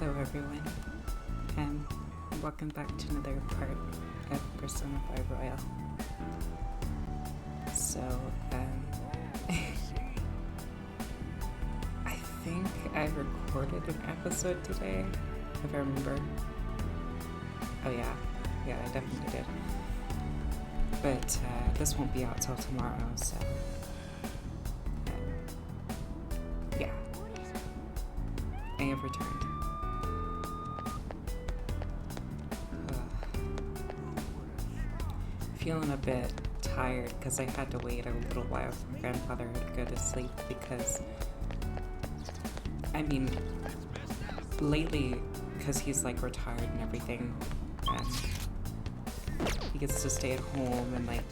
Hello everyone, and welcome back to another part of Persona 5 Royal. So, I think I recorded an episode today, if I remember. Oh yeah, I definitely did. But this won't be out till tomorrow, so yeah. I have returned. Feeling a bit tired because I had to wait a little while for my grandfather to go to sleep because, I mean, lately, because he's like retired and everything, he gets to stay at home and like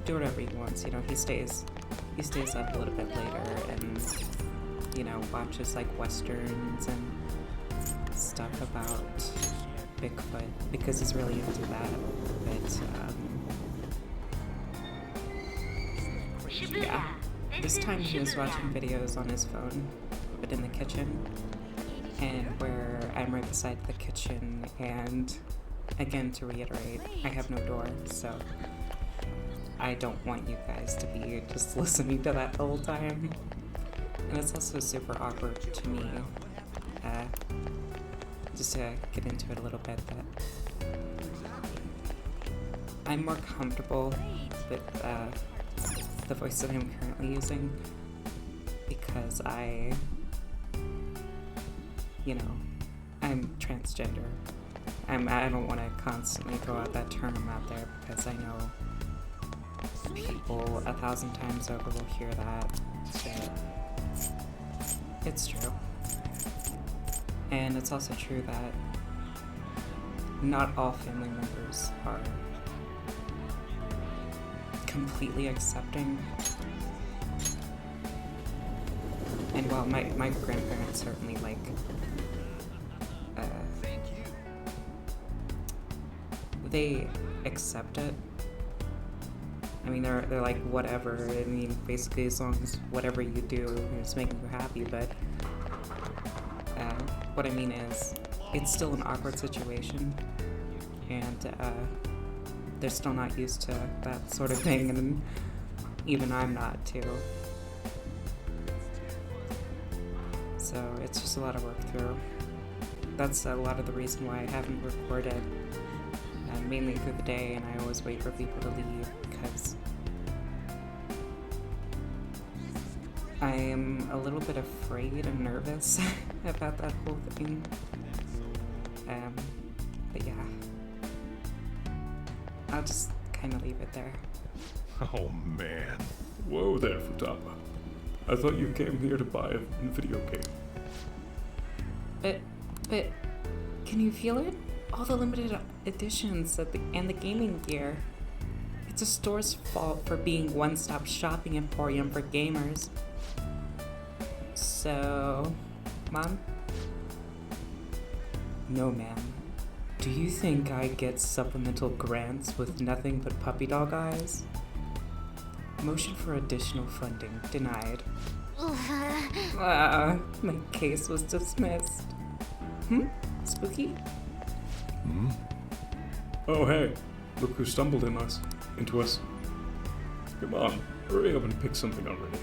do whatever he wants. You know, he stays up a little bit later and, you know, watches like westerns and stuff about Bigfoot because he's really into that. But yeah, this time he was watching videos on his phone, but in the kitchen, and where I'm right beside the kitchen, and again, to reiterate, I have no door, so I don't want you guys to be just listening to that the whole time. And it's also super awkward to me, just to get into it a little bit, that I'm more comfortable with the voice that I'm currently using because I'm transgender. I don't want to constantly throw out that term out there because I know people 1,000 times over will hear that. It's true. And it's also true that not all family members are completely accepting. And while my grandparents certainly they accept it. I mean, they're like, whatever. I mean, basically, as long as whatever you do is making you happy. But what I mean is, it's still an awkward situation, and they're still not used to that sort of thing, and even I'm not too. So it's just a lot of work through. That's a lot of the reason why I haven't recorded, mainly through the day, and I always wait for people to leave because I'm a little bit afraid and nervous about that whole thing. But yeah, I'll just kind of leave it there. Oh man. Whoa there, Futaba. I thought you came here to buy a video game. But, can you feel it? All the limited editions and the gaming gear. It's a store's fault for being one-stop shopping emporium for gamers. So, Mom? No, ma'am. Do you think I get supplemental grants with nothing but puppy dog eyes? Motion for additional funding denied. My case was dismissed. Spooky? Oh hey, look who stumbled into us. Come on, hurry up and pick something already.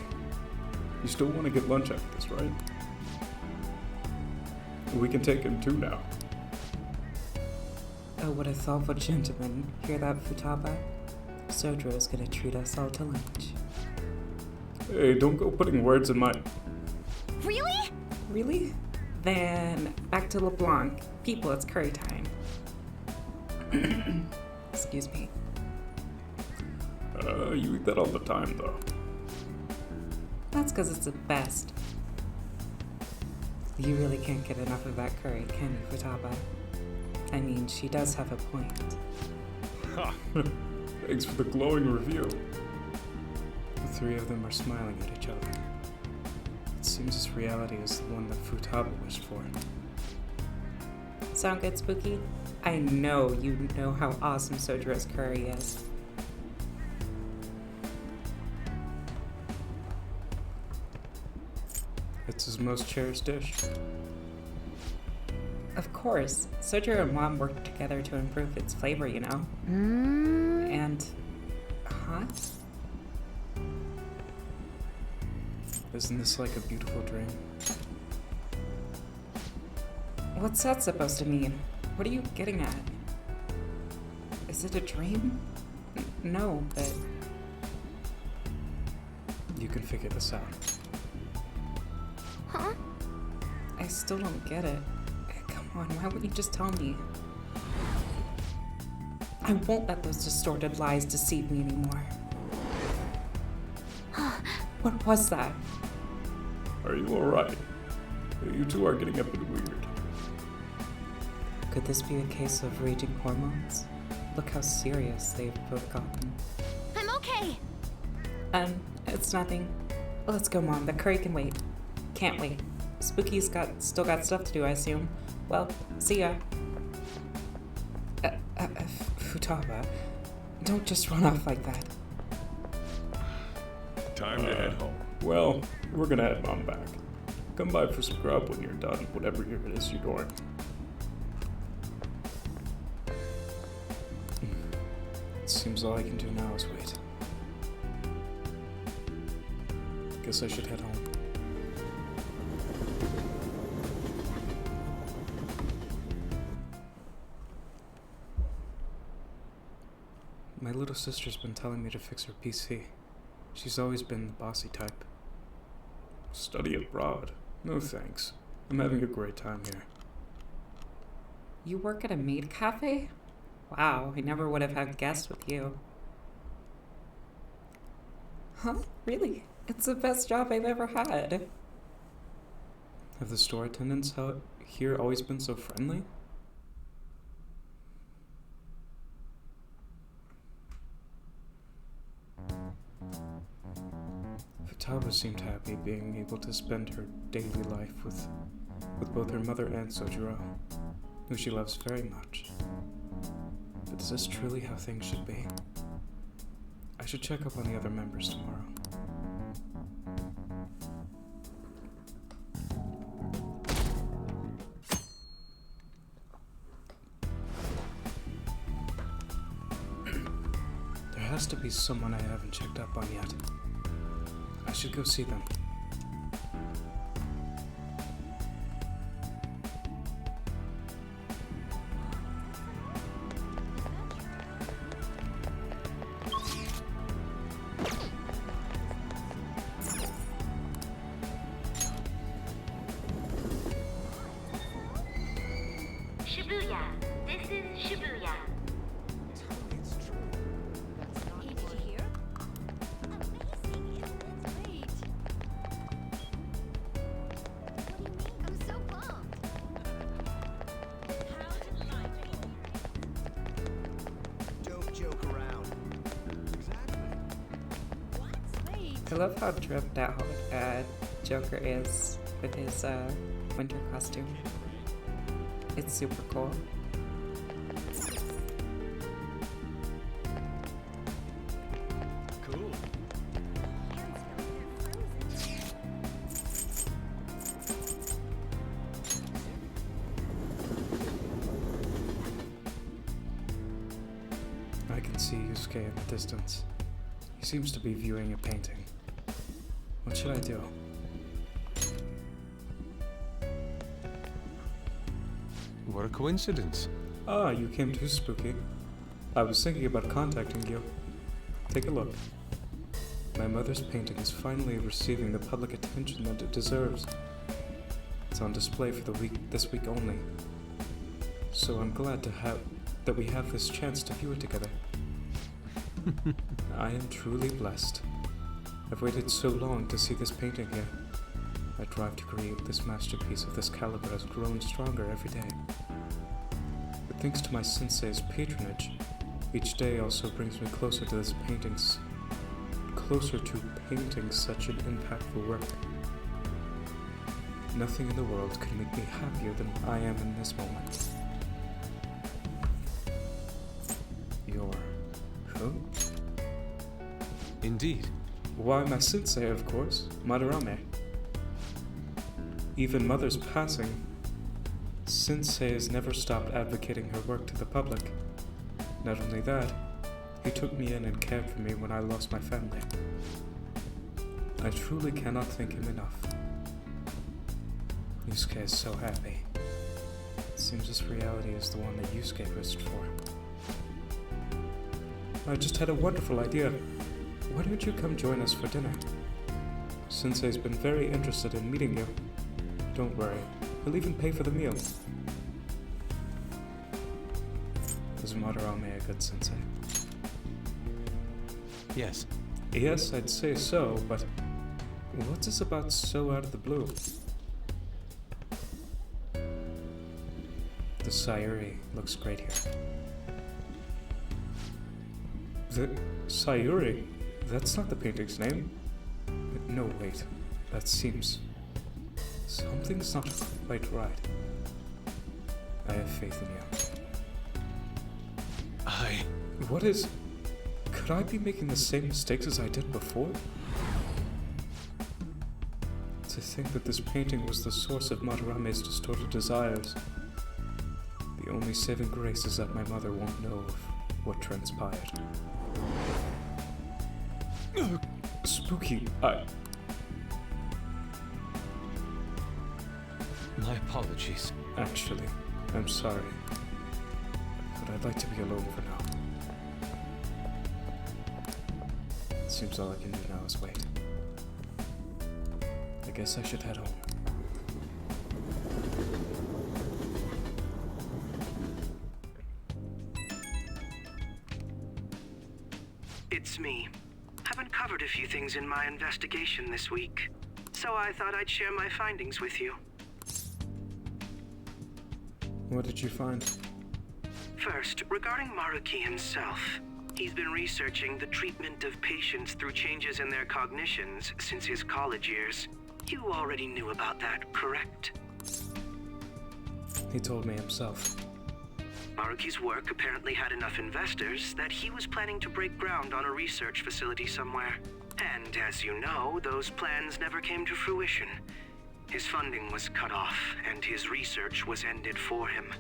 You still want to get lunch after this, right? We can take him too now. Oh, what a thoughtful gentleman. Hear that, Futaba? Sojiro is gonna treat us all to lunch. Hey, don't go putting words in my... Really? Really? Then, back to LeBlanc. People, it's curry time. Excuse me. You eat that all the time, though. That's because it's the best. You really can't get enough of that curry, can you, Futaba? I mean, she does have a point. Ha! Thanks for the glowing review. The three of them are smiling at each other. It seems this reality is the one that Futaba wished for. Sound good, Spooky? I know you know how awesome Sojiro's curry is. It's his most cherished dish. Of course. Soju and Mom worked together to improve its flavor, you know? And... Huh? Isn't this like a beautiful dream? What's that supposed to mean? What are you getting at? Is it a dream? No, but... You can figure this out. Huh? I still don't get it. Come on, why wouldn't you just tell me? I won't let those distorted lies deceive me anymore. What was that? Are you alright? You two are getting a bit weird. Could this be a case of raging hormones? Look how serious they've both gotten. I'm okay. It's nothing. Let's go, Mom. The curry can wait. Can't wait. Spooky's still got stuff to do, I assume. Well, see ya. Futaba, don't just run off like that. Time to head home. Well, we're gonna head Mom back. Come by for some grub when you're done, whatever it is you're doing. Seems all I can do now is wait. Guess I should head home. My little sister's been telling me to fix her PC. She's always been the bossy type. Study abroad? No thanks. I'm having a great time here. You work at a maid cafe? Wow, I never would have had guessed with you. Huh? Really? It's the best job I've ever had. Have the store attendants out here always been so friendly? Futaba seemed happy being able to spend her daily life with both her mother and Sojiro, who she loves very much. But is this truly how things should be? I should check up on the other members tomorrow. There has to be someone I haven't checked up on yet. I should go see them. Shibuya. This is Shibuya. Hey, did you hear? Amazing, isn't it? Great. What do you mean? I'm so pumped. How delightful. Don't joke around. Exactly. What's late? I love how dripped out Joker is with his winter costume. It's super cool. Cool. I can see Yusuke in the distance. He seems to be viewing a painting. What should I do? What a coincidence. Ah, you came too, Spooky. I was thinking about contacting you. Take a look. My mother's painting is finally receiving the public attention that it deserves. It's on display for this week only. So I'm glad that we have this chance to view it together. I am truly blessed. I've waited so long to see this painting here. My drive to create this masterpiece of this caliber has grown stronger every day. But thanks to my sensei's patronage, each day also brings me closer to painting such an impactful work. Nothing in the world could make me happier than I am in this moment. You're who? Indeed. Why, my sensei, of course, Madarame. Even Mother's passing Sensei has never stopped advocating her work to the public. Not only that, he took me in and cared for me when I lost my family. I truly cannot thank him enough. Yusuke is so happy. It seems this reality is the one that Yusuke wished for. I just had a wonderful idea. Why don't you come join us for dinner? Sensei's been very interested in meeting you. Don't worry, he'll even pay for the meal. Is Madarame a good sensei? Yes. Yes, I'd say so, but what's this about so out of the blue? The Sayuri looks great here. The Sayuri? That's not the painting's name. No, wait. That seems... Something's not quite right. I have faith in you. What is... Could I be making the same mistakes as I did before? To think that this painting was the source of Madarame's distorted desires. The only saving grace is that my mother won't know of what transpired. Spooky, My apologies. Actually, I'm sorry. But I'd like to be alone for now. Seems all I can do now is wait. I guess I should head home. It's me. I've uncovered a few things in my investigation this week, so I thought I'd share my findings with you. What did you find? First, regarding Maruki himself. He's been researching the treatment of patients through changes in their cognitions since his college years. You already knew about that, correct? He told me himself. Maruki's work apparently had enough investors that he was planning to break ground on a research facility somewhere. And as you know, those plans never came to fruition. His funding was cut off, and his research was ended for him.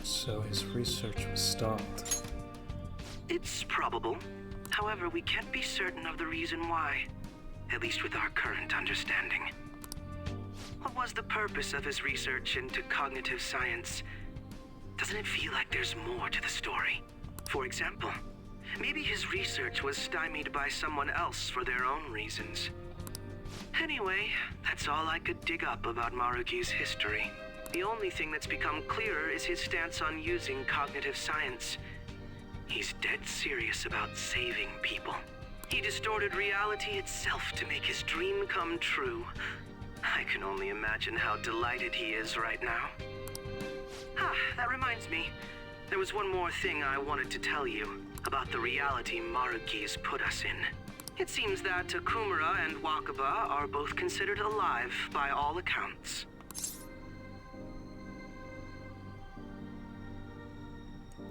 So his research was stopped. It's probable. However, we can't be certain of the reason why. At least with our current understanding. What was the purpose of his research into cognitive science? Doesn't it feel like there's more to the story? For example, maybe his research was stymied by someone else for their own reasons. Anyway, that's all I could dig up about Maruki's history. The only thing that's become clearer is his stance on using cognitive science. He's dead serious about saving people. He distorted reality itself to make his dream come true. I can only imagine how delighted he is right now. That reminds me. There was one more thing I wanted to tell you about the reality Maruki's put us in. It seems that Takumura and Wakaba are both considered alive by all accounts.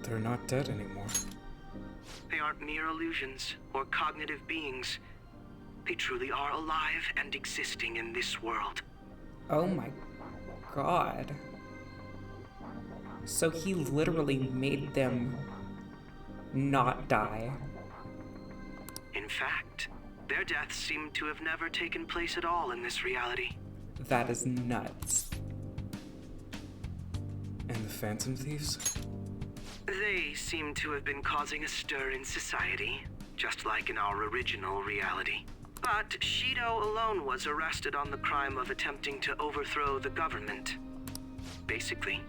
They're not dead anymore. They aren't mere illusions or cognitive beings. They truly are alive and existing in this world. Oh my god. So he literally made them not die. In fact, their deaths seem to have never taken place at all in this reality. That is nuts. And the Phantom Thieves? They seem to have been causing a stir in society, just like in our original reality. But Shido alone was arrested on the crime of attempting to overthrow the government. Basically,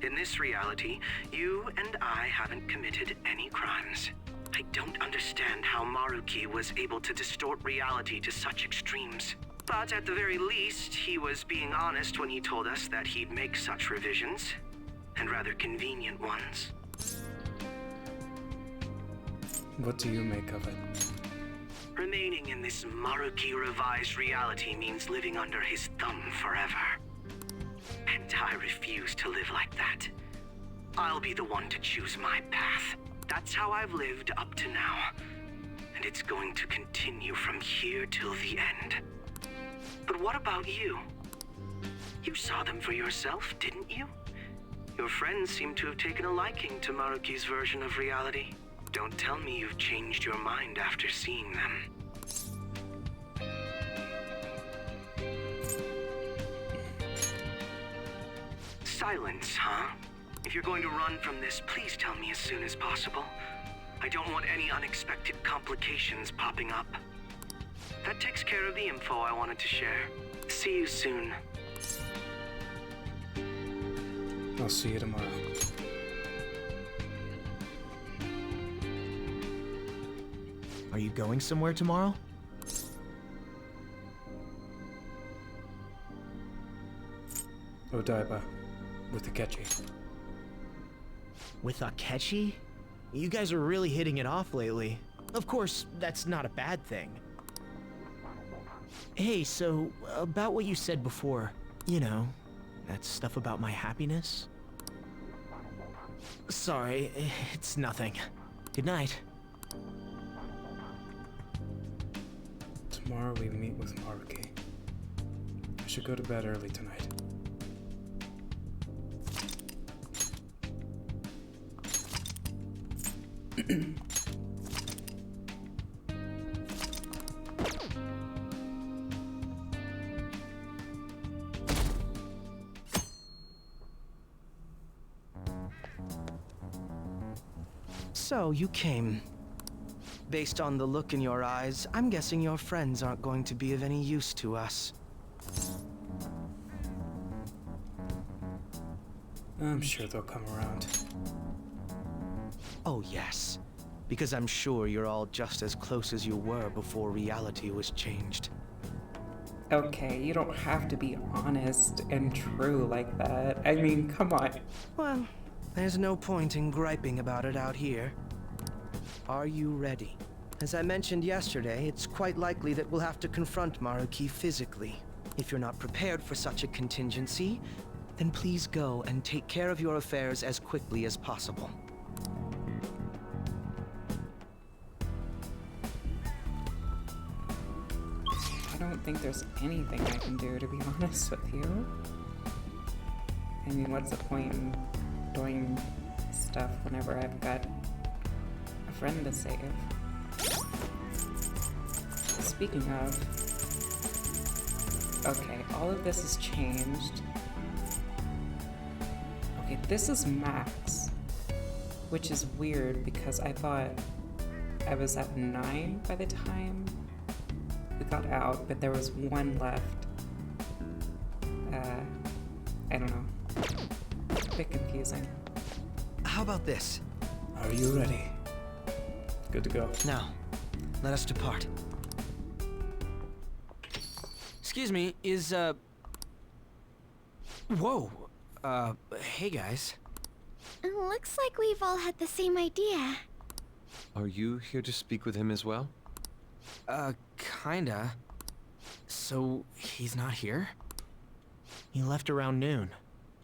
in this reality, you and I haven't committed any crimes. I don't understand how Maruki was able to distort reality to such extremes. But at the very least, he was being honest when he told us that he'd make such revisions, and rather convenient ones. What do you make of it? Remaining in this Maruki revised reality means living under his thumb forever. And I refuse to live like that. I'll be the one to choose my path. That's how I've lived up to now. And it's going to continue from here till the end. But what about you? You saw them for yourself, didn't you? Your friends seem to have taken a liking to Maruki's version of reality. Don't tell me you've changed your mind after seeing them. Silence, huh? If you're going to run from this, please tell me as soon as possible. I don't want any unexpected complications popping up. That takes care of the info I wanted to share. See you soon. I'll see you tomorrow. Are you going somewhere tomorrow? Odaiba, with Akechi. With Akechi? You guys are really hitting it off lately. Of course, that's not a bad thing. Hey, so, about what you said before, you know, that stuff about my happiness? Sorry, it's nothing. Good night. Tomorrow we meet with Maruki. I should go to bed early tonight. So, you came. Based on the look in your eyes, I'm guessing your friends aren't going to be of any use to us. I'm sure they'll come around. Oh, yes. Because I'm sure you're all just as close as you were before reality was changed. Okay, you don't have to be honest and true like that. I mean, come on. Well, there's no point in griping about it out here. Are you ready? As I mentioned yesterday, it's quite likely that we'll have to confront Maruki physically. If you're not prepared for such a contingency, then please go and take care of your affairs as quickly as possible. I don't think there's anything I can do, to be honest with you. I mean, what's the point in doing stuff whenever I've got a friend to save? Speaking of... Okay, all of this has changed. Okay, this is max. Which is weird because I thought I was at 9 by the time we got out, but there was 1 left. I don't know. A bit confusing. How about this? Are you ready? Good to go. Now, let us depart. Excuse me, is, Whoa! Hey guys. Looks like we've all had the same idea. Are you here to speak with him as well? Kinda. So, he's not here? He left around noon.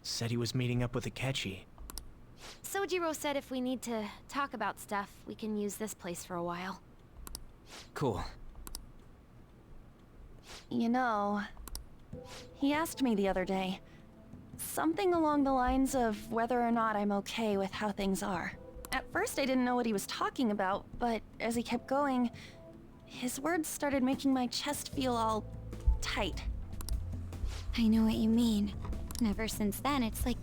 Said he was meeting up with Akechi. Sojiro said if we need to talk about stuff, we can use this place for a while. Cool. You know, he asked me the other day. Something along the lines of whether or not I'm okay with how things are. At first I didn't know what he was talking about, but as he kept going, his words started making my chest feel all tight. I know what you mean. And ever since then, it's like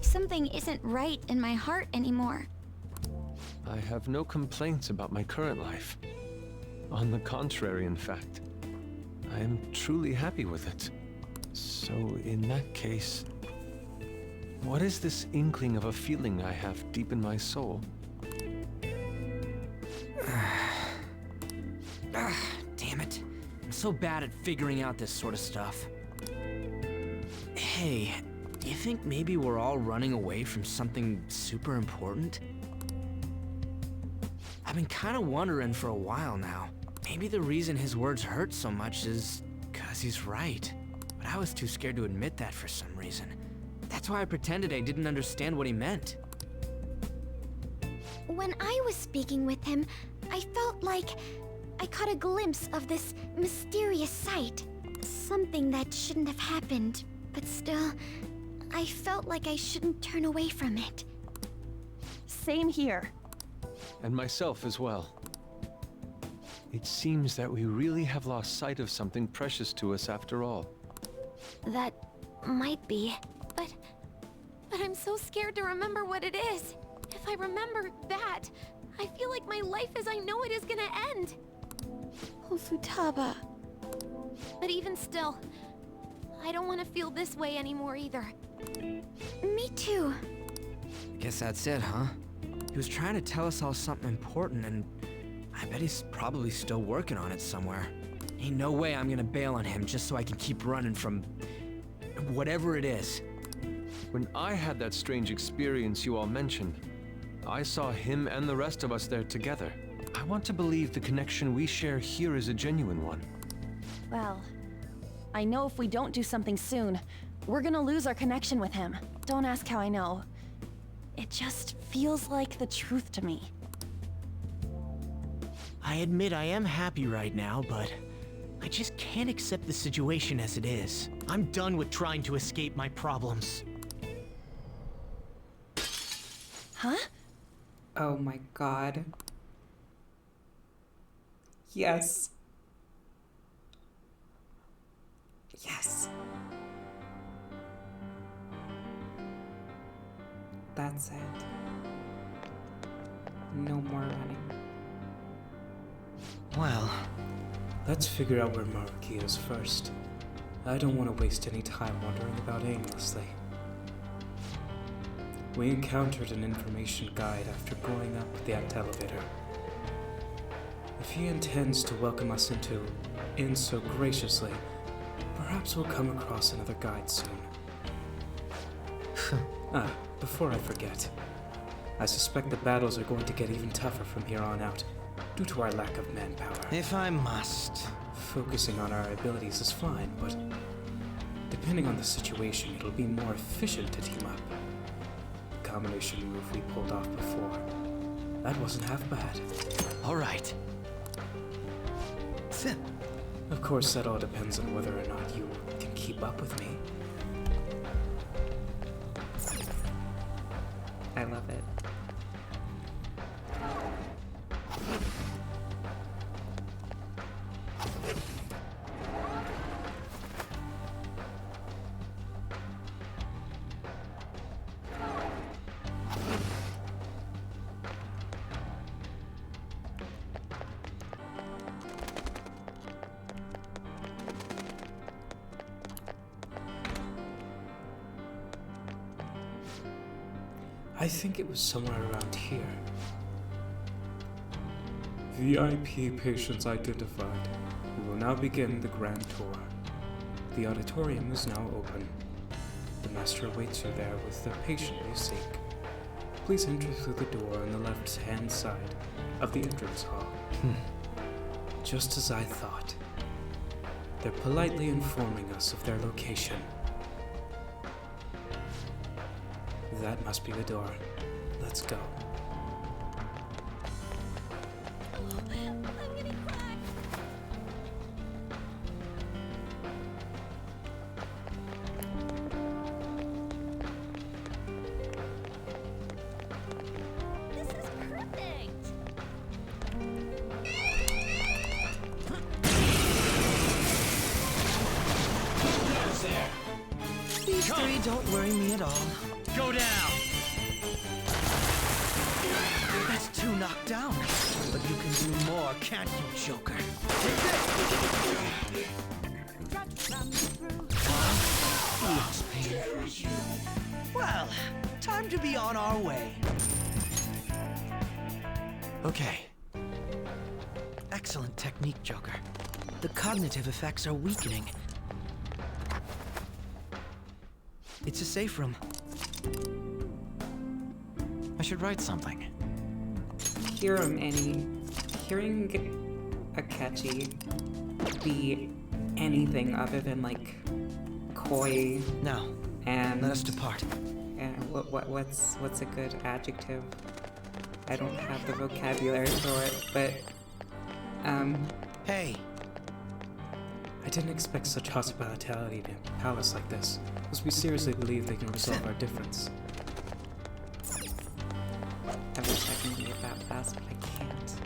something isn't right in my heart anymore. I have no complaints about my current life. On the contrary, in fact. I am truly happy with it. So, in that case, what is this inkling of a feeling I have deep in my soul? Damn it. I'm so bad at figuring out this sort of stuff. Hey, do you think maybe we're all running away from something super important? I've been kind of wondering for a while now. Maybe the reason his words hurt so much is 'cause he's right. But I was too scared to admit that for some reason. That's why I pretended I didn't understand what he meant. When I was speaking with him, I felt like I caught a glimpse of this mysterious sight. Something that shouldn't have happened. But still, I felt like I shouldn't turn away from it. Same here. And myself as well. It seems that we really have lost sight of something precious to us after all. That might be, but I'm so scared to remember what it is. If I remember that, I feel like my life as I know it is gonna end. Oh, Futaba. But even still, I don't want to feel this way anymore either. Me too. Guess that's it, huh? He was trying to tell us all something important, and I bet he's probably still working on it somewhere. Ain't no way I'm gonna bail on him just so I can keep running from whatever it is. When I had that strange experience you all mentioned, I saw him and the rest of us there together. I want to believe the connection we share here is a genuine one. Well, I know if we don't do something soon, we're gonna lose our connection with him. Don't ask how I know. It just feels like the truth to me. I admit I am happy right now, but I just can't accept the situation as it is. I'm done with trying to escape my problems. Huh? Oh my god. Yes. Yes. That's it. No more running. Well, Let's figure out where Maruki is first. I don't want to waste any time wandering about aimlessly. We encountered an information guide after going up the elevator. If he intends to welcome us in so graciously, perhaps we'll come across another guide soon. Before I forget, I suspect the battles are going to get even tougher from here on out, due to our lack of manpower. if I must. Focusing on our abilities is fine, but depending on the situation, it'll be more efficient to team up. The combination move we pulled off before, that wasn't half bad. All right. Of course, that all depends on whether or not you can keep up with me. I love it. I think it was somewhere around here. VIP patients identified. We will now begin the grand tour. The auditorium is now open. The master awaits you there with the patient you seek. Please enter through the door on the left-hand side of the entrance hall. Just as I thought. They're politely informing us of their location. That must be the door. Let's go. This is perfect. These three don't worry me at all. Go down! That's two knocked down. But you can do more, can't you, Joker? Feels pain. Well, time to be on our way. Okay. Excellent technique, Joker. The cognitive effects are weakening. It's a safe room. I should write something. Hearing Akechi be anything other than like coy Now, and let us depart. what's a good adjective? I don't have the vocabulary for it, but Hey, I didn't expect such hospitality in a palace like this, as we seriously believe they can resolve our difference. I wish I can read that fast, but I can't.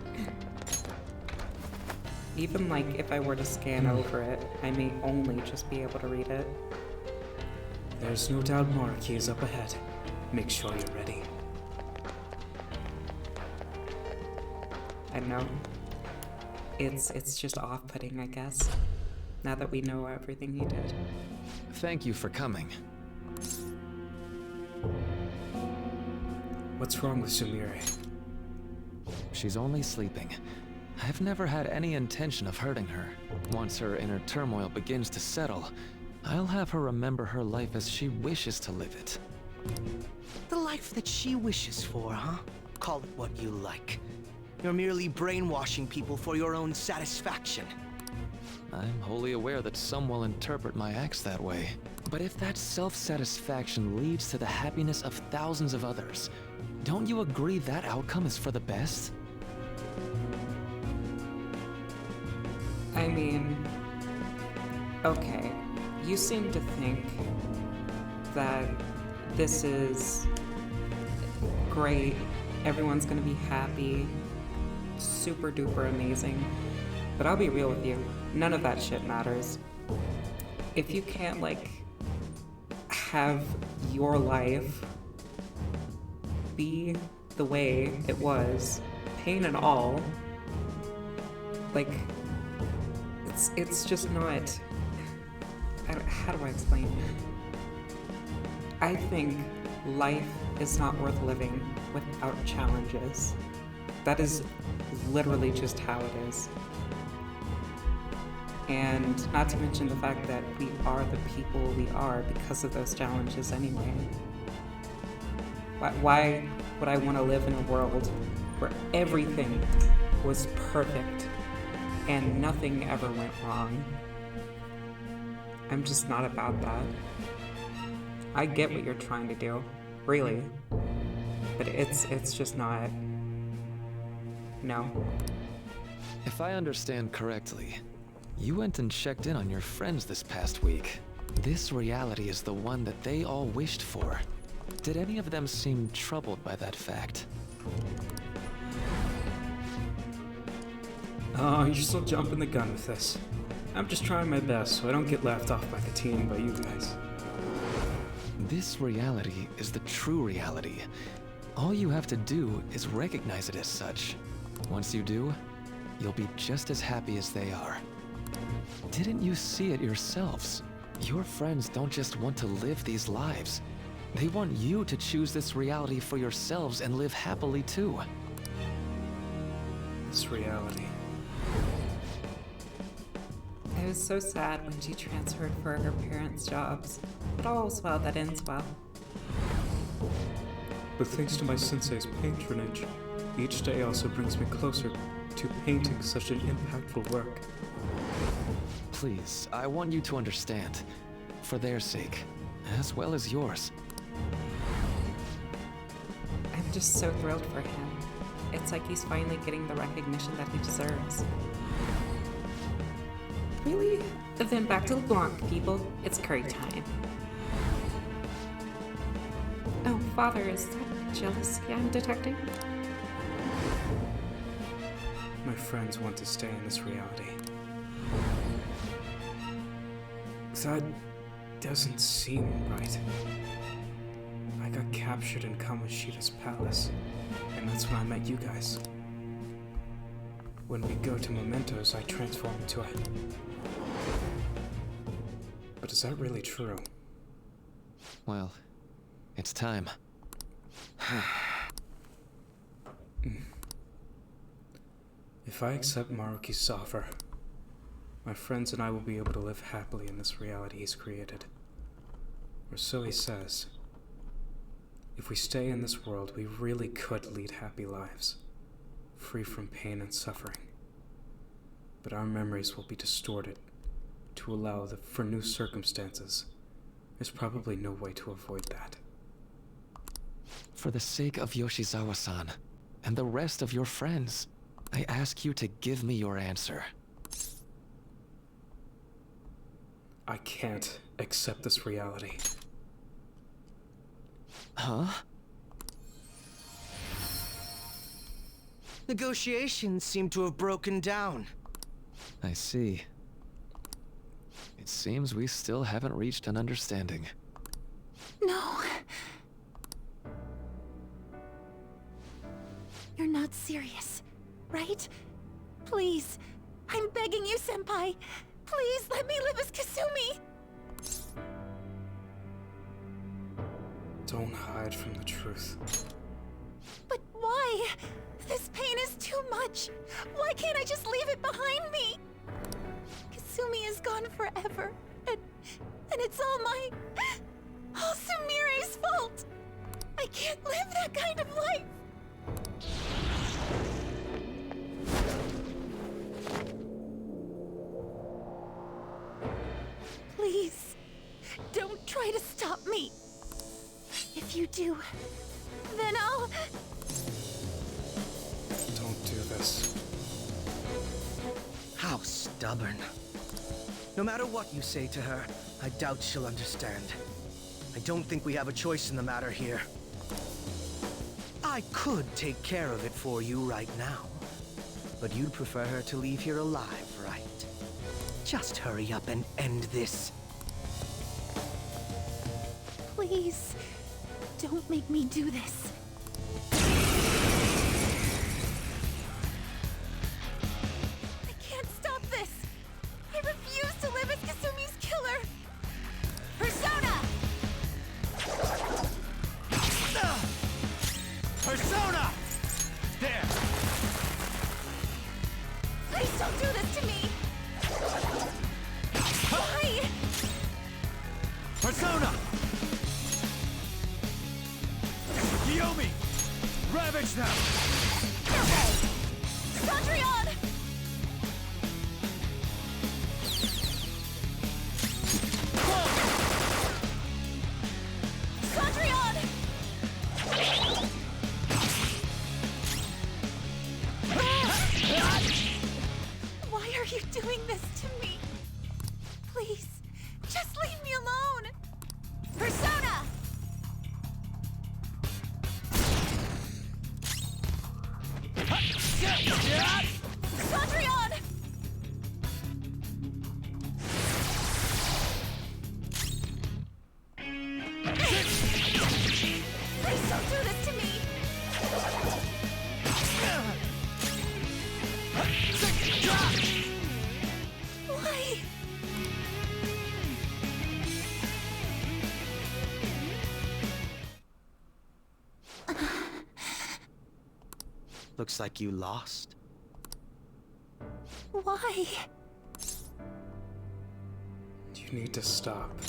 Even like if I were to scan over it, I may only just be able to read it. There's no doubt Maruki is up ahead. Make sure you're ready. I don't know. It's just off-putting, I guess. Now that we know everything he did. Thank you for coming. What's wrong with Sumire? She's only sleeping. I've never had any intention of hurting her. Once her inner turmoil begins to settle, I'll have her remember her life as she wishes to live it. The life that she wishes for, huh? Call it what you like. You're merely brainwashing people for your own satisfaction. I'm wholly aware that some will interpret my acts that way. But if that self-satisfaction leads to the happiness of thousands of others, don't you agree that outcome is for the best? I mean, okay, you seem to think that this is great, everyone's gonna be happy, super duper amazing, but I'll be real with you, none of that shit matters. If you can't, like, have your life be the way it was, pain and all, like, it's just not, how do I explain? I think life is not worth living without challenges. That is literally just how it is. And not to mention the fact that we are the people we are because of those challenges anyway. Why would I want to live in a world where everything was perfect and nothing ever went wrong? I'm just not about that. I get what you're trying to do, really, but it's just not. No. If I understand correctly, you went and checked in on your friends this past week. This reality is the one that they all wished for. Did any of them seem troubled by that fact? Oh, you're still jumping the gun with this. I'm just trying my best so I don't get laughed off by the team by you guys. This reality is the true reality. All you have to do is recognize it as such. Once you do, you'll be just as happy as they are. Didn't you see it yourselves? Your friends don't just want to live these lives. They want you to choose this reality for yourselves and live happily too. This reality. I was so sad when she transferred for her parents' jobs, but all's well that ends well. But thanks to my sensei's patronage, each day also brings me closer to painting such an impactful work. Please, I want you to understand. For their sake, as well as yours. I'm just so thrilled for him. It's like he's finally getting the recognition that he deserves. Really? Then back to LeBlanc, people. It's curry time. Oh, Father, is that jealousy I'm detecting? My friends want to stay in this reality. That doesn't seem right. I got captured in Kamoshida's palace, and that's when I met you guys. When we go to Mementos, I transform into a... But is that really true? Well, it's time. If I accept Maruki's offer, my friends and I will be able to live happily in this reality he's created. Or so he says. If we stay in this world, we really could lead happy lives, free from pain and suffering. But our memories will be distorted to allow for new circumstances. There's probably no way to avoid that. For the sake of Yoshizawa-san, and the rest of your friends, I ask you to give me your answer. I can't accept this reality. Huh? Negotiations seem to have broken down. I see. It seems we still haven't reached an understanding. No. You're not serious, right? Please. I'm begging you, Senpai. Please let me live as Kasumi. Don't hide from the truth. But why? This pain is too much. Why can't I just leave it behind me? Kasumi is gone forever, and it's all Sumire's fault. I can't live that kind of life. Please, don't try to stop me. If you do, then I'll... Don't do this. How stubborn. No matter what you say to her, I doubt she'll understand. I don't think we have a choice in the matter here. I could take care of it for you right now. But you'd prefer her to leave here alive, right? Just hurry up and end this. Please, don't make me do this. I can't stop this. I refuse to live as Kasumi's killer. Persona! Persona! There! Please don't do this to me. Why? Persona! Yomi! Ravage them! Sondrion! Sondrion! Why are you doing this to me? Please, just leave me alone! Persona! Sondrion! Please don't do this to me! Why? Looks like you lost. Why? You need to stop.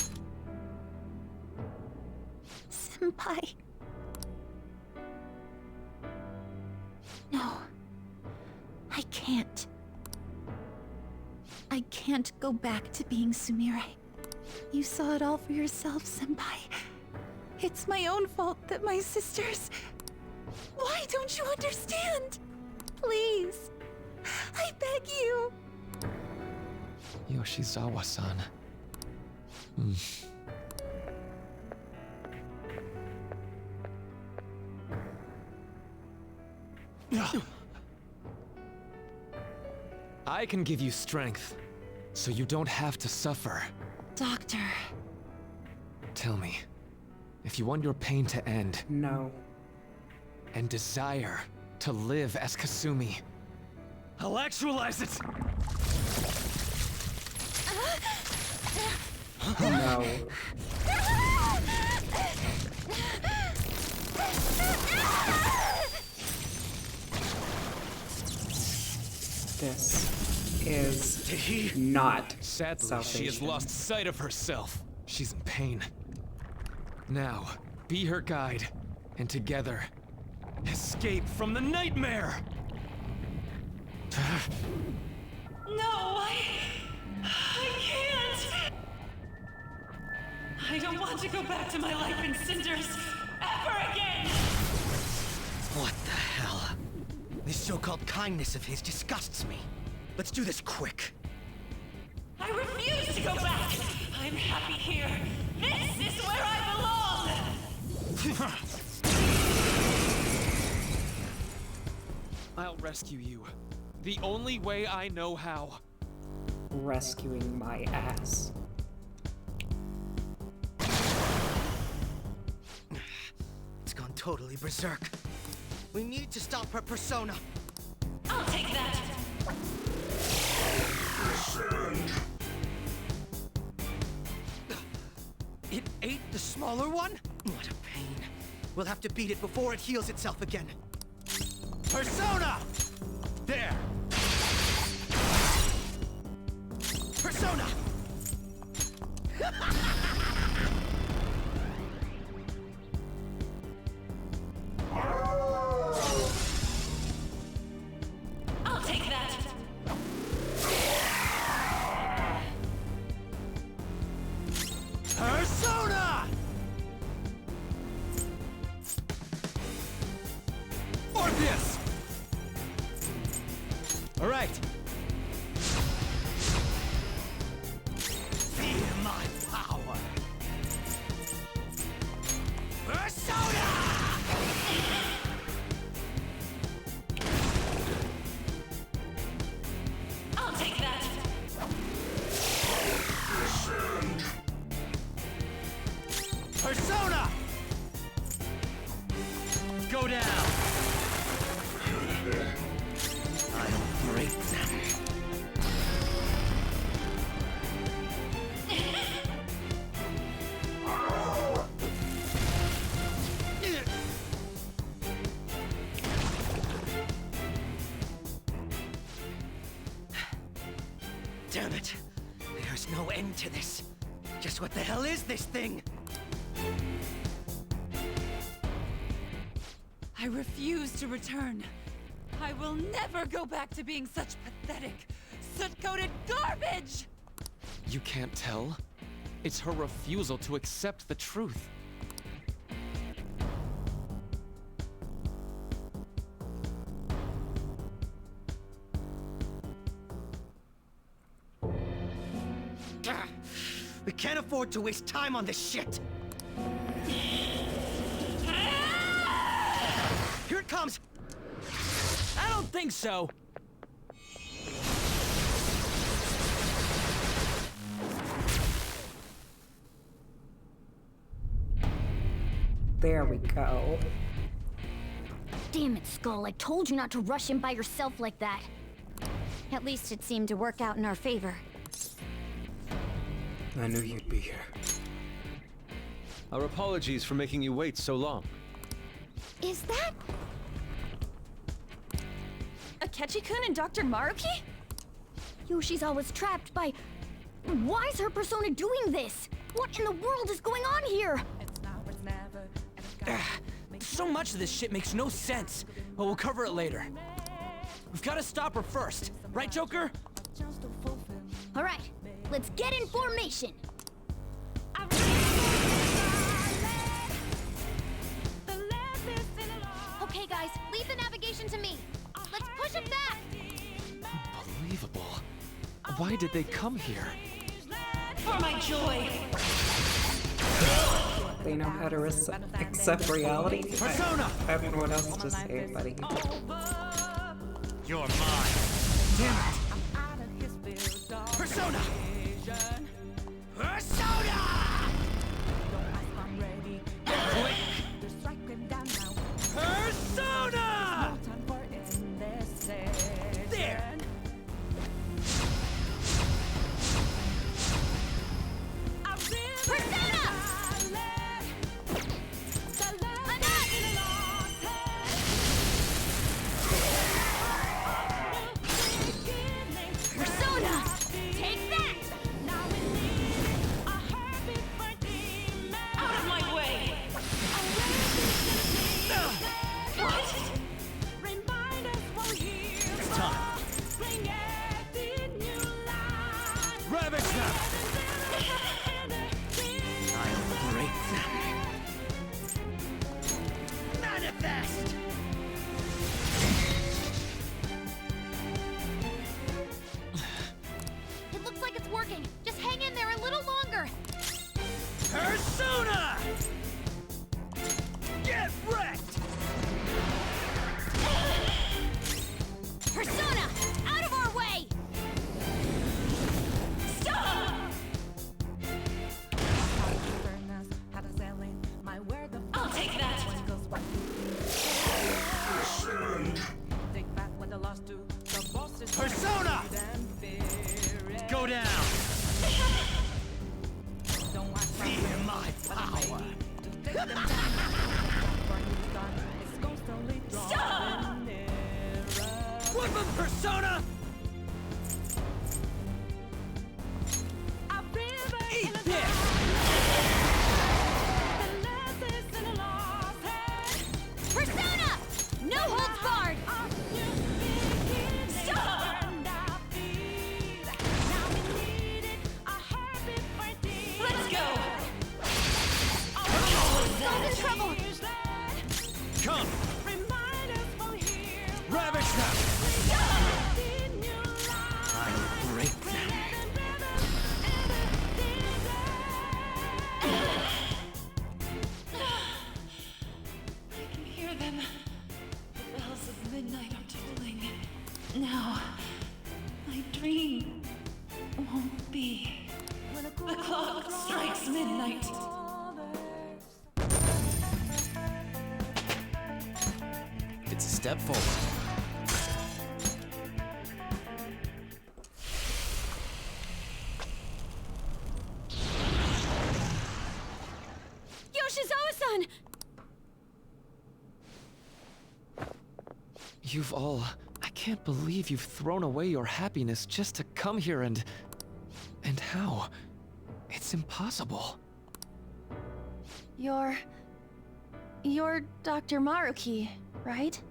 Senpai. No. I can't. I can't go back to being Sumire. You saw it all for yourself, Senpai. It's my own fault that my sisters... Why don't you understand? Please. I beg you. Yoshizawa-san. I can give you strength, so you don't have to suffer. Doctor. Tell me, if you want your pain to end, No. and desire to live as Kasumi, I'll actualize it! No. This is not Sadly, salvation. she has lost sight of herself. She's in pain. Now, be her guide, and together, escape from the nightmare! No, I can't! I don't want to go back to my life in cinders ever again! What the hell? This so-called kindness of his disgusts me. Let's do this quick. I refuse to go back! I'll rescue you. The only way I know how. Rescuing my ass. It's gone totally berserk. We need to stop her persona. I'll take that. It ate the smaller one? What a pain. We'll have to beat it before it heals itself again. Persona! There! Persona! I'll take that. Persona! Orpheus! All right. Feel my power. Persona! I'll take that. Persona! Go down! I'll break them. Damn it! There's no end to this. Just what the hell is this thing? I refuse to return. I will never go back to being such pathetic, soot-coated garbage! You can't tell? It's her refusal to accept the truth. We can't afford to waste time on this shit! Here it comes! I don't think so. There we go. Damn it, Skull. I told you not to rush in by yourself like that. At least it seemed to work out in our favor. I knew you'd be here. Our apologies for making you wait so long. Is that... Akechi-kun and Dr. Maruki? Yoshi's always trapped by... Why is her persona doing this? What in the world is going on here? So much of this shit makes no sense, but we'll cover it later. We've got to stop her first, right, Joker? All right, let's get in formation. Okay, guys, leave the navigation to me. Let's push it back. Unbelievable. Why did they come here? For my joy! They know how to accept reality. Persona! I have no one else to say, buddy. You're mine. Damn it. Persona! Persona! Persona! There! Persona! Persona! Take that! my power. Stop! Woodman Persona! Eat this! Persona! No holds barred! Stop! Let's go! I'm in trouble! Come! Ravage them! I'll break them. I can hear them. The bells of midnight are tolling. Now, my dream won't be. The clock strikes midnight. It's a step forward. Yoshizawa-san! You've all... I can't believe you've thrown away your happiness just to come here and... And how? It's impossible. You're Dr. Maruki, right?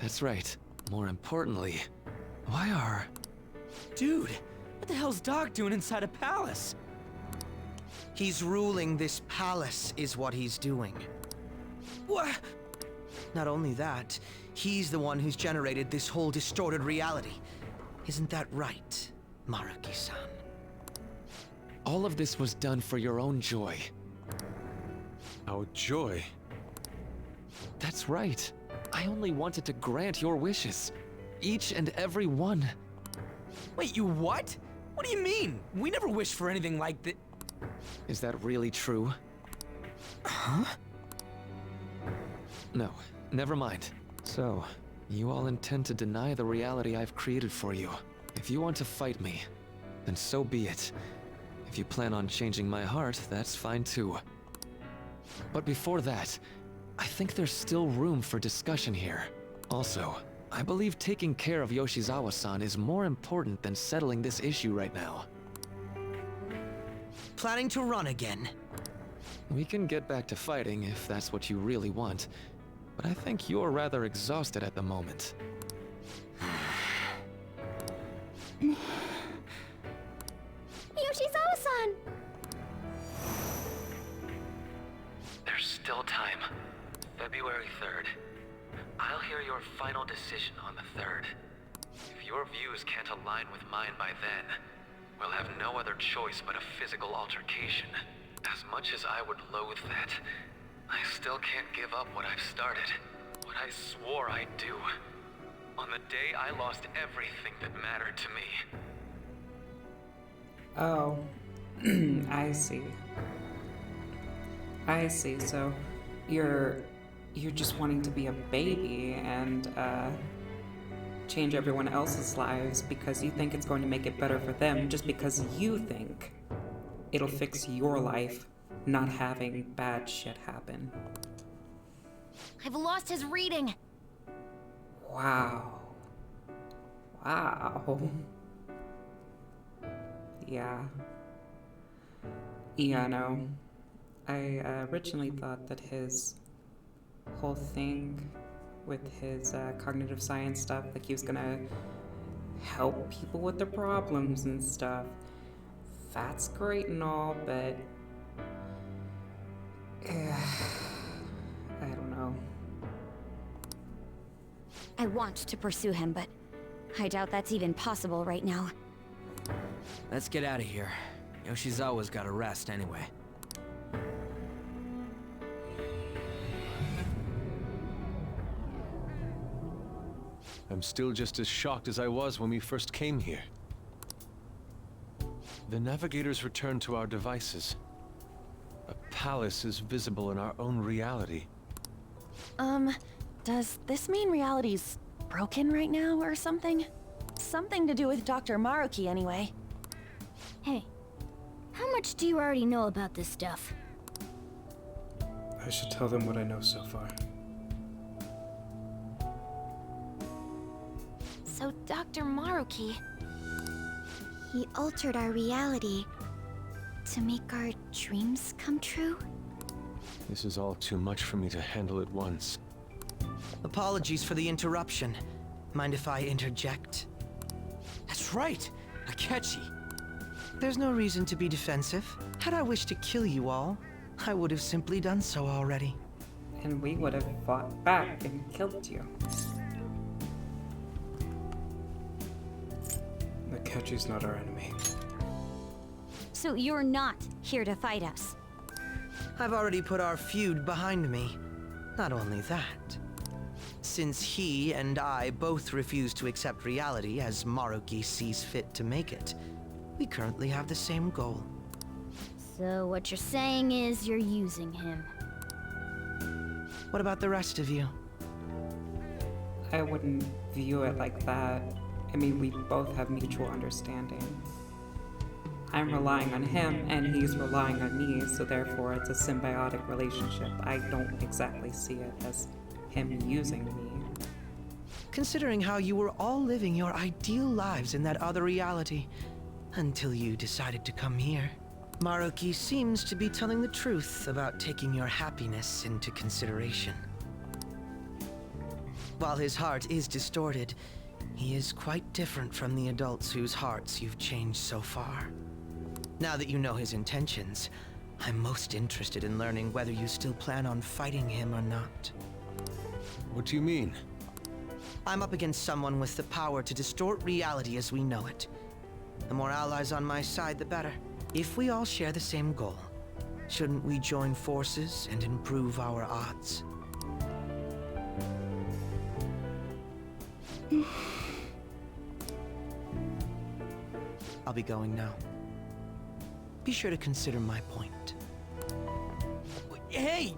That's right. More importantly, why are... Dude, what the hell's Doc doing inside a palace? He's ruling this palace, is what he's doing. What? Not only that, he's the one who's generated this whole distorted reality. Isn't that right, Maruki-san? All of this was done for your own joy. Our joy? That's right. I only wanted to grant your wishes. Each and every one. Wait, you what? What do you mean? We never wished for anything like that. Is that really true? Huh? No, never mind. So, you all intend to deny the reality I've created for you. If you want to fight me, then so be it. If you plan on changing my heart, that's fine too. But before that, I think there's still room for discussion here. Also, I believe taking care of Yoshizawa-san is more important than settling this issue right now. Planning to run again? We can get back to fighting if that's what you really want, but I think you're rather exhausted at the moment. Yoshizawa-san! There's still time. February 3rd. I'll hear your final decision on the 3rd. If your views can't align with mine by then, we'll have no other choice but a physical altercation. As much as I would loathe that, I still can't give up what I've started. What I swore I'd do. On the day I lost everything that mattered to me. Oh, I see. I see. So, you're just wanting to be a baby and change everyone else's lives because you think it's going to make it better for them, just because you think it'll fix your life, not having bad shit happen. I've lost his reading. Wow. Wow. Yeah. Yeah, no. I originally thought that his whole thing with his cognitive science stuff, like he was gonna help people with their problems and stuff. That's great and all, but I don't know. I want to pursue him, but I doubt that's even possible right now. Let's get out of here. Yoshizawa's got to rest anyway. I'm still just as shocked as I was when we first came here. The navigators returned to our devices. A palace is visible in our own reality. Does this mean reality's broken right now or something? Something to do with Dr. Maruki anyway. Hey, how much do you already know about this stuff? I should tell them what I know so far. So Dr. Maruki... He altered our reality to make our dreams come true? This is all too much for me to handle at once. Apologies for the interruption. Mind if I interject? That's right, Akechi. There's no reason to be defensive. Had I wished to kill you all, I would have simply done so already. And we would have fought back and killed you. Akechi's not our enemy. So you're not here to fight us? I've already put our feud behind me. Not only that. Since he and I both refuse to accept reality as Maruki sees fit to make it, we currently have the same goal. So what you're saying is you're using him. What about the rest of you? I wouldn't view it like that. I mean, we both have mutual understanding. I'm relying on him, and he's relying on me, so therefore it's a symbiotic relationship. I don't exactly see it as him using me. Considering how you were all living your ideal lives in that other reality, until you decided to come here. Maruki seems to be telling the truth about taking your happiness into consideration. While his heart is distorted, he is quite different from the adults whose hearts you've changed so far. Now that you know his intentions, I'm most interested in learning whether you still plan on fighting him or not. What do you mean? I'm up against someone with the power to distort reality as we know it. The more allies on my side, the better. If we all share the same goal, shouldn't we join forces and improve our odds? I'll be going now. Be sure to consider my point. Hey!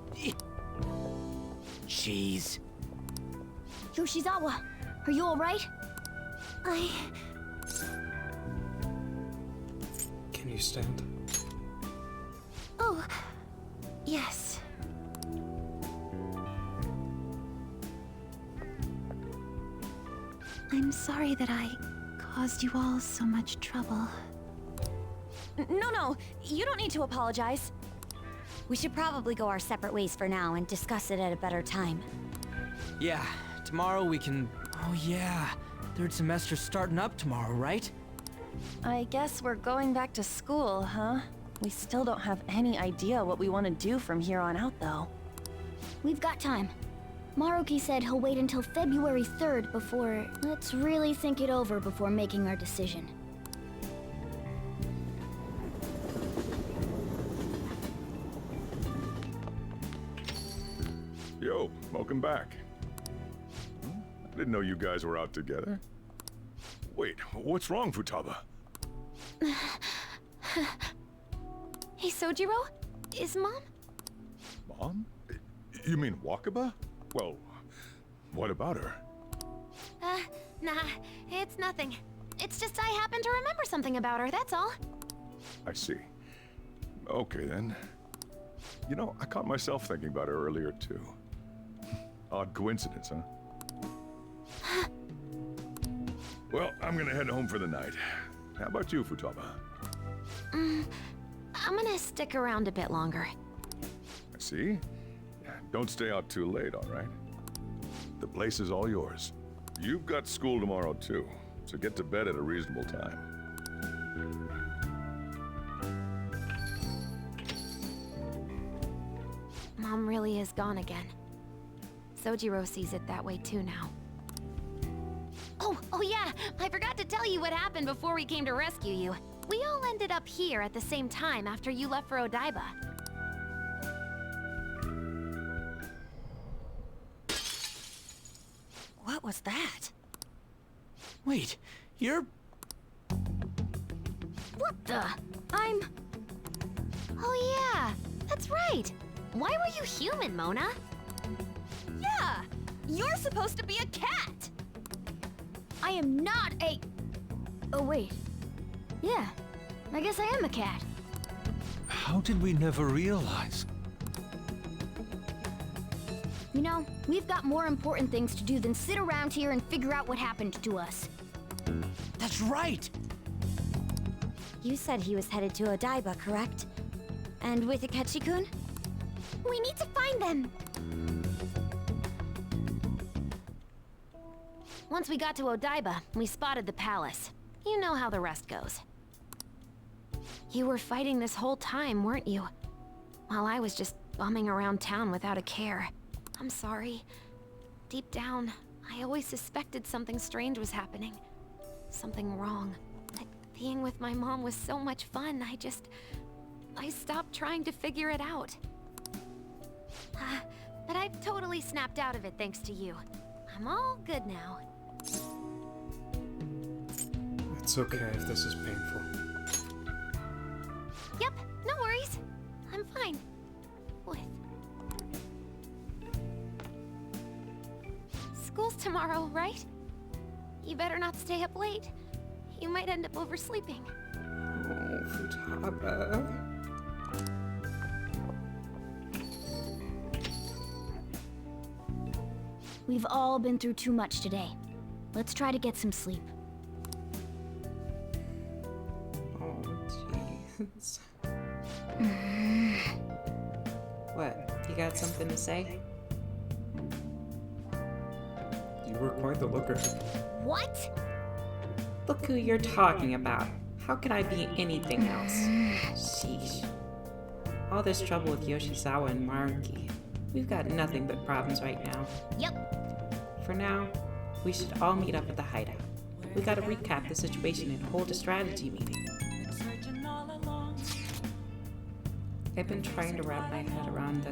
Jeez. Yoshizawa, are you alright? Can you stand? Oh, yes. I'm sorry that I caused you all so much trouble. No, you don't need to apologize. We should probably go our separate ways for now and discuss it at a better time. Yeah, tomorrow we can... Oh yeah, third semester's starting up tomorrow, right? I guess we're going back to school, huh? We still don't have any idea what we want to do from here on out, though. We've got time. Maruki said he'll wait until February 3rd before... Let's really think it over before making our decision. Yo, welcome back. I didn't know you guys were out together. Wait, what's wrong, Futaba? Hey, Sojiro? Is Mom? Mom? You mean Wakaba? Well, what about her? Nah, it's nothing. It's just I happen to remember something about her, that's all. I see. Okay, then. You know, I caught myself thinking about her earlier, too. Odd coincidence, huh? Well, I'm gonna head home for the night. How about you, Futaba? I'm gonna stick around a bit longer. I see. Don't stay out too late, all right? The place is all yours. You've got school tomorrow, too, so get to bed at a reasonable time. Mom really is gone again. Sojiro sees it that way too now. Oh yeah, I forgot to tell you what happened before we came to rescue you. We all ended up here at the same time after you left for Odaiba. What was that? Wait, you're... What the? Oh yeah, that's right. Why were you human, Mona? Yeah! You're supposed to be a cat! I am not a... Oh wait. Yeah, I guess I am a cat. How did we never realize? You know, we've got more important things to do than sit around here and figure out what happened to us. That's right! You said he was headed to Odaiba, correct? And with Akechi-kun? We need to find them! Once we got to Odaiba, we spotted the palace. You know how the rest goes. You were fighting this whole time, weren't you? While I was just bumming around town without a care. I'm sorry. Deep down, I always suspected something strange was happening. Something wrong. Like, being with my mom was so much fun, I stopped trying to figure it out. But I've totally snapped out of it thanks to you. I'm all good now. It's okay if this is painful. Yep, no worries. I'm fine. With... School's tomorrow, right? You better not stay up late. You might end up oversleeping. Oh, Futaba. We've all been through too much today. Let's try to get some sleep. Oh, jeez. What? You got something to say? You were quite the looker. What? Look who you're talking about. How could I be anything else? Sheesh. All this trouble with Yoshizawa and Maruki. We've got nothing but problems right now. Yep. For now, we should all meet up at the hideout. We gotta recap the situation and hold a strategy meeting. I've been trying to wrap my head around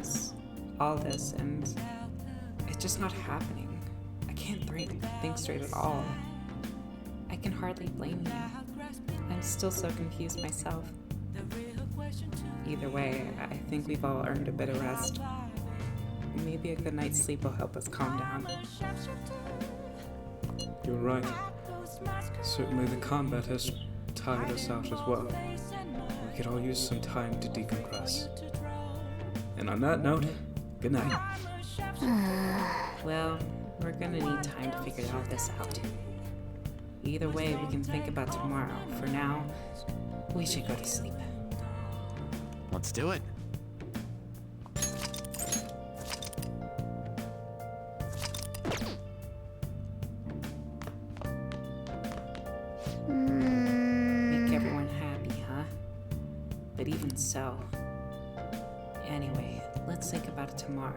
all this, and it's just not happening. I can't think straight at all. I can hardly blame you. I'm still so confused myself. Either way, I think we've all earned a bit of rest. Maybe a good night's sleep will help us calm down. You're right. Certainly the combat has tired us out as well. We could all use some time to decompress. And on that note, good night. Well, we're gonna need time to figure all this out. Either way, we can think about tomorrow. For now, we should go to sleep. Let's do it. Make everyone happy, huh? But even so. Anyway, let's think about it tomorrow.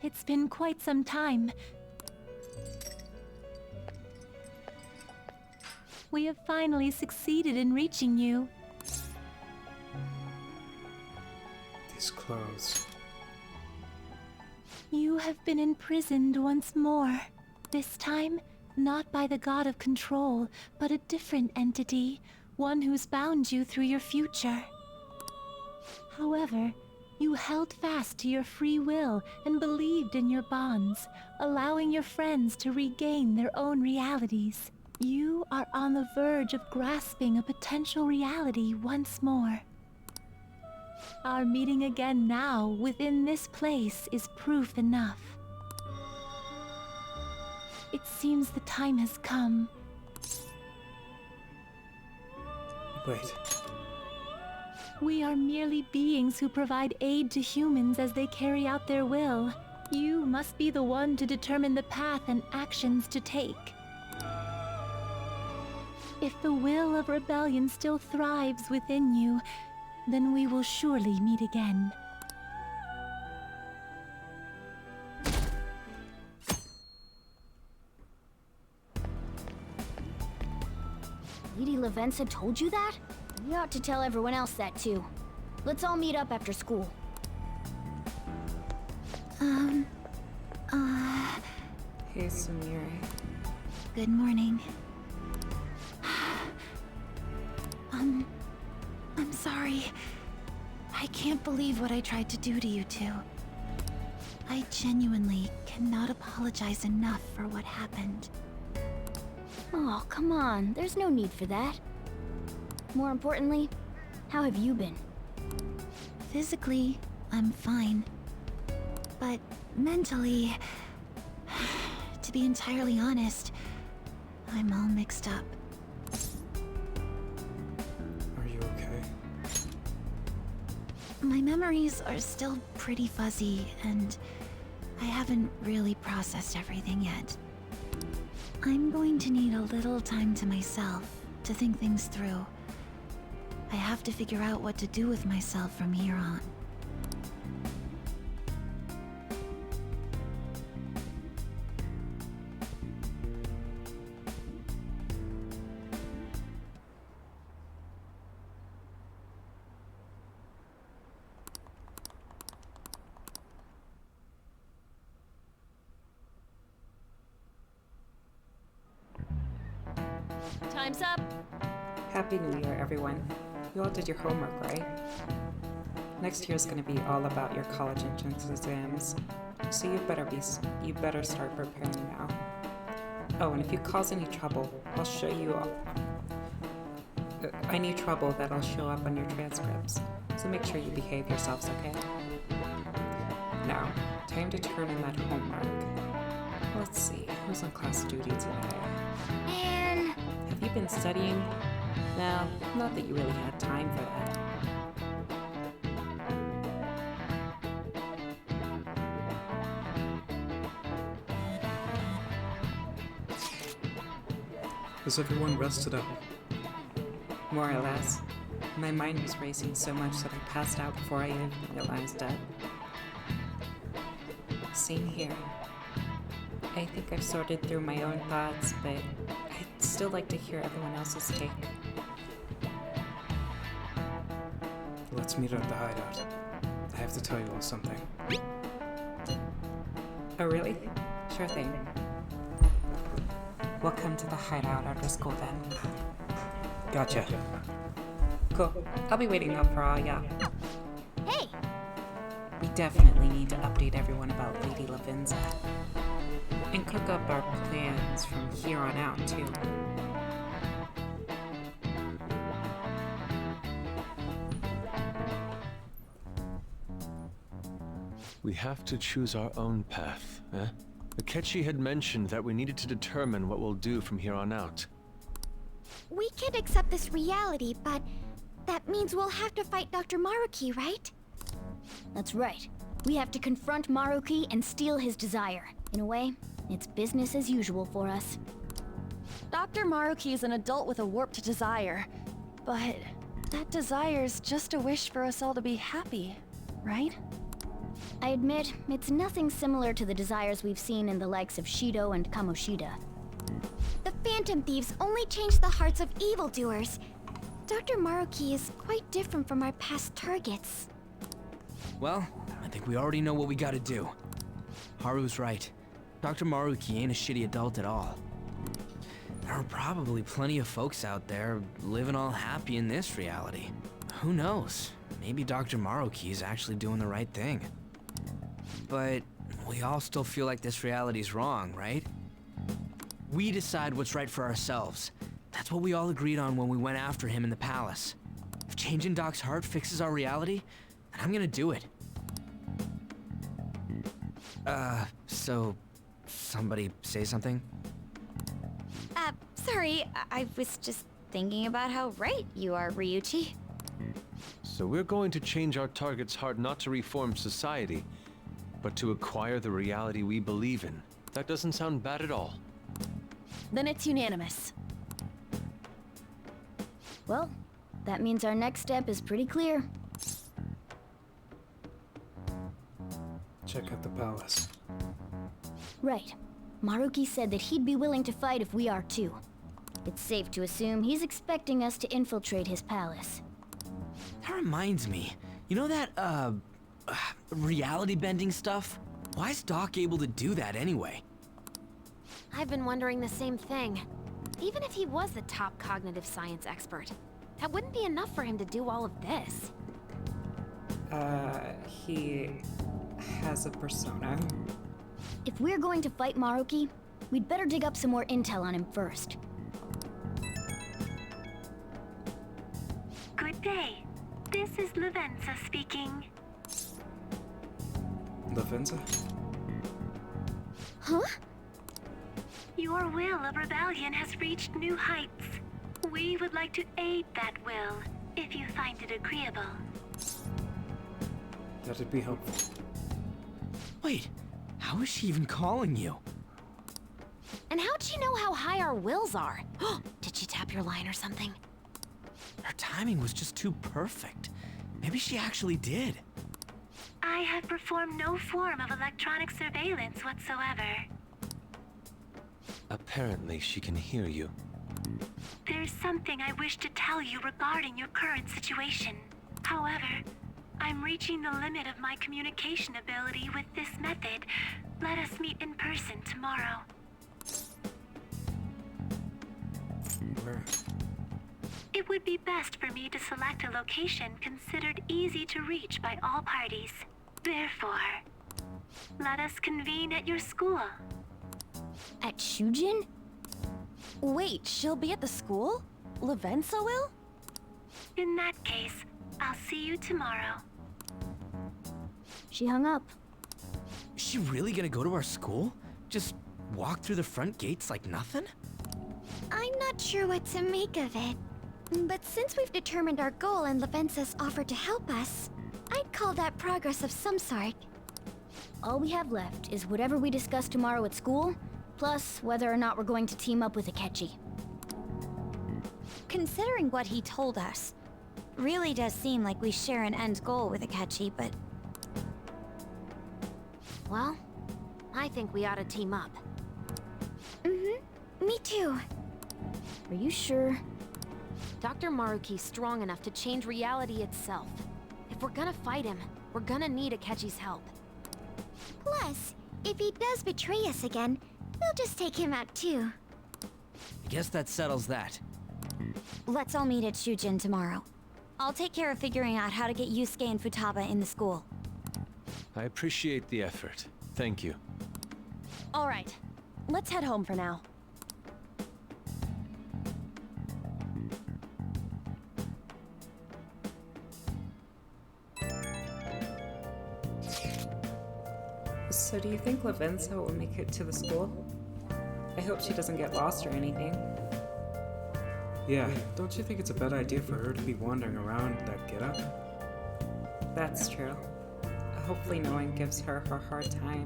It's been quite some time. We have finally succeeded in reaching you. These clothes. You have been imprisoned once more. This time, not by the god of control, but a different entity, one who's bound you through your future. However, you held fast to your free will and believed in your bonds, allowing your friends to regain their own realities. You are on the verge of grasping a potential reality once more. Our meeting again now within this place is proof enough. It seems the time has come. Wait. We are merely beings who provide aid to humans as they carry out their will. You must be the one to determine the path and actions to take. If the will of rebellion still thrives within you, then we will surely meet again. Lady Lavenza told you that? You ought to tell everyone else that too. Let's all meet up after school. Hey, Sumire. Good morning. I'm sorry. I can't believe what I tried to do to you two. I genuinely cannot apologize enough for what happened. Oh, come on. There's no need for that. More importantly, how have you been? Physically, I'm fine. But mentally, to be entirely honest, I'm all mixed up. Are you okay? My memories are still pretty fuzzy, and I haven't really processed everything yet. I'm going to need a little time to myself to think things through. I have to figure out what to do with myself from here on. Time's up. Happy New Year, everyone. You all did your homework, right? Next year's gonna be all about your college entrance exams, so you better start preparing now. Oh, and if you cause any trouble, I'll show you any trouble that'll show up on your transcripts, so make sure you behave yourselves, okay? Now, time to turn in that homework. Let's see, who's on class duty today? Man! Have you been studying? No, not that you really had time for that. Has everyone rested up? More or less. My mind was racing so much that I passed out before I even realized it. Same here. I think I've sorted through my own thoughts, but I'd still like to hear everyone else's take. Let's meet at the hideout. I have to tell you all something. Oh, really? Sure thing. We'll come to the hideout after school then. Gotcha. Cool. I'll be waiting up for all y'all. Hey! We definitely need to update everyone about Lady Lavenza. And cook up our plans from here on out, too. We have to choose our own path, eh? Akechi had mentioned that we needed to determine what we'll do from here on out. We can't accept this reality, but that means we'll have to fight Dr. Maruki, right? That's right. We have to confront Maruki and steal his desire. In a way, it's business as usual for us. Dr. Maruki is an adult with a warped desire, but that desire's just a wish for us all to be happy, right? I admit, it's nothing similar to the desires we've seen in the likes of Shido and Kamoshida. The Phantom Thieves only change the hearts of evildoers. Dr. Maruki is quite different from our past targets. Well, I think we already know what we gotta do. Haru's right. Dr. Maruki ain't a shitty adult at all. There are probably plenty of folks out there living all happy in this reality. Who knows? Maybe Dr. Maruki is actually doing the right thing. But we all still feel like this reality's wrong, right? We decide what's right for ourselves. That's what we all agreed on when we went after him in the palace. If changing Doc's heart fixes our reality, then I'm gonna do it. So somebody say something? Sorry, I was just thinking about how right you are, Ryuichi. So we're going to change our target's heart not to reform society, but to acquire the reality we believe in. That doesn't sound bad at all. Then it's unanimous. Well, that means our next step is pretty clear. Check out the palace. Right. Maruki said that he'd be willing to fight if we are too. It's safe to assume he's expecting us to infiltrate his palace. That reminds me. You know that, reality bending stuff? Why is Doc able to do that anyway? I've been wondering the same thing. Even if he was the top cognitive science expert, that wouldn't be enough for him to do all of this. He has a persona. If we're going to fight Maruki, we'd better dig up some more intel on him first. Good day. This is Lavenza speaking. Lavenza? Huh? Your will of rebellion has reached new heights. We would like to aid that will, if you find it agreeable. That'd be helpful. Wait, how is she even calling you? And how'd she know how high our wills are? Did she tap your line or something? Her timing was just too perfect. Maybe she actually did. I have performed no form of electronic surveillance whatsoever. Apparently, she can hear you. There's something I wish to tell you regarding your current situation. However, I'm reaching the limit of my communication ability with this method. Let us meet in person tomorrow. Where? It would be best for me to select a location considered easy to reach by all parties. Therefore, let us convene at your school. At Shujin? Wait, she'll be at the school? Lavenza will? In that case, I'll see you tomorrow. She hung up. Is she really gonna go to our school? Just walk through the front gates like nothing? I'm not sure what to make of it. But since we've determined our goal and Lavenza's offered to help us, I'd call that progress of some sort. All we have left is whatever we discuss tomorrow at school, plus whether or not we're going to team up with Akechi. Considering what he told us, really does seem like we share an end goal with Akechi, but... Well, I think we ought to team up. Me too. Are you sure? Dr. Maruki's strong enough to change reality itself. If we're gonna fight him, we're gonna need Akechi's help. Plus, if he does betray us again, we'll just take him out too. I guess that settles that. Let's all meet at Shujin tomorrow. I'll take care of figuring out how to get Yusuke and Futaba in the school. I appreciate the effort. Thank you. All right, let's head home for now. So do you think Lavenza will make it to the school? I hope she doesn't get lost or anything. Yeah, don't you think it's a bad idea for her to be wandering around that getup? That's true. Hopefully no one gives her a hard time.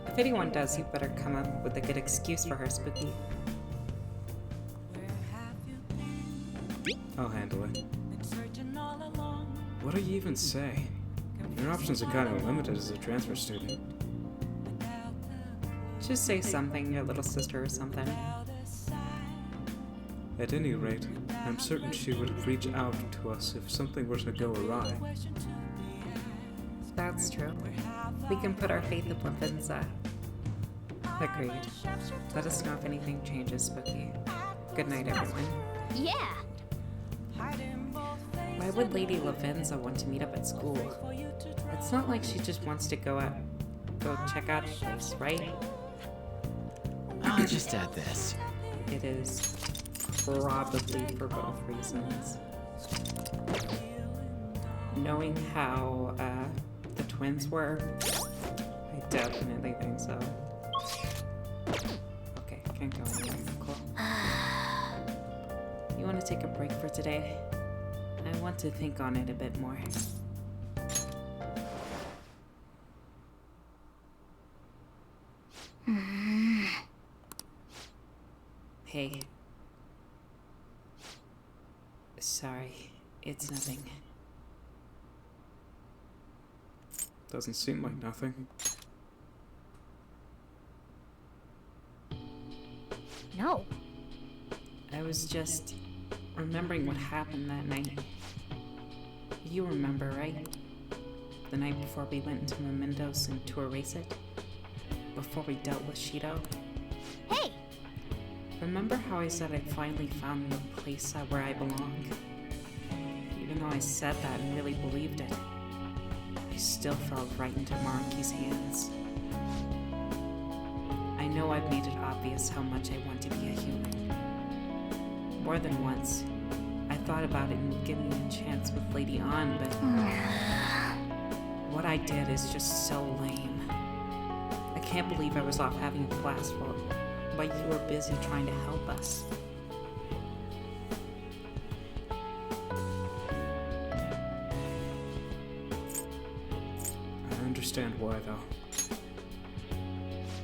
If anyone does, you better come up with a good excuse for her, Spooky. I'll handle it. What do you even say? Your options are kind of limited as a transfer student. Just say something, your little sister or something. At any rate, I'm certain she would reach out to us if something were to go awry. That's true. We can put our faith in Lavenza. Agreed. Let us know if anything changes, Spooky. Good night, everyone. Yeah! Why would Lady Lavenza want to meet up at school? It's not like she just wants to go check out the place, right? I'll just add this. It is probably for both reasons. Knowing how the twins were, I definitely think so. Okay, can't go anywhere. Cool. You want to take a break for today? I want to think on it a bit more. Hey. Sorry, it's nothing. Doesn't seem like nothing. No. I was just remembering what happened that night. You remember, right? The night before we went into Mementos and to erase it? Before we dealt with Shido? Hey! Remember how I said I finally found the place where I belong? Even though I said that and really believed it. still fell right into Maruki's hands. I know I've made it obvious how much I want to be a human. More than once, I thought about it and giving me a chance with Lady An, but what I did is just so lame. I can't believe I was off having a blast while you were busy trying to help us. I understand why, though.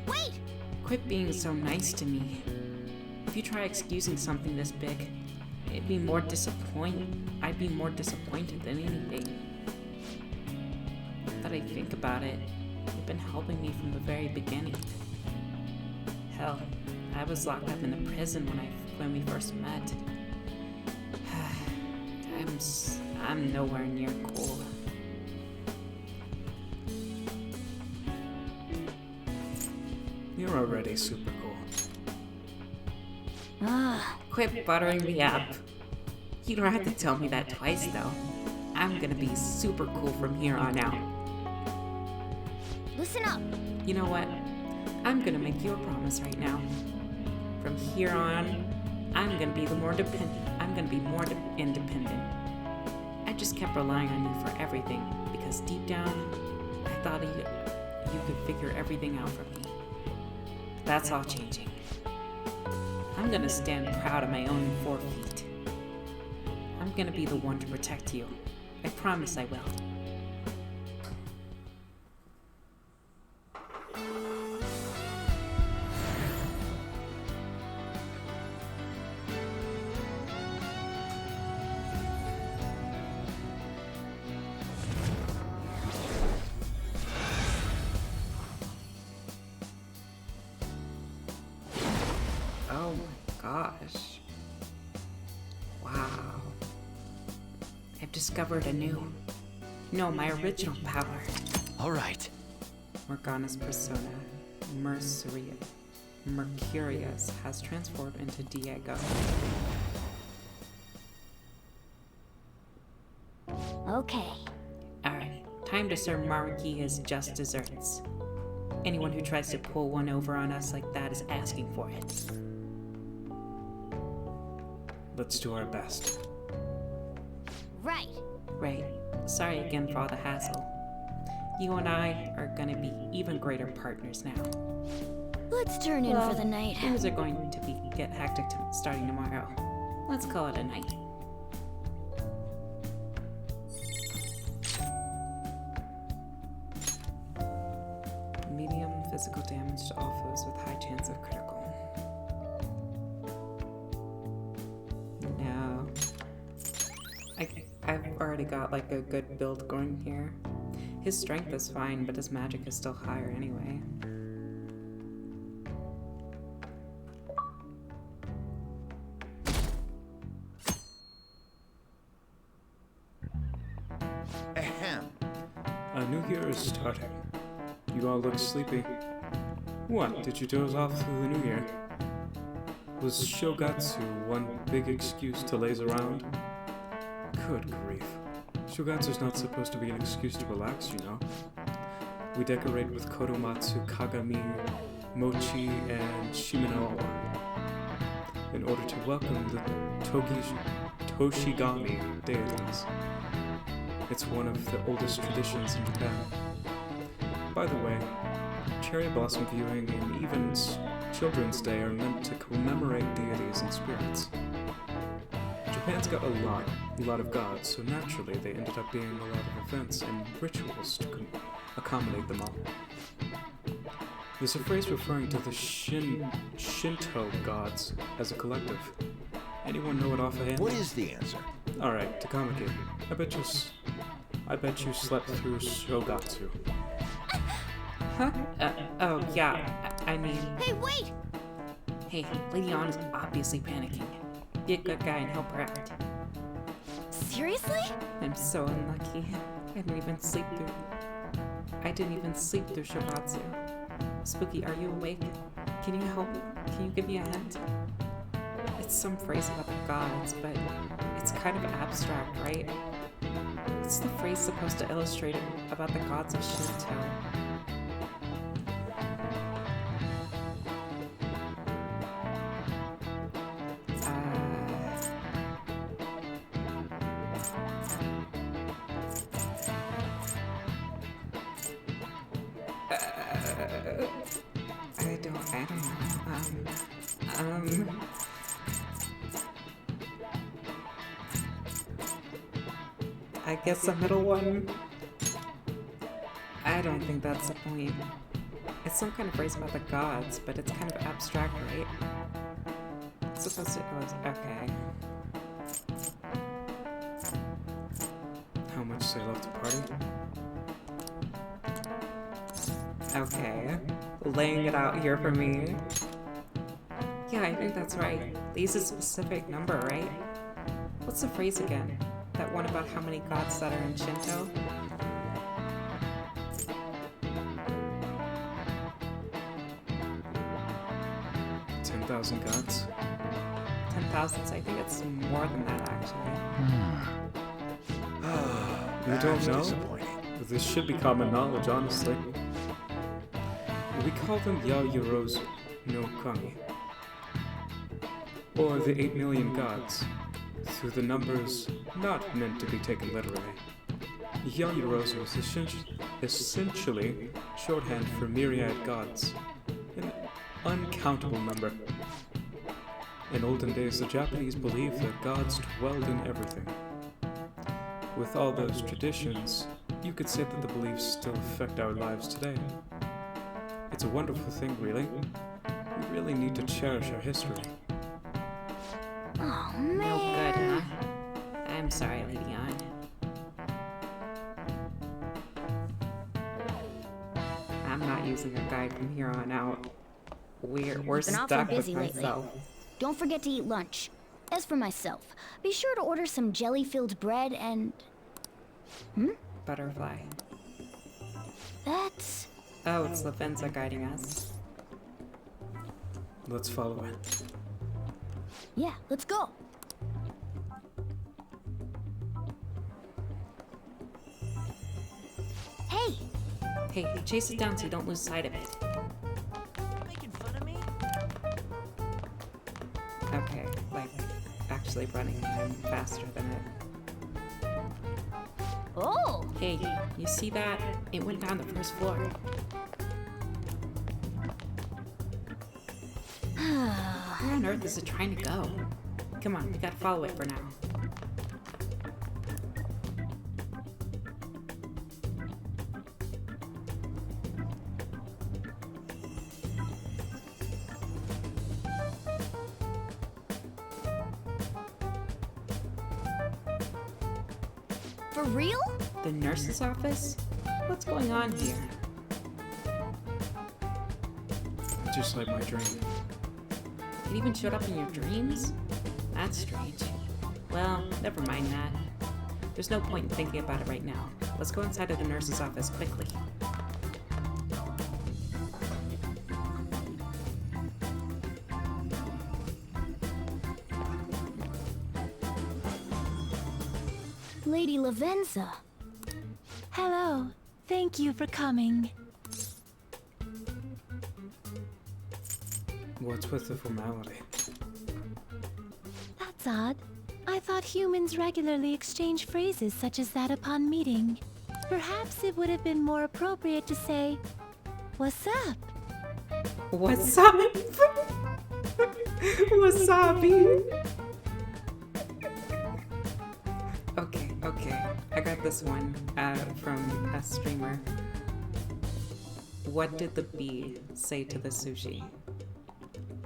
Wait! Quit being so nice to me. If you try excusing something this big, I'd be more disappointed than anything. Now that I think about it, you've been helping me from the very beginning. Hell, I was locked up in the prison when we first met. I'm nowhere near cool. You're already super cool. Quit buttering me up. You don't have to tell me that twice, though. I'm gonna be super cool from here on out. Listen up. You know what? I'm gonna make you a promise right now. From here on, I'm gonna be more independent. I just kept relying on you for everything because deep down, I thought you could figure everything out for me. That's all changing. I'm gonna stand proud of my own 4 feet. I'm gonna be the one to protect you. I promise I will. Oh my gosh. Wow. I've discovered my original power. All right. Morgana's persona, Mercurius, has transformed into Diego. Okay. Alright, time to serve Maruki his just desserts. Anyone who tries to pull one over on us like that is asking for it. Let's do our best. Right. Right. Sorry again for all the hassle. You and I are gonna be even greater partners now. Let's turn in for the night. Things are going to get hectic starting tomorrow. Let's call it a night. Medium physical damage to all foes with high chance of critical. No. I've already got like a good build going here. His strength is fine, but his magic is still higher anyway. Ahem. A new year is starting. You all look sleepy. What, did you doze off through the new year? Was Shogatsu one big excuse to laze around? Good grief. Shogatsu's not supposed to be an excuse to relax, you know. We decorate with Kodomatsu, Kagami, Mochi, and Shimano in order to welcome the Toshigami deities. It's one of the oldest traditions in Japan. By the way, cherry blossom viewing and even Children's Day are meant to commemorate deities and spirits. Japan's got a lot of gods, so naturally they ended up being a lot of events and rituals to accommodate them all. There's a phrase referring to the Shinto gods as a collective. Anyone know it offhand? What is the answer? Alright, Takamaki. I bet you slept through Shogatsu. Huh? Oh, yeah. I mean... Hey, wait! Hey, Lady An is obviously panicking. Be a good guy and help her out. Seriously? I'm so unlucky. I didn't even sleep through Shogatsu. Spooky, are you awake? Can you help? Can you give me a hint? It's some phrase about the gods, but it's kind of abstract, right? What's the phrase supposed to illustrate about the gods of Shinto? I don't know. I guess the middle one. I don't think that's the point. It's some kind of phrase about the gods, but it's kind of abstract, right? It's supposed to. Okay. How much they love to party? Okay. Laying it out here for me. Yeah, I think that's right. They use a specific number, right? What's the phrase again? That one about how many gods that are in Shinto? $10,000 gods? 10,000, so I think it's more than that, actually. You don't know? This should be common knowledge, honestly. We call them Yayorozu no Kami, or the 8 million gods, through the numbers not meant to be taken literally. Yayorozu is essentially shorthand for myriad gods, an uncountable number. In olden days, the Japanese believed that gods dwelled in everything. With all those traditions, you could say that the beliefs still affect our lives today. It's a wonderful thing, really. We really need to cherish our history. Oh, man. No good, huh? I'm sorry, Lady Ann. I'm not using a guide from here on out. We're Been awfully stuck with busy lately. myself. Don't forget to eat lunch. As for myself, be sure to order some jelly-filled bread and... Butterfly. That's... Oh, it's Lavenza guiding us. Let's follow it. Yeah, let's go. Hey! Hey, chase it down so you don't lose sight of it. Making fun of me? Okay, like, actually running, I'm faster than it. Oh! Hey, you see that? It went down the first floor. Where on earth is it trying to go? Come on, we gotta follow it for now. For real? The nurse's office? What's going on here? Just like my dream. It even showed up in your dreams? That's strange. Well, never mind that. There's no point in thinking about it right now. Let's go inside of the nurse's office quickly. Lady Lavenza. Hello. Thank you for coming. What's with the formality? That's odd. I thought humans regularly exchange phrases such as that upon meeting. Perhaps it would have been more appropriate to say, "What's up?" What's up? Wasabi! Okay. I got this one from a streamer. What did the bee say to the sushi?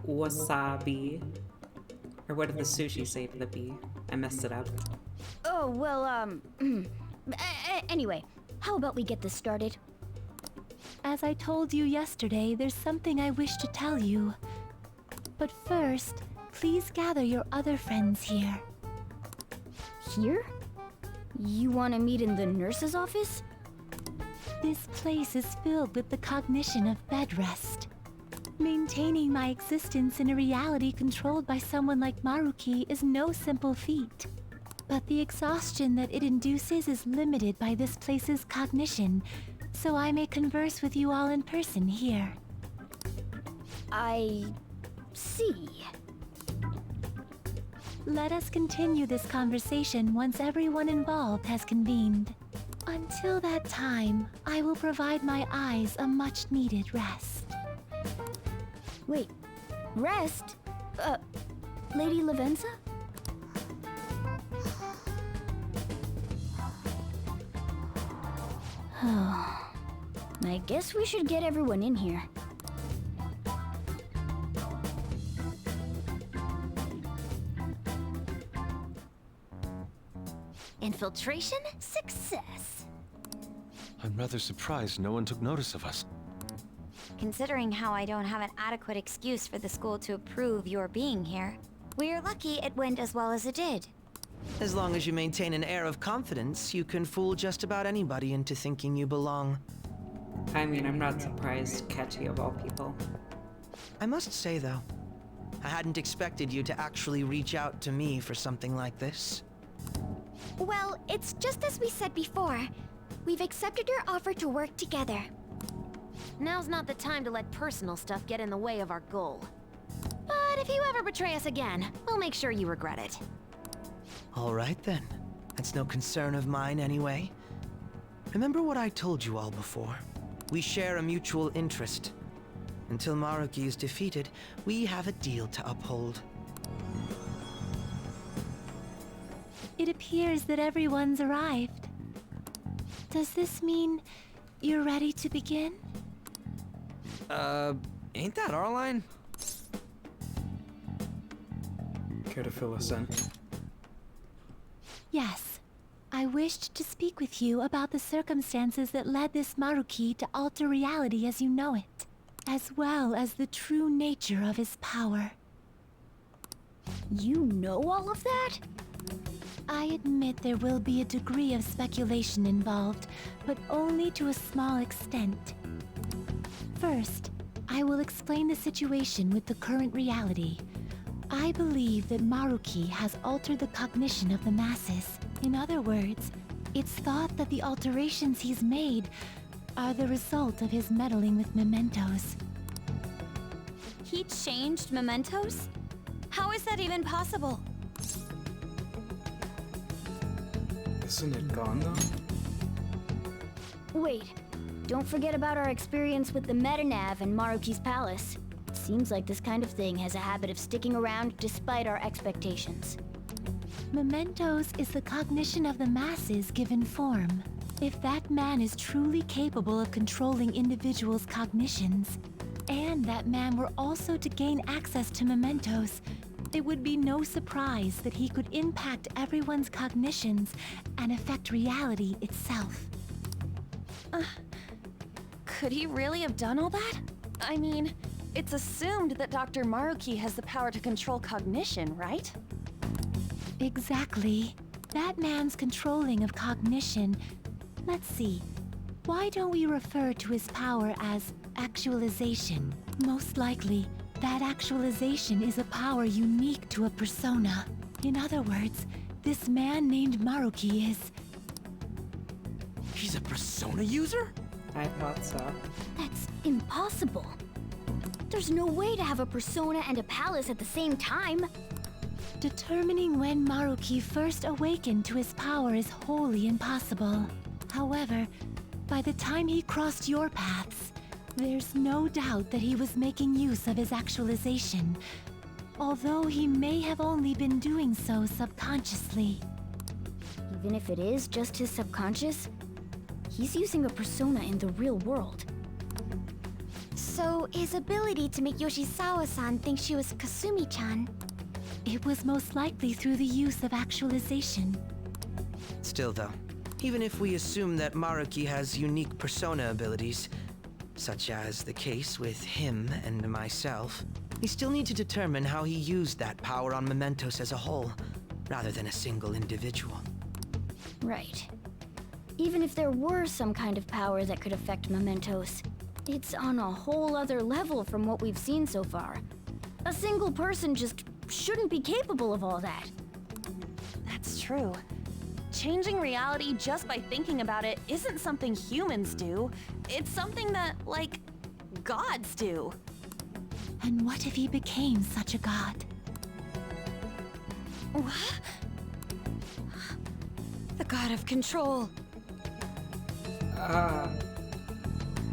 Wasabi. Or what did the sushi say to the bee? I messed it up. Oh, well, anyway, how about we get this started? As I told you yesterday, there's something I wish to tell you. But first, please gather your other friends here. Here? You want to meet in the nurse's office? This place is filled with the cognition of bed rest. Maintaining my existence in a reality controlled by someone like Maruki is no simple feat. but the exhaustion that it induces is limited by this place's cognition, so I may converse with you all in person here. I see. Let us continue this conversation once everyone involved has convened. Until that time, I will provide my eyes a much-needed rest. Wait, rest? Lady Lavenza? I guess we should get everyone in here. Infiltration success. I'm rather surprised no one took notice of us. Considering how I don't have an adequate excuse for the school to approve your being here, we're lucky it went as well as it did. As long as you maintain an air of confidence, you can fool just about anybody into thinking you belong. I mean, I'm not surprised, Ketchy of all people. I must say, though, I hadn't expected you to actually reach out to me for something like this. Well, it's just as we said before. We've accepted your offer to work together. Now's not the time to let personal stuff get in the way of our goal. But if you ever betray us again, we'll make sure you regret it. All right, then. That's no concern of mine, anyway. Remember what I told you all before. We share a mutual interest. Until Maruki is defeated, we have a deal to uphold. It appears that everyone's arrived. Does this mean you're ready to begin? Ain't that our line? Care to fill us in? Yes. I wished to speak with you about the circumstances that led this Maruki to alter reality as you know it, as well as the true nature of his power. You know all of that? I admit there will be a degree of speculation involved, but only to a small extent. First, I will explain the situation with the current reality. I believe that Maruki has altered the cognition of the masses. In other words, it's thought that the alterations he's made are the result of his meddling with mementos. He changed mementos? How is that even possible? Isn't it gone, though? Wait, don't forget about our experience with the Metanav and Maruki's palace. Seems like this kind of thing has a habit of sticking around despite our expectations. Mementos is the cognition of the masses given form. If that man is truly capable of controlling individuals' cognitions, and that man were also to gain access to mementos, it would be no surprise that he could impact everyone's cognitions and affect reality itself. Could he really have done all that? I mean, it's assumed that Dr. Maruki has the power to control cognition, right? Exactly. That man's controlling of cognition. Let's see. Why don't we refer to his power as actualization? Most likely, that actualization is a power unique to a persona. In other words, this man named Maruki is... He's a persona user? I thought so. That's impossible. There's no way to have a persona and a palace at the same time. Determining when Maruki first awakened to his power is wholly impossible. However, by the time he crossed your paths, there's no doubt that he was making use of his actualization, although he may have only been doing so subconsciously. Even if it is just his subconscious, he's using a persona in the real world. So, his ability to make Yoshizawa-san think she was Kasumi-chan. It was most likely through the use of actualization. Still, though, even if we assume that Maruki has unique persona abilities, such as the case with him and myself, we still need to determine how he used that power on mementos as a whole, rather than a single individual. Right. Even if there were some kind of power that could affect mementos, it's on a whole other level from what we've seen so far. A single person just shouldn't be capable of all that. That's true. true. Changing reality just by thinking about it isn't something humans do. It's something that, like, gods do. And what if he became such a god? What? The god of control.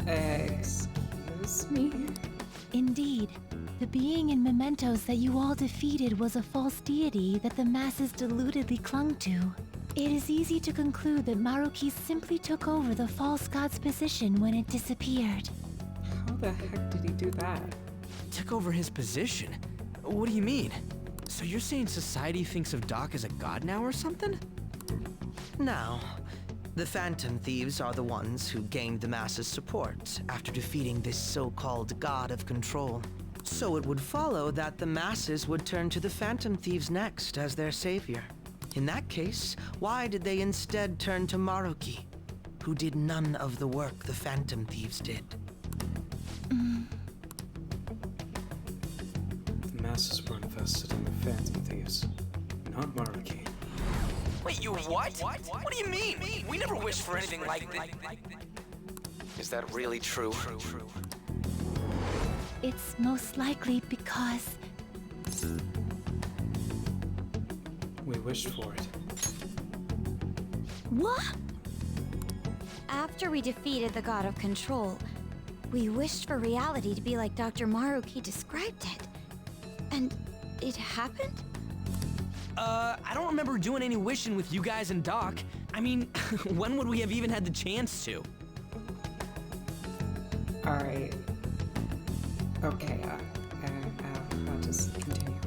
Excuse me? Indeed. The being in Mementos that you all defeated was a false deity that the masses deludedly clung to. It is easy to conclude that Maruki simply took over the false god's position when it disappeared. How the heck did he do that? Took over his position? What do you mean? So you're saying society thinks of Doc as a god now or something? Now, the Phantom Thieves are the ones who gained the masses' support after defeating this so-called god of control. So it would follow that the masses would turn to the Phantom Thieves next as their savior. In that case, why did they instead turn to Maruki, who did none of the work the Phantom Thieves did? The masses were invested in the Phantom Thieves, not Maruki. Wait, you what? What do you mean? We never wished for anything like this. Is that really true? It's most likely because... We wished for it. What? After we defeated the god of control, we wished for reality to be like Dr. Maruki described it. And it happened? I don't remember doing any wishing with you guys and Doc. I mean, when would we have even had the chance to? Alright. Okay, I'll just continue.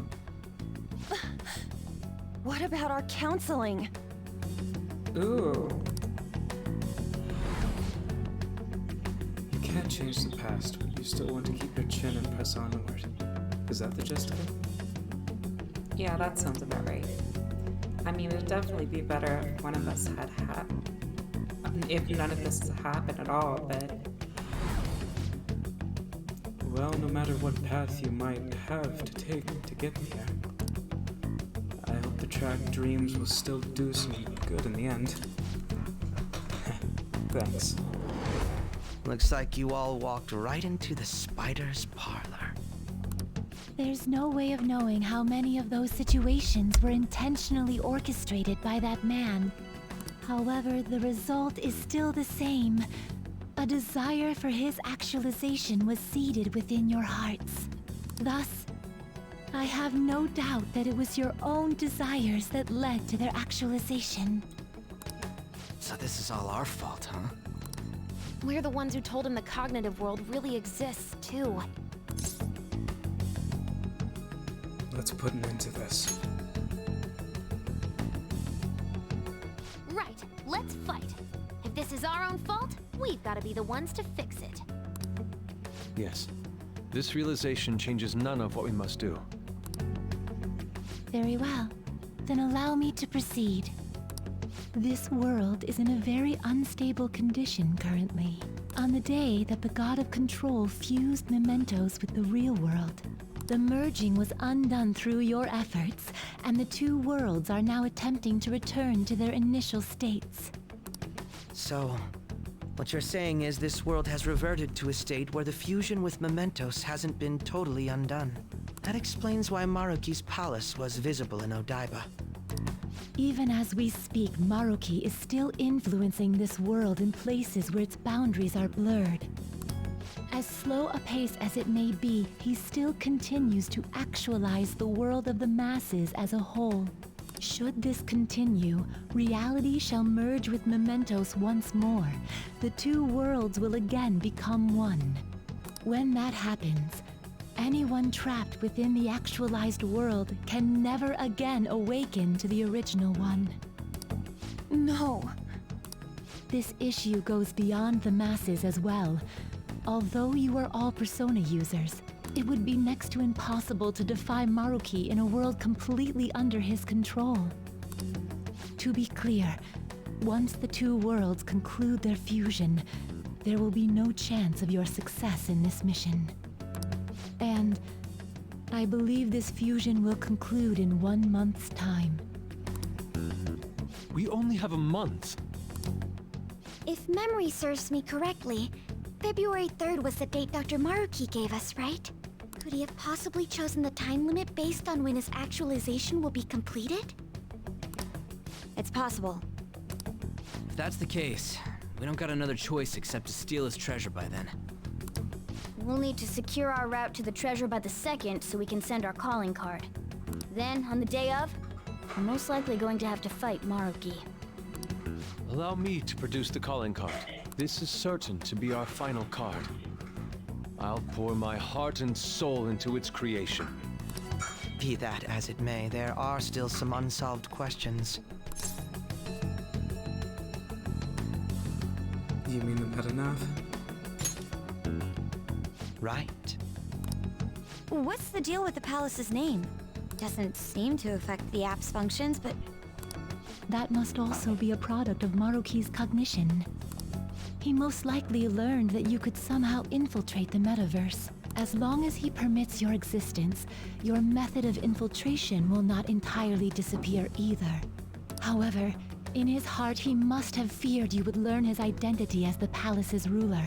What about our counseling? Ooh. You can't change the past, but you still want to keep your chin and press onward. Is that the gist of it? Yeah, that sounds about right. I mean, it'd definitely be better if one of us had if none of this happened at all, but... Well, no matter what path you might have to take to get there, I hope the track Dreams will still do some good in the end. Thanks. Looks like you all walked right into the spider's parlor. There's no way of knowing how many of those situations were intentionally orchestrated by that man. However, the result is still the same. A desire for his actualization was seeded within your hearts. Thus, I have no doubt that it was your own desires that led to their actualization. So this is all our fault, huh? We're the ones who told him the cognitive world really exists, too. Let's put an end to this. Right, let's fight. If this is our own fault, we've got to be the ones to fix it. Yes. This realization changes none of what we must do. Very well. Then allow me to proceed. This world is in a very unstable condition currently. On the day that the God of Control fused Mementos with the real world, the merging was undone through your efforts, and the two worlds are now attempting to return to their initial states. So, what you're saying is this world has reverted to a state where the fusion with Mementos hasn't been totally undone. That explains why Maruki's palace was visible in Odaiba. Even as we speak, Maruki is still influencing this world in places where its boundaries are blurred. As slow a pace as it may be, he still continues to actualize the world of the masses as a whole. Should this continue, reality shall merge with Mementos once more. The two worlds will again become one. When that happens, anyone trapped within the actualized world can never again awaken to the original one. No. This issue goes beyond the masses as well. Although you are all Persona users, it would be next to impossible to defy Maruki in a world completely under his control. To be clear, once the two worlds conclude their fusion, there will be no chance of your success in this mission. And I believe this fusion will conclude in 1 month's time. We only have a month. If memory serves me correctly, February 3rd was the date Dr. Maruki gave us, right? Could he have possibly chosen the time limit based on when his actualization will be completed? It's possible. If that's the case, we don't got another choice except to steal his treasure by then. We'll need to secure our route to the treasure by the 2nd so we can send our calling card. Then, on the day of, we're most likely going to have to fight Maruki. Allow me to produce the calling card. This is certain to be our final card. I'll pour my heart and soul into its creation. Be that as it may, there are still some unsolved questions. You mean the Metanav? Right. What's the deal with the palace's name? Doesn't seem to affect the app's functions, but... That must also be a product of Maruki's cognition. He most likely learned that you could somehow infiltrate the metaverse. As long as he permits your existence, your method of infiltration will not entirely disappear either. However, in his heart he must have feared you would learn his identity as the palace's ruler.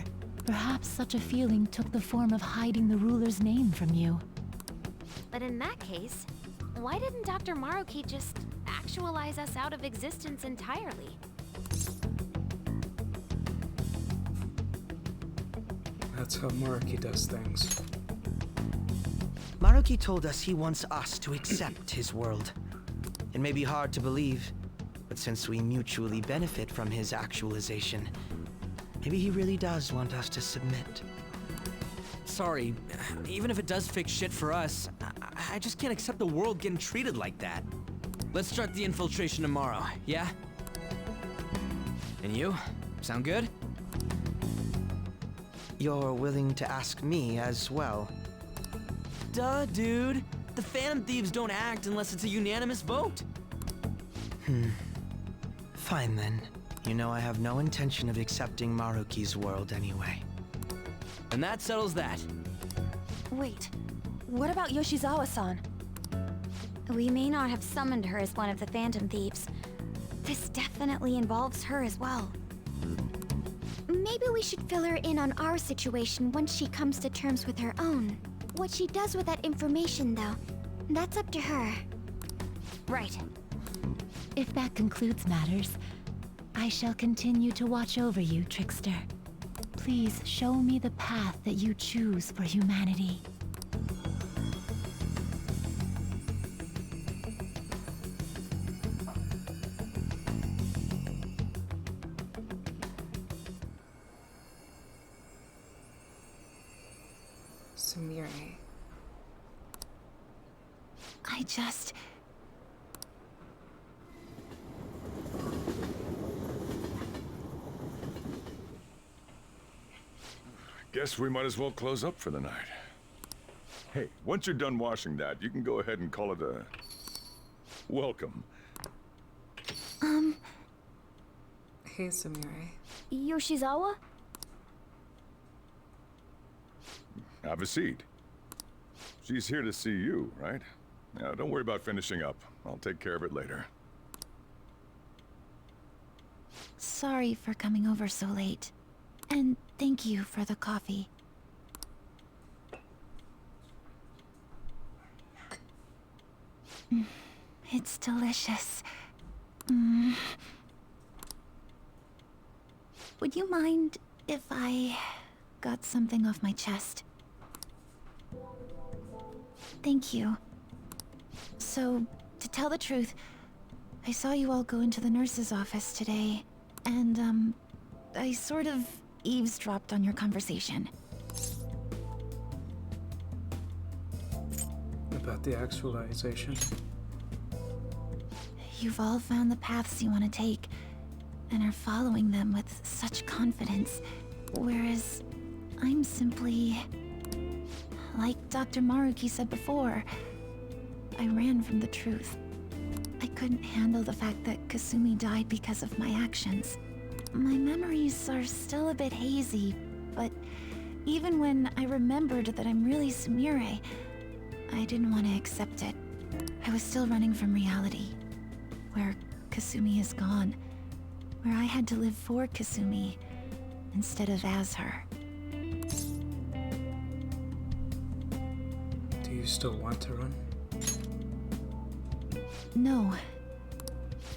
Perhaps such a feeling took the form of hiding the ruler's name from you. But in that case, why didn't Dr. Maruki just actualize us out of existence entirely? That's how Maruki does things. Maruki told us he wants us to accept his world. It may be hard to believe, but since we mutually benefit from his actualization, maybe he really does want us to submit. Sorry, even if it does fix shit for us, I just can't accept the world getting treated like that. Let's start the infiltration tomorrow, yeah? And you? Sound good? You're willing to ask me as well? Duh, dude. The Phantom Thieves don't act unless it's a unanimous vote. Fine then. You know I have no intention of accepting Maruki's world anyway. And that settles that. Wait, what about Yoshizawa-san? We may not have summoned her as one of the Phantom Thieves. This definitely involves her as well. Maybe we should fill her in on our situation once she comes to terms with her own. What she does with that information, though, that's up to her. Right. If that concludes matters, I shall continue to watch over you, Trickster. Please show me the path that you choose for humanity. Sumire. I just... Guess we might as well close up for the night. Hey, once you're done washing that, you can go ahead and call it a... welcome. Hey, Sumire. Yoshizawa? Have a seat. She's here to see you, right? Now, don't worry about finishing up. I'll take care of it later. Sorry for coming over so late. And thank you for the coffee. It's delicious. Would you mind if I got something off my chest? Thank you. So, to tell the truth, I saw you all go into the nurse's office today, and, I sort of eavesdropped on your conversation. About the actualization. You've all found the paths you want to take, and are following them with such confidence, whereas I'm simply... Like Dr. Maruki said before, I ran from the truth. I couldn't handle the fact that Kasumi died because of my actions. My memories are still a bit hazy, but even when I remembered that I'm really Sumire, I didn't want to accept it. I was still running from reality, where Kasumi is gone, where I had to live for Kasumi instead of as her. Do you still want to run? No.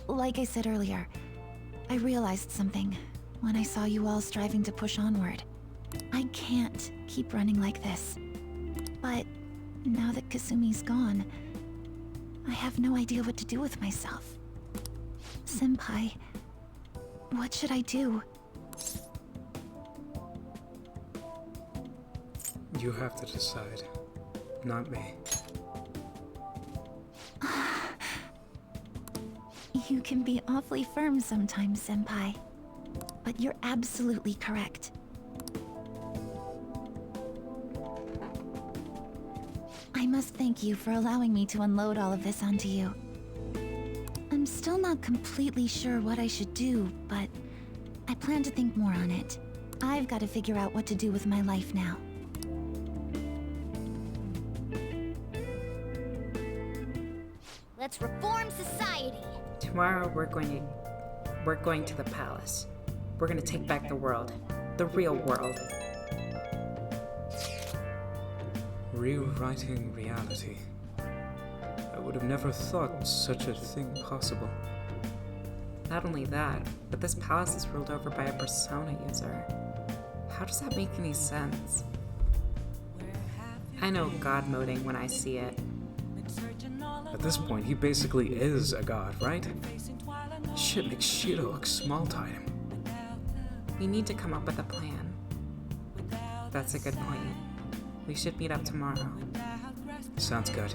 Like I said earlier, I realized something when I saw you all striving to push onward. I can't keep running like this. But now that Kasumi's gone, I have no idea what to do with myself. Senpai, what should I do? You have to decide, not me. You can be awfully firm sometimes, Senpai. But you're absolutely correct. I must thank you for allowing me to unload all of this onto you. I'm still not completely sure what I should do, but I plan to think more on it. I've got to figure out what to do with my life now. Let's reform society. Tomorrow we're going to the palace. We're going to take back the world. The real world. Rewriting reality. I would have never thought such a thing possible. Not only that, but this palace is ruled over by a persona user. How does that make any sense? I know god moding when I see it. At this point, he basically is a god, right? Shit makes Shido look small-time. We need to come up with a plan. That's a good point. We should meet up tomorrow. Sounds good.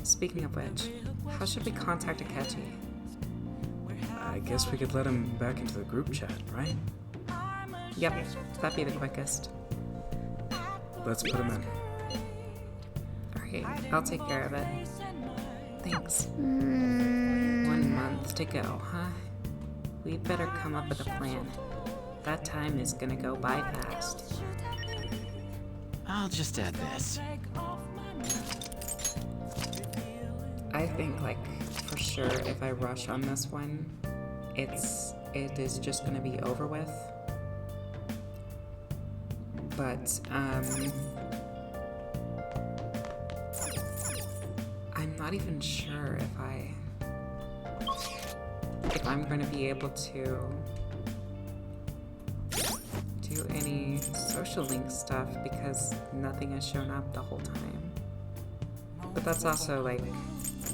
Speaking of which, how should we contact Akechi? I guess we could let him back into the group chat, right? Yep, that'd be the quickest. Let's put him in. Alright, I'll take care of it. Thanks. 1 month to go, huh? We better come up with a plan. That time is gonna go by fast. I'll just add this. I think, like, for sure, if I rush on this one, it is just gonna be over with. But, I'm not even sure if I'm gonna be able to do any social link stuff because nothing has shown up the whole time. But that's also, like,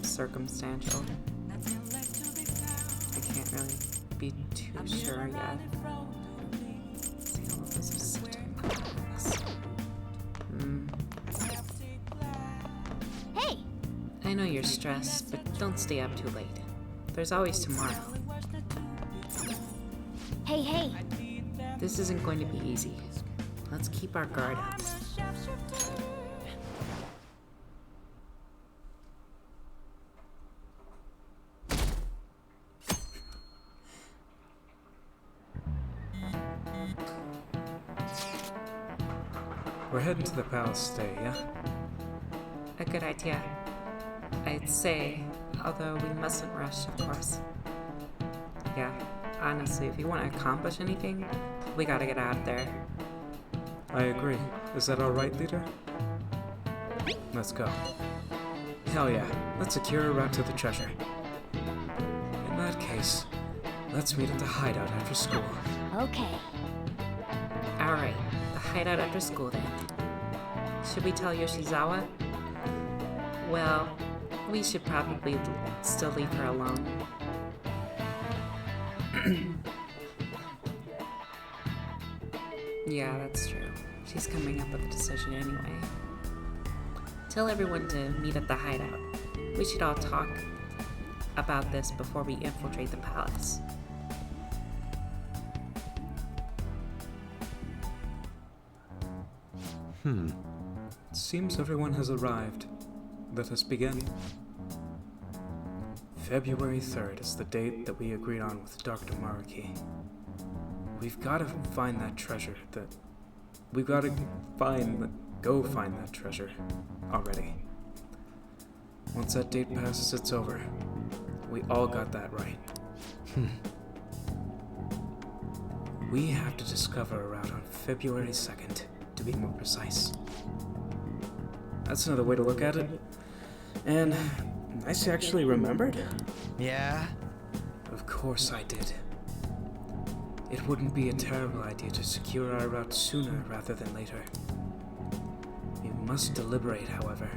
circumstantial. I can't really be too sure yet. See, all of this is such a mess. Hey! I know you're stressed, but don't stay up too late. There's always tomorrow. Hey! This isn't going to be easy. Let's keep our guard up. We're heading to the palace today, yeah? A good idea. I'd say, although we mustn't rush, of course. Yeah, honestly, if you want to accomplish anything, we gotta get out of there. I agree. Is that alright, leader? Let's go. Hell yeah, let's secure a route to the treasure. In that case, let's meet at the hideout after school. Okay. Alright, the hideout after school then. Should we tell Yoshizawa? Well, we should probably still leave her alone. Yeah, that's true. She's coming up with a decision anyway. Tell everyone to meet at the hideout. We should all talk about this before we infiltrate the palace. Seems everyone has arrived. Let us begin. February 3rd is the date that we agreed on with Dr. Maruki. We've got to find that treasure go find that treasure already. Once that date passes, it's over. We all got that right. We have to discover a route on February 2nd, to be more precise. That's another way to look at it. And nice you actually remembered. Yeah? Of course I did. It wouldn't be a terrible idea to secure our route sooner rather than later. We must deliberate, however.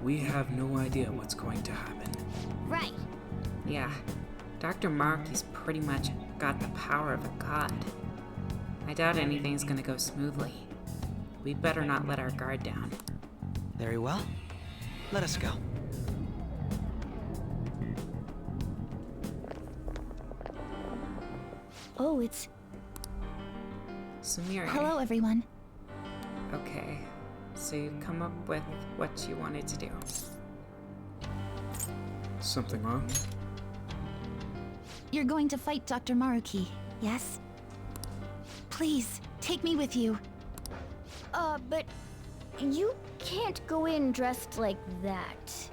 We have no idea what's going to happen. Right. Yeah, Dr. Maruki's pretty much got the power of a god. I doubt anything's gonna go smoothly. We better not let our guard down. Very well. Let us go. Oh, it's... Sumire. Hello, everyone. Okay, so you come up with what you wanted to do. Something wrong? You're going to fight Dr. Maruki, yes? Please, take me with you. But you can't go in dressed like that.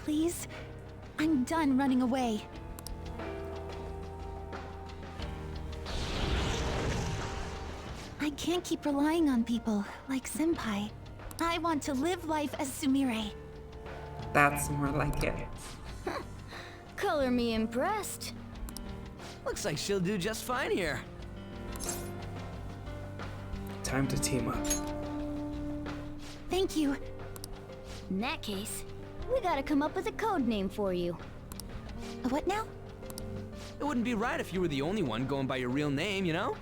Please? I'm done running away. I can't keep relying on people, like Senpai. I want to live life as Sumire. That's more like it. Color me impressed. Looks like she'll do just fine here. Time to team up. Thank you. In that case, we gotta come up with a code name for you. What now? It wouldn't be right if you were the only one going by your real name, you know?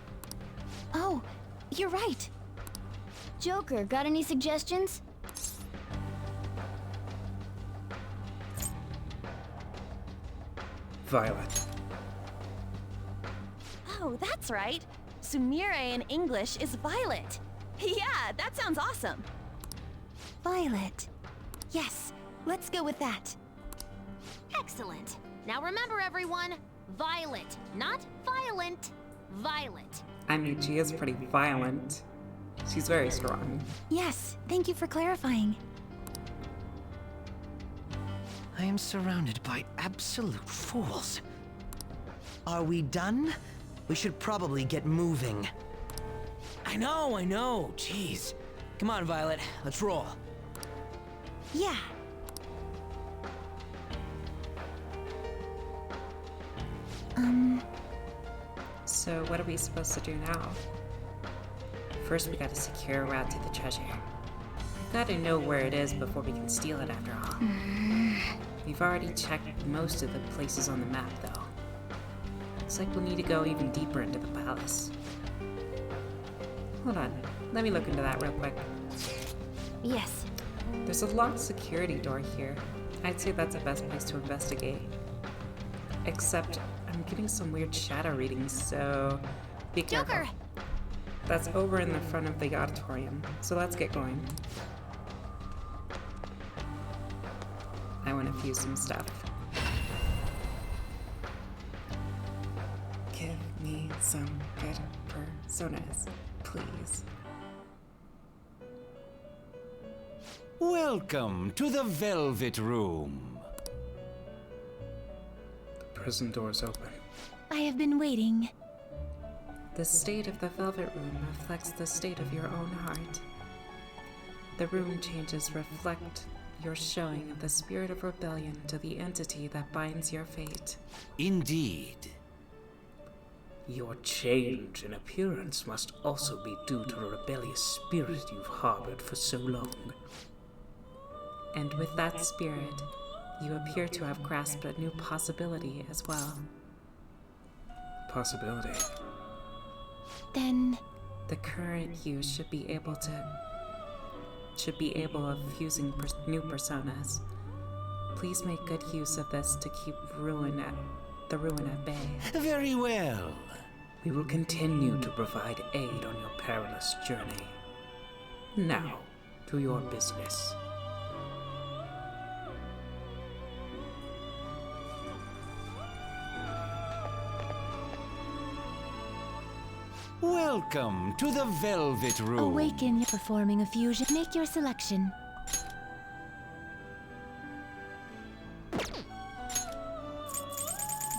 Oh, you're right. Joker, got any suggestions? Violet. Oh, that's right. Sumire in English is Violet. Yeah, that sounds awesome. Violet. Yes, let's go with that. Excellent. Now remember, everyone, Violet, not violent. Violet. I mean, she is pretty violent. She's very strong. Yes, thank you for clarifying. I am surrounded by absolute fools. Are we done? We should probably get moving. I know. Jeez. Come on, Violet. Let's roll. Yeah. So what are we supposed to do now? First, we gotta secure a route to the treasure. We gotta know where it is before we can steal it after all. We've already checked most of the places on the map, though. Looks like we'll need to go even deeper into the palace. Hold on, let me look into that real quick. Yes. There's a locked security door here. I'd say that's the best place to investigate. Except, I'm getting some weird shadow readings, so be careful. Joker! That's over in the front of the auditorium, so let's get going. I want to fuse some stuff. Give me some good personas, please. Welcome to the Velvet Room. The prison door's open. I have been waiting. The state of the Velvet Room reflects the state of your own heart. The room changes reflect your showing of the spirit of rebellion to the entity that binds your fate. Indeed. Your change in appearance must also be due to the rebellious spirit you've harbored for so long. And with that spirit, you appear to have grasped a new possibility as well. Possibility? Then... The current you should be able of fusing new personas. Please make good use of this to keep the ruin at bay. Very well. We will continue to provide aid on your perilous journey. Now, to your business. Welcome to the Velvet Room. Awaken, you're performing a fusion. Make your selection.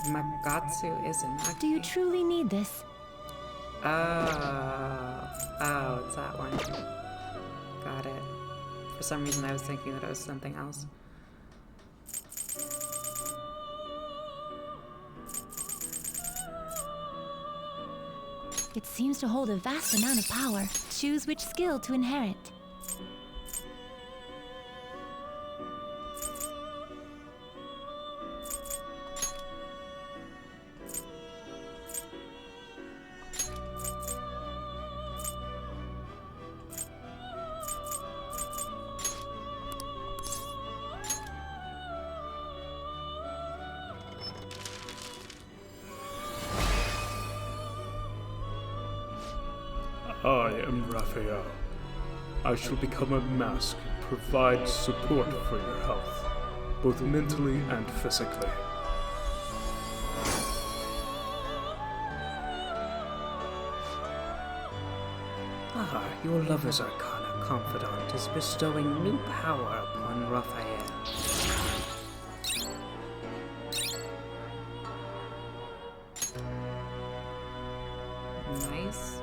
Magatsu is Inaki. Do you truly need this? Oh, it's that one. Got it. For some reason I was thinking that it was something else. It seems to hold a vast amount of power. Choose which skill to inherit. I am Raphael. I shall become a mask and provide support for your health, both mentally and physically. Your lover's arcana confidant is bestowing new power upon Raphael. Nice.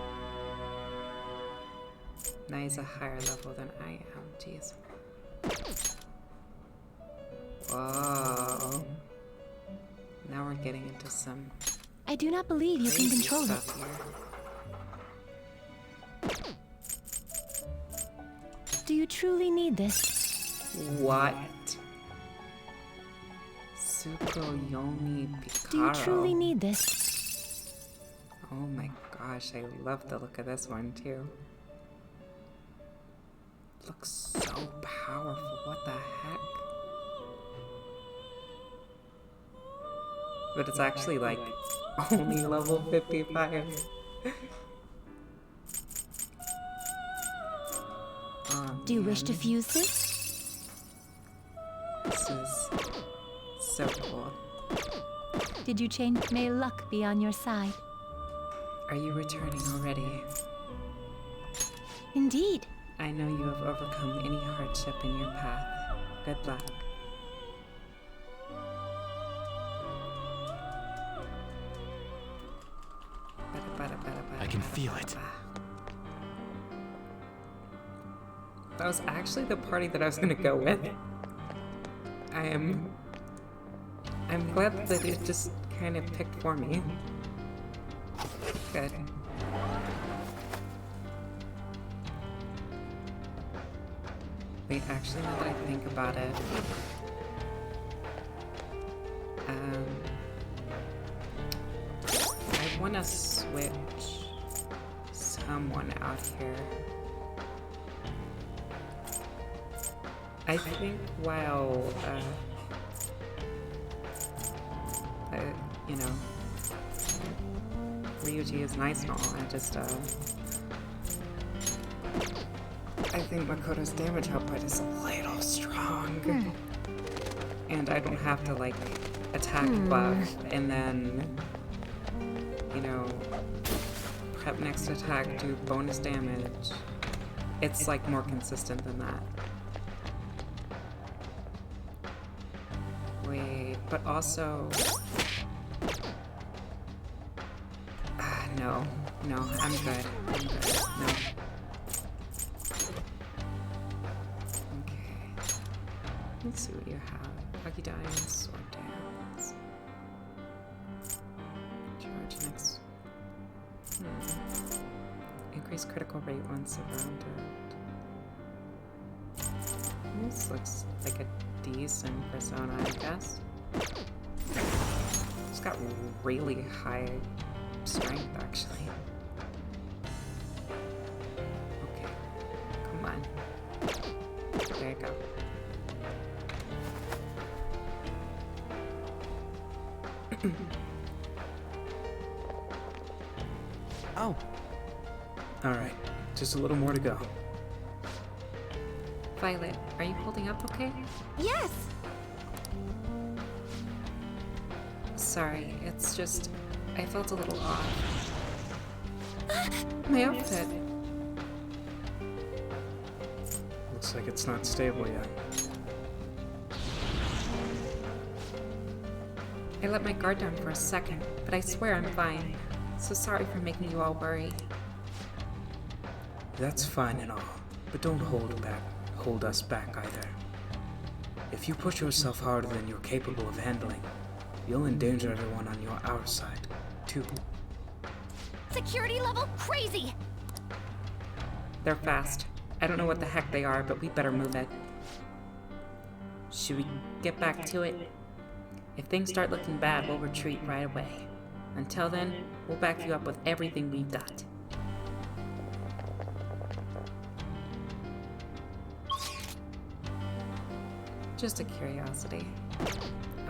Nai's a higher level than I am, jeez. Whoa. Now we're getting into some I do not believe you can control it. stuff here. Do you truly need this? What? Tsukuyomi Pikaro. Do you truly need this? Oh my gosh, I love the look of this one too. Looks so powerful, what the heck? But it's actually like only level 55. Do you wish to fuse this? This is so cool. Did you change? May luck be on your side. Are you returning already? Indeed. I know you have overcome any hardship in your path. Good luck. I can feel it. That was actually the party that I was gonna go with. I'm glad that it just kind of picked for me. Good. Wait, actually, now that I think about it, I want to switch someone out here. I think while, you know, Ryuji is nice and all, I think Makoto's damage output is a little strong. And I don't have to, like, attack buff and then, you know, prep next attack, do bonus damage. It's, like, more consistent than that. Wait, but also... no, I'm good. No. Okay. Let's see what you have. Lucky Diamonds, Sword Dance. Charge next. Increase critical rate once surrounded. This looks like a decent persona, I guess. It's got really high strength, actually. Okay, come on. There you go. Oh. Alright, just a little more to go. Violet, are you holding up okay? Yes! Sorry, it's just... I felt a little off. My outfit. Looks like it's not stable yet. I let my guard down for a second, but I swear I'm fine. So sorry for making you all worry. That's fine and all, but don't hold us back either. If you push yourself harder than you're capable of handling, you'll endanger everyone on our side, too. Security level crazy! They're fast. I don't know what the heck they are, but we better move it. Should we get back to it? If things start looking bad, we'll retreat right away. Until then, we'll back you up with everything we've got. Just a curiosity.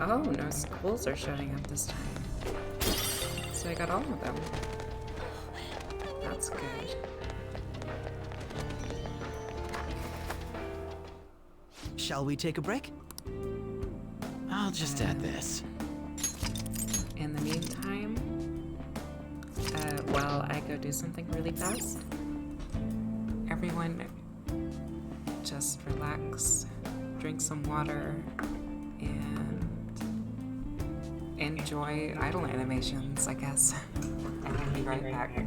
Oh, no schools are showing up this time. So I got all of them. That's good. Shall we take a break? I'll just add this. In the meantime, while I go do something really fast, everyone just relax, drink some water, and enjoy idle animations, I guess. And I'll be right back.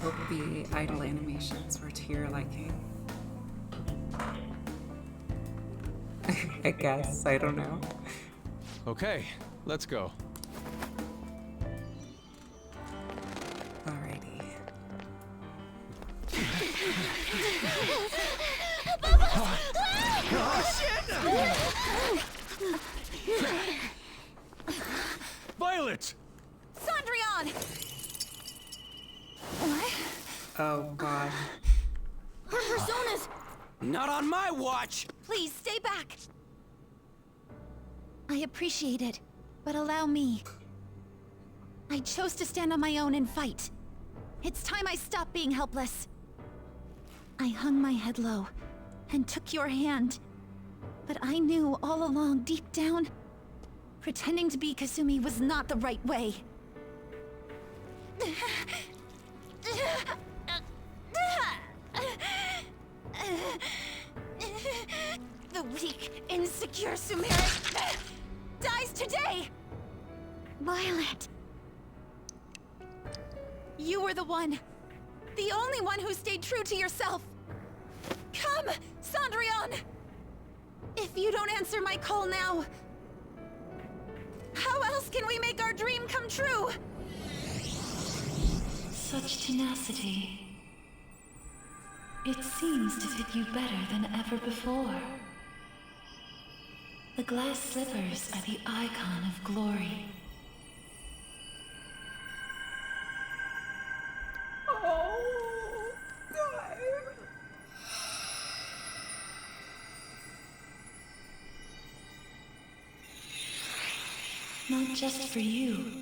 Hope the idle animations were to your liking. I guess, I don't know. Okay, let's go. Alrighty. Violet! Sondrian! Oh god. Her personas! Not on my watch! Please, stay back! I appreciate it, but allow me. I chose to stand on my own and fight. It's time I stopped being helpless. I hung my head low and took your hand. But I knew all along, deep down, pretending to be Kasumi was not the right way. The weak, insecure Sumeric dies today! Violet! You were the one. The only one who stayed true to yourself. Come, Cendrillon! If you don't answer my call now, how else can we make our dream come true? Such tenacity. It seems to fit you better than ever before. The glass slippers are the icon of glory. Oh, God. Not just for you,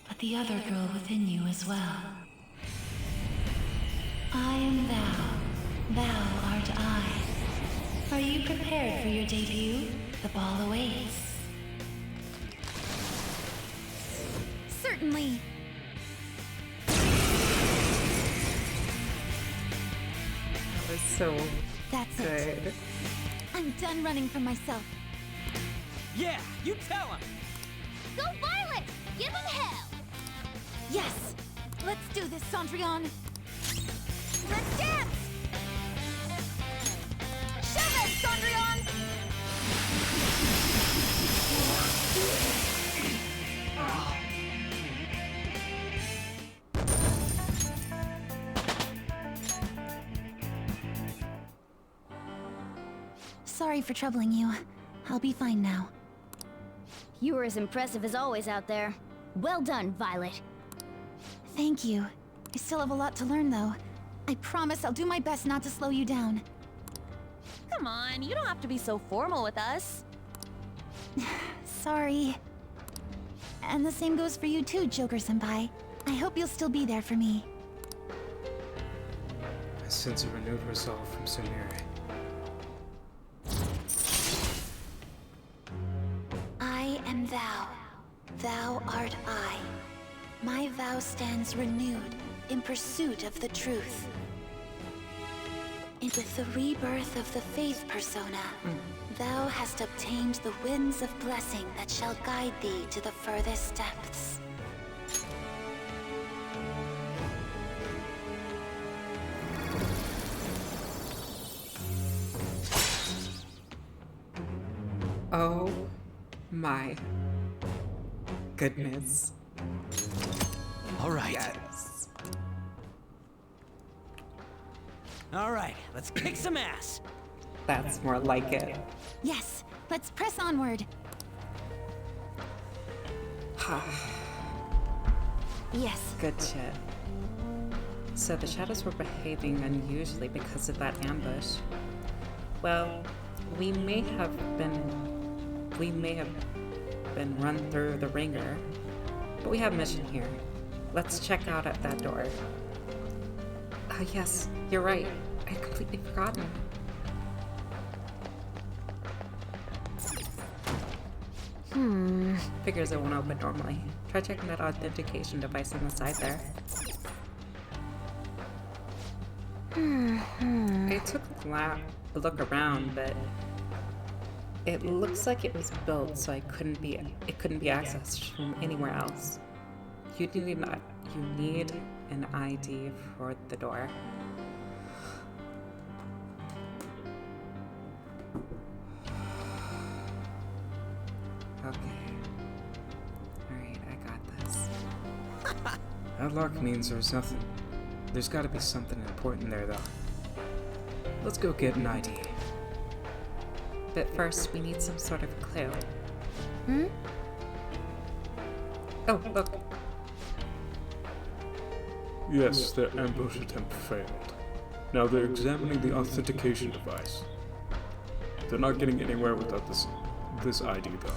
but the other girl within you as well. I am thou, thou art I. Are you prepared for your debut? The ball awaits. Certainly. That was so That's good. it. I'm done running from myself. Yeah, you tell him! Go Violet! Give him hell! Yes! Let's do this, Cendrillon! Let's dance! Show them, Cendrillon! Sorry for troubling you. I'll be fine now. You were as impressive as always out there. Well done, Violet. Thank you. I still have a lot to learn, though. I promise I'll do my best not to slow you down. Come on, you don't have to be so formal with us. Sorry. And the same goes for you too, Joker-senpai. I hope you'll still be there for me. I sense a renewed resolve from Sumire. I am thou. Thou art I. My vow stands renewed in pursuit of the truth. And with the rebirth of the Faith Persona, thou hast obtained the winds of blessing that shall guide thee to the furthest depths. Oh my goodness. All right. Yes. All right, let's kick some ass. That's more like it. Yes, let's press onward. Yes. Good shit. So the shadows were behaving unusually because of that ambush. Well, we may have been run through the ringer, but we have a mission here. Let's check out at that door. Oh yes, you're right. I had completely forgotten. Figures it won't open normally. Try checking that authentication device on the side there. I took a look around, but it looks like it was built so it couldn't be accessed from anywhere else. You need an ID for the door. Okay. Alright, I got this. That lock means there's nothing. There's gotta be something important there, though. Let's go get an ID. But first, we need some sort of clue. Oh, look. Yes, their ambush attempt failed. Now they're examining the authentication device. They're not getting anywhere without this ID, though.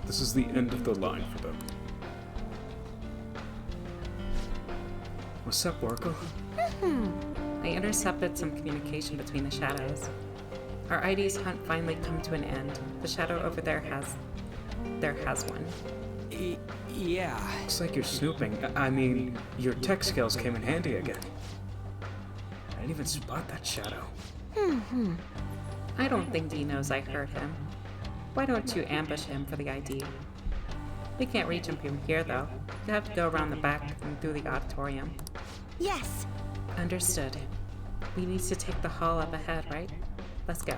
This is the end of the line for them. What's up, Orko? I intercepted some communication between the shadows. Our ID's hunt finally come to an end. The shadow over there has one. Yeah. Looks like you're snooping. I mean, your tech skills came in handy again. I didn't even spot that shadow. I don't think he knows I hurt him. Why don't you ambush him for the ID? We can't reach him from here, though. You have to go around the back and through the auditorium. Yes. Understood. We need to take the hall up ahead, right? Let's go.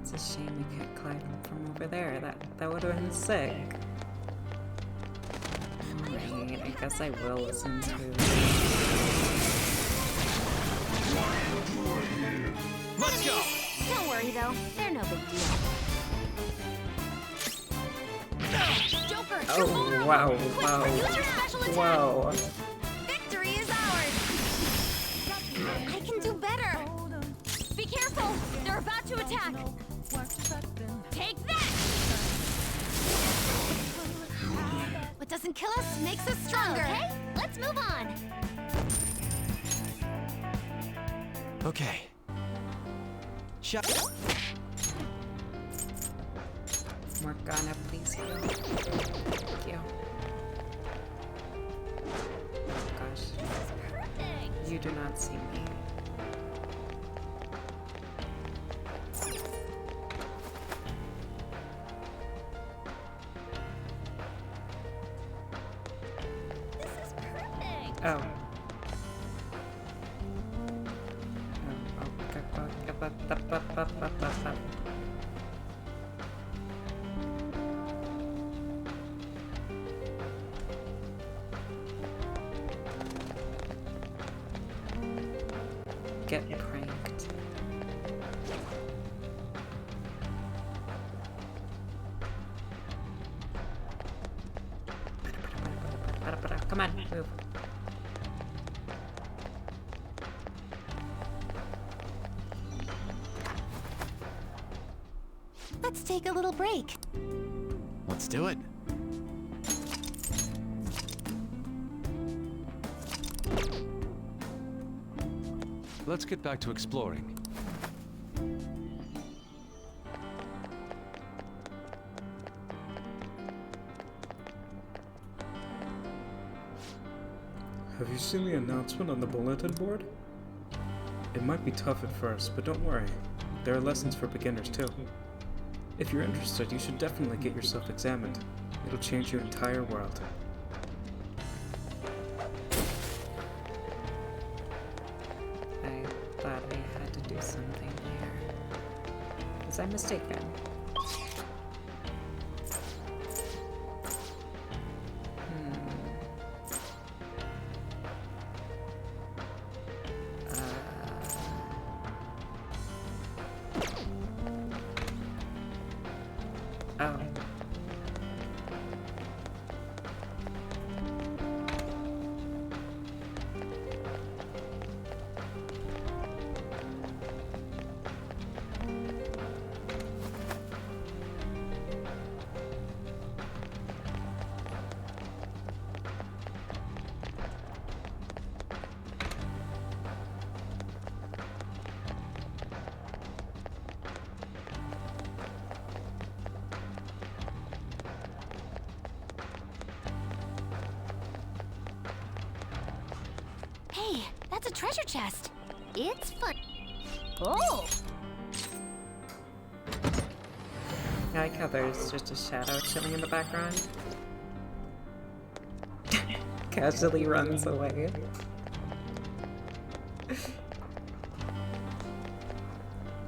It's a shame we can't climb from over there. That would have been sick. Alright, I guess I will listen to... Let's go! Don't worry though, they're no big deal. Joker, you're vulnerable. Wow, Quick, wow. use your special attack. Whoa. Victory is ours. I can do better. Be careful, they're about to attack. Take that. What doesn't kill us makes us stronger. Okay, let's move on. Okay. Morgana, please heal. Thank you. Oh gosh. You do not see me. Oh. Get pranked. Come on, move. Let's take a little break. Let's do it. Let's get back to exploring. Have you seen the announcement on the bulletin board? It might be tough at first, but don't worry. There are lessons for beginners too. If you're interested, you should definitely get yourself examined. It'll change your entire world. I thought I had to do something here. Was I mistaken? Oh. Hey, that's a treasure chest. It's fun. Oh! I like how there's just a shadow chilling in the background. Casually runs away.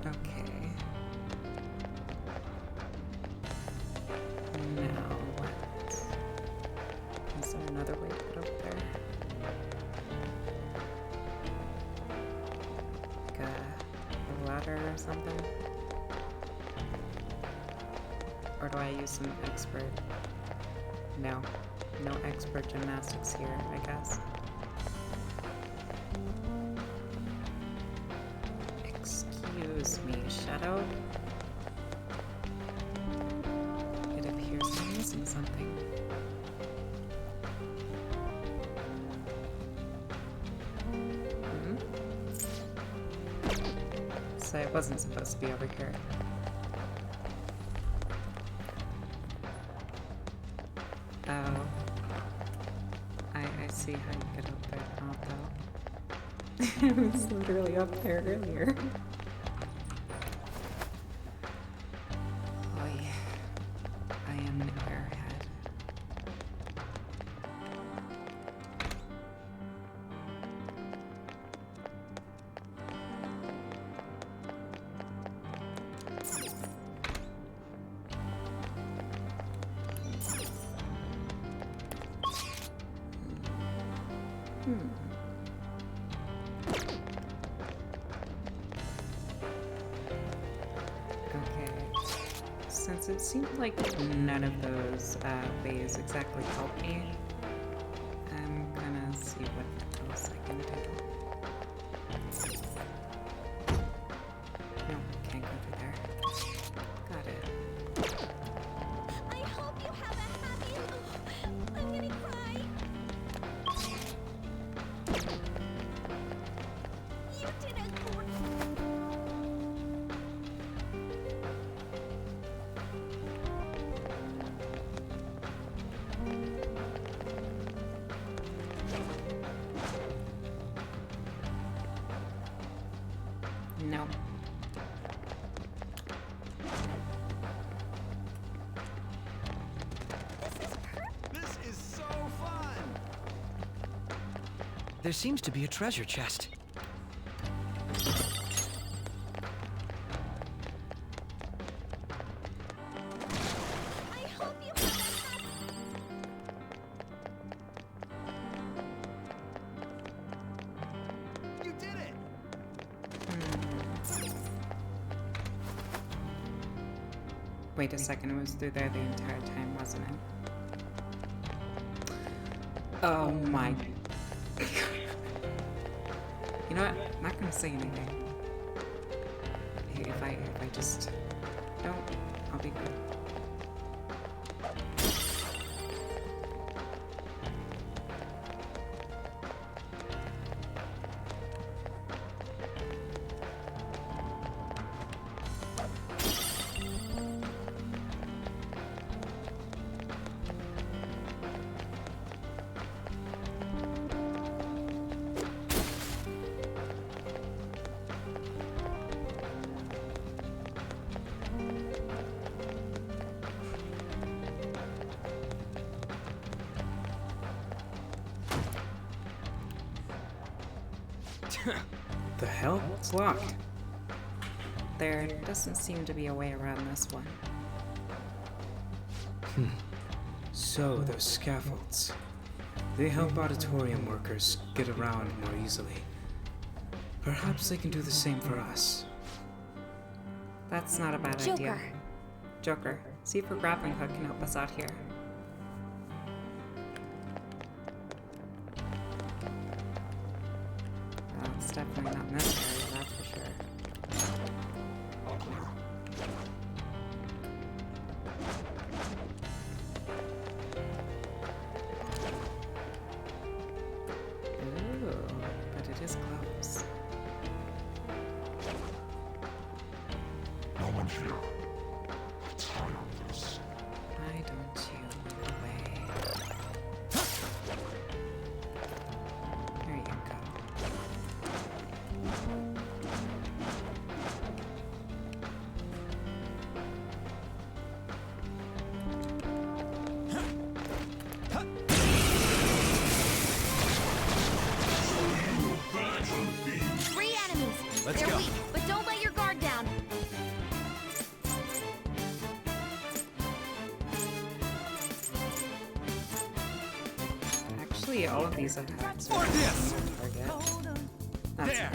Okay. Now what? Is there another way to get over there? Like a ladder or something? Or do I use some expert? No. No expert gymnastics here, I guess. Excuse me, Shadow? It appears I'm missing something. So it wasn't supposed to be over here. Oh. up there not though. It was literally up there earlier. Oh yeah. I am an airhead. Okay. Since it seemed like none of those ways exactly help me, I'm gonna see what else I can do. No, can't go through there. Got it. I hope you have a happy... I'm gonna cry. You did a No. This is so fun! There seems to be a treasure chest. I hope you have a happy... You did it! Wait a second, it was through there the entire time, wasn't it? Oh my... You know what? I'm not gonna say anything. If I just don't, I'll be good. The hell? It's locked. There doesn't seem to be a way around this one. So, those scaffolds. They help auditorium workers get around more easily. Perhaps they can do the same for us. That's not a bad idea. Joker, see if a grappling hook can help us out here. Well, it's definitely not in this area, that's for sure. Ooh, but it is close. No one here. I'm tired of this. Why don't you move away? There you go. Three enemies. Let's They're go. weak, but don't let your guard down. Actually, all of these attacks For are this! target. That's There.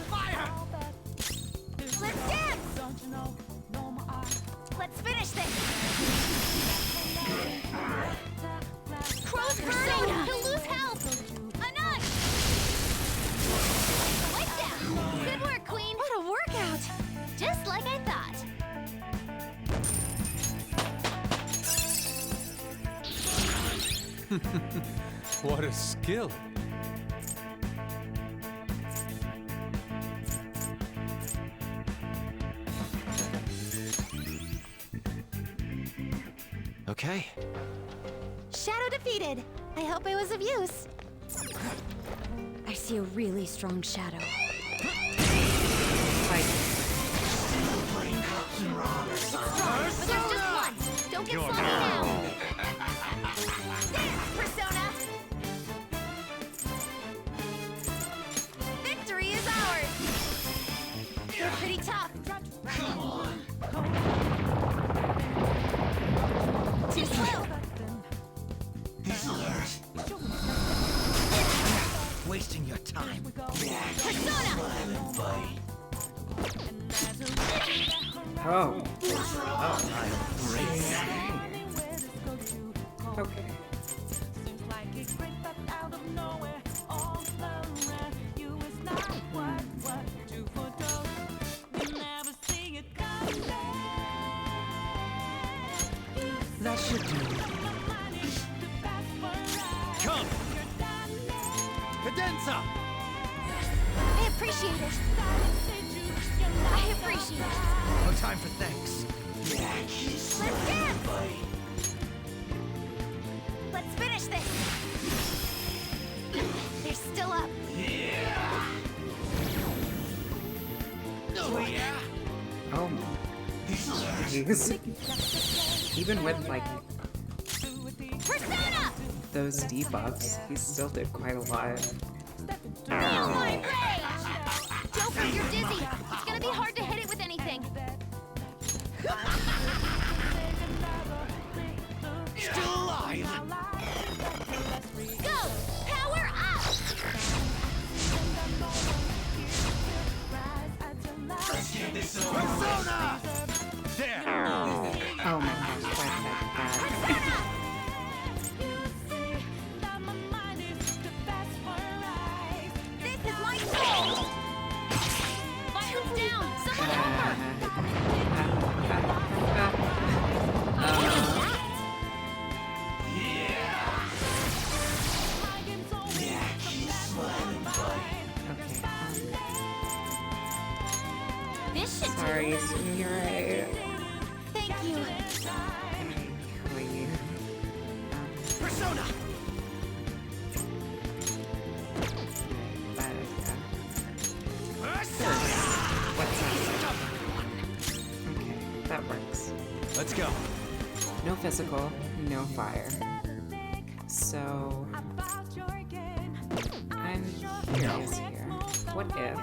Fire! Let's dance! Let's finish this! Crow's burning! He'll lose health! Anon! Wipe down! Good work, Queen! What a workout! Just like I thought. What a skill. Okay. Shadow defeated. I hope I was of use. I see a really strong shadow. But there's just one. Don't get sloppy now. Dance, Persona. Victory is ours. You're pretty tough. Come on. Too slow. Wasting your time. Persona. Oh. Okay. That should do. Come! Cadenza! I appreciate it. I appreciate it. No time for thanks. Let's dance! Let's finish this! They're still up. Oh, yeah? Oh my. Jeez. Even with, like, Persona! those debuffs, he still did quite a lot. Rage! Joker, you're dizzy. It's gonna be hard to hit it with anything. Still alive! Go! Power up! Persona! There! Oh my gosh, why did I do that? This is my soul! Fire him down! Someone help her! This should Sorry, do. you're right. Thank you. Persona! What's that? Okay, that works. Let's go. No physical, no fire. So I'm curious here. What if,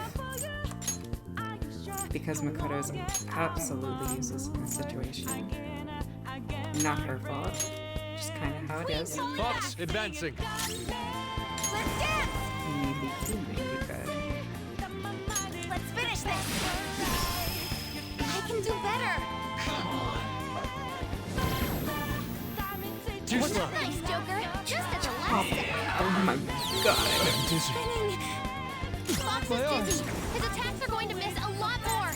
because Makoto's absolutely useless in this situation, not her fault, just kind of how it is. Fox, advancing. Let's dance! Maybe he may be good. Let's finish this! I can do better! Too slow. Nice, Joker! Just at the last second! Oh my god. Spinning! Fox is dizzy! His attacks are going to miss a lot more!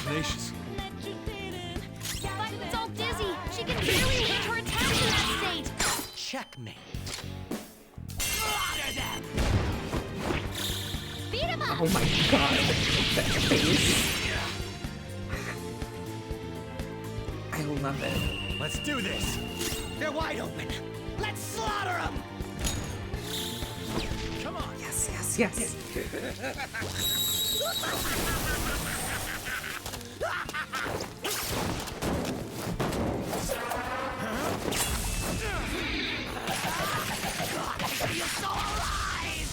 Tenacious. But it's all dizzy! She can barely hit her attacks in that state! Checkmate. Beat him up! Oh my god. That face. I love it. Let's do this. They're wide open. Let's slaughter them. Come on. Yes, yes, yes. You're so alive.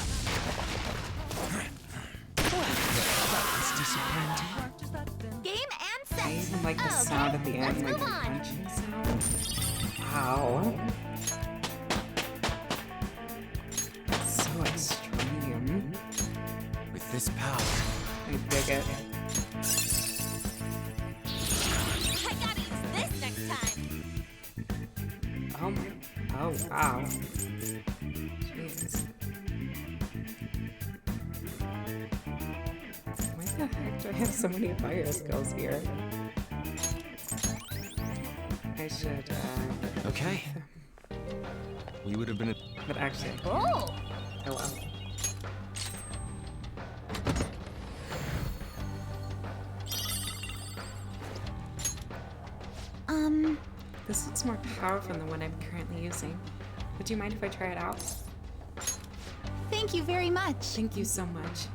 That's disappointing. Game and set! I even like the sound at the end, let's like the move on. punching sound. Wow. So extreme. With this power, I dig it. I gotta use this next time! Oh my. Oh wow. Jeez. Why the heck do I have so many fire skills here? I should, okay. We would have been. But actually, Oh! oh well. This looks more powerful than the one I'm currently using. Would you mind if I try it out? Thank you very much. Thank you so much.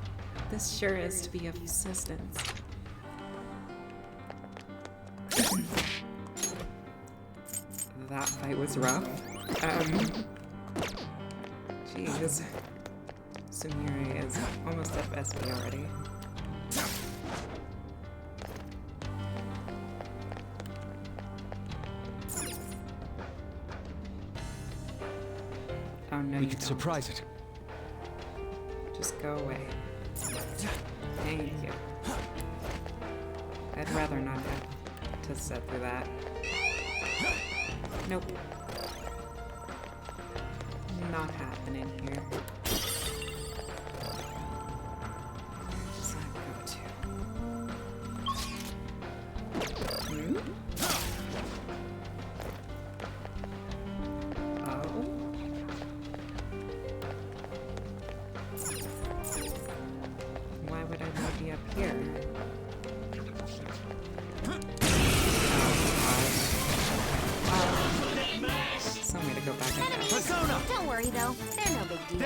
This sure is to be of assistance. That fight was rough. Jeez. Sumire is almost at SP already. Oh no, We you could don't. surprise it. Just go away. Thank you. I'd rather not have to sit through that. Nope. Not happening here. Where does that go to? Hmm? Oh? Why would I want to be up here? Some way to go back, I guess. Persona! Don't worry though, they're no big deal.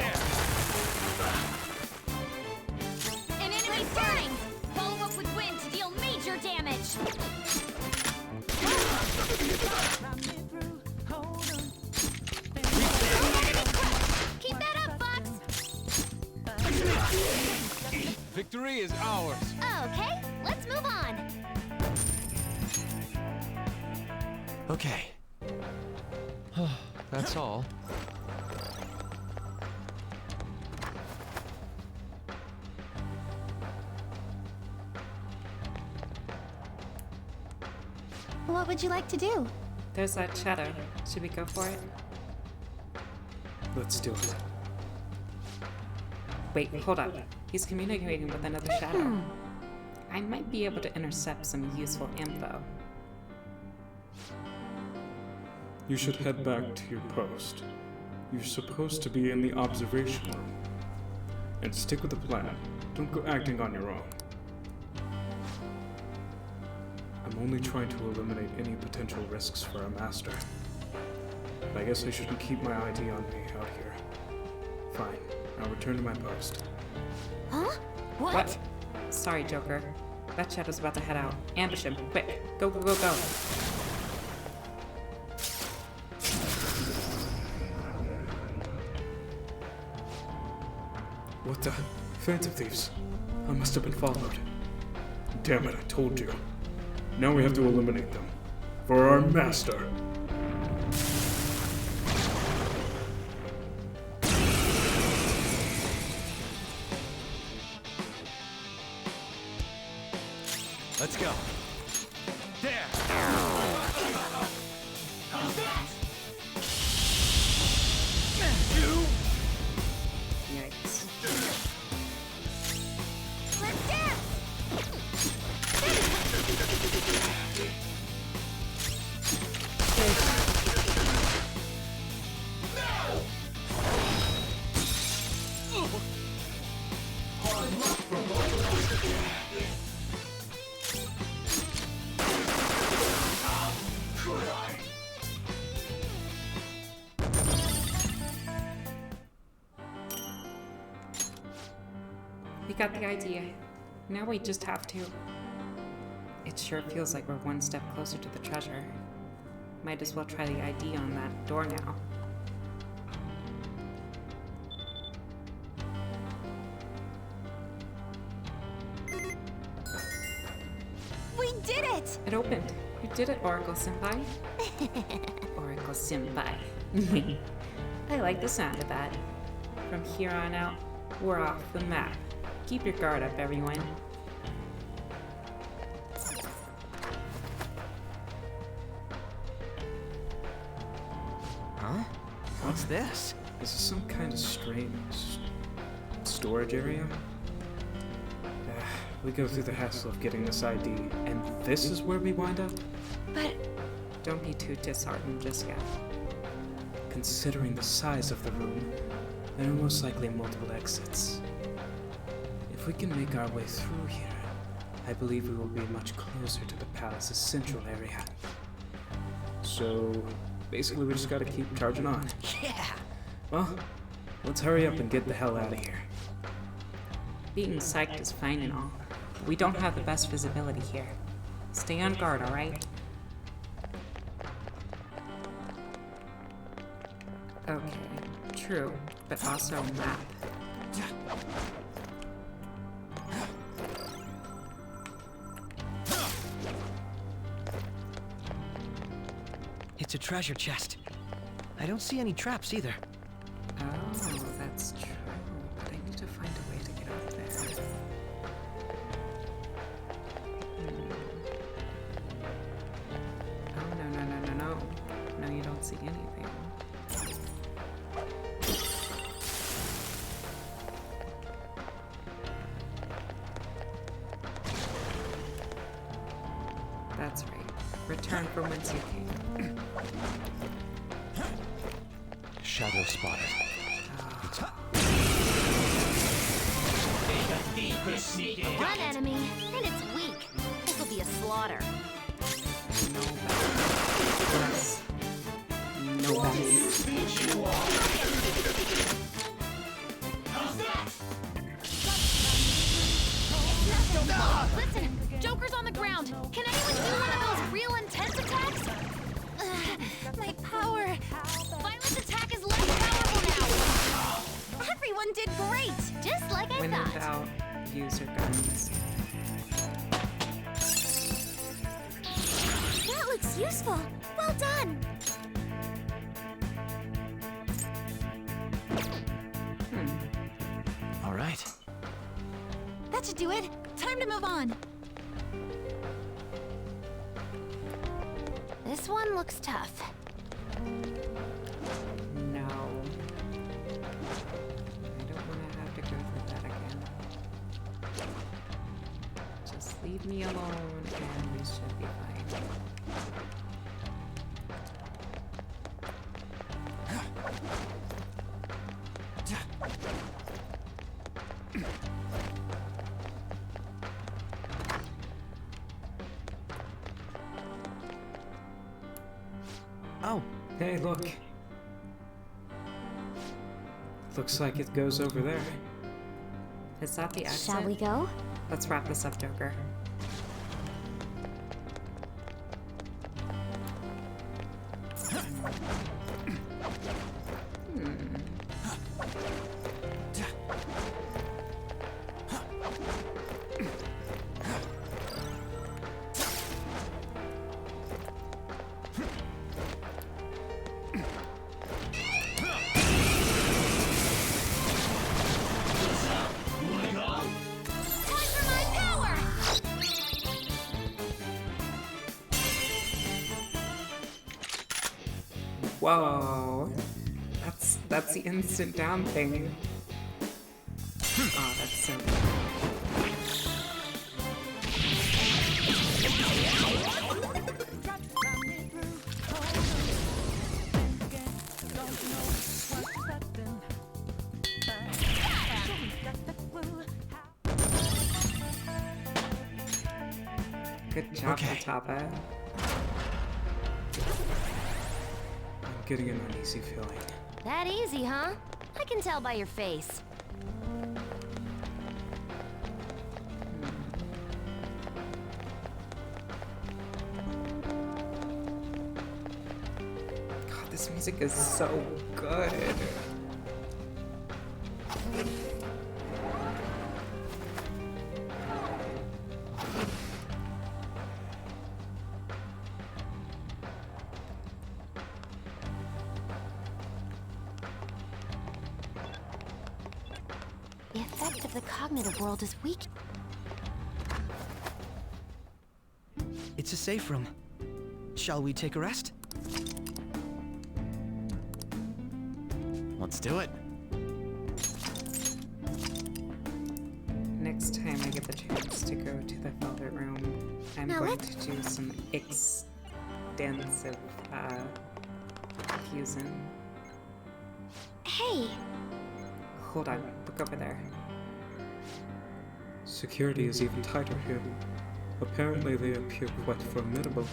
An enemy burning! Follow up with wind to deal major damage! Keep that up, Fox! Victory is ours. Okay, let's move on. Okay. That's all. What would you like to do? There's that shadow. Should we go for it? Let's do it. Wait, hold up. He's communicating with another shadow. I might be able to intercept some useful info. You should head back to your post. You're supposed to be in the observation room. And stick with the plan. Don't go acting on your own. I'm only trying to eliminate any potential risks for our master. But I guess I shouldn't keep my ID on me out here. Fine. I'll return to my post. Huh? What? Sorry, Joker. That shadow's about to head out. Ambush him. Quick. Go, go, go, go. What the? Phantom thieves. I must have been followed. Damn it, I told you. Now we have to eliminate them. For our master. Let's go. There! Yikes. Let's dance! We got the idea. Now we just have to. It sure feels like we're one step closer to the treasure. Might as well try the ID on that door now. We did it! It opened. You did it, Oracle Senpai. Oracle Senpai. I like the sound of that. From here on out, we're off the map. Keep your guard up, everyone. Huh? What's this? Is this some kind of strange storage area? We go through the hassle of getting this ID, and this is where we wind up? But don't be too disheartened just yet. Considering the size of the room, there are most likely multiple exits. If we can make our way through here, I believe we will be much closer to the palace's central area. So, basically we just gotta keep charging on. Yeah! Well, let's hurry up and get the hell out of here. Being psyched is fine and all. We don't have the best visibility here. Stay on guard, alright? Okay, true, but also map. It's a treasure chest. I don't see any traps either. Oh, that's true. But I need to find a way to get up there. Oh, no. No, you don't see anything. That's right. Return from whence you came. Shadow spotted. One enemy, and it's weak. This will be a slaughter. Yes. No Listen, Joker's on the ground. Can anyone do one of those real intense attacks? My power. Violent attack is less powerful now. Everyone did great, just like I When in thought. doubt, use your guns. That looks useful. Well done. All right. That should do it. Time to move on. This one looks tough. No. I don't want to have to go through that again. Just leave me alone and we should be fine. Oh. Hey, look. Looks like it goes over there. Is that the exit? Shall we go? Let's wrap this up, Joker. Whoa. That's the instant down thing. Oh, that's so good job, Mataba. I'm getting an uneasy feeling. That easy, huh? I can tell by your face. God, this music is so good. The effect of the cognitive world is weak. It's a safe room. Shall we take a rest? Let's do it. Next time I get the chance to go to the Velvet Room, I'm Now going let's- to do some extensive fusing. Hey, Hold on, look over there. Security is even tighter here. Apparently they appear quite formidable.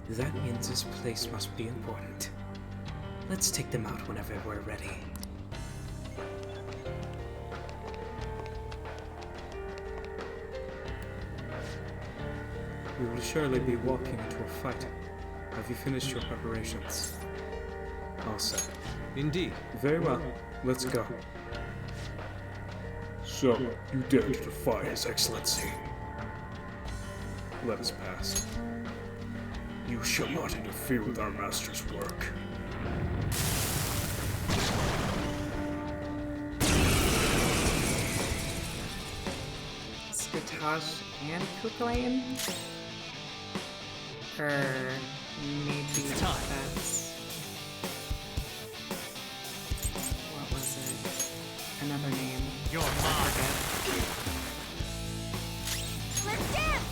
That means this place must be important. Let's take them out whenever we're ready. We will surely be walking into a fight. Have you finished your preparations? All set. Indeed. Very well. Let's go. So, you dare to defy His Excellency? Let us pass. You shall not interfere with our master's work. Scotage and Kukulane? Or maybe that's... What was it? Another name. You're mine. Let's dance!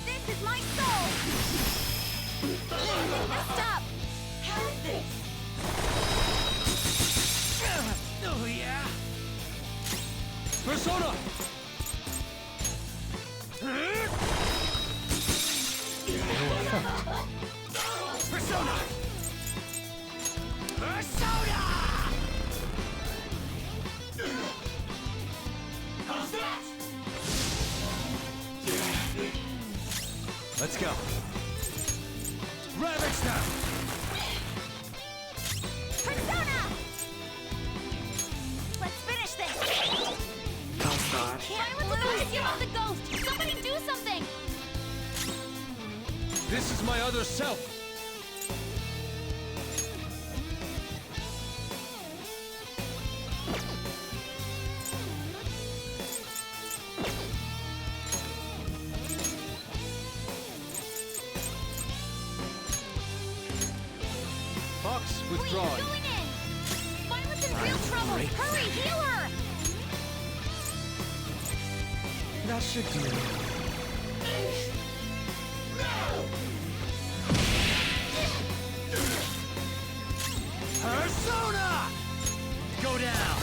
This is my soul! Stop! How's this? Oh, yeah? Persona! Persona! Persona! How's that? Let's go. Ravage them! Persona! Let's finish this! Oh god. Why was the focus here on the ghost? Somebody do something! This is my other self. Fox withdrawing. What are you doing in? Violet's in real trouble! Hurry, heal her! That should do it. Persona! Go down!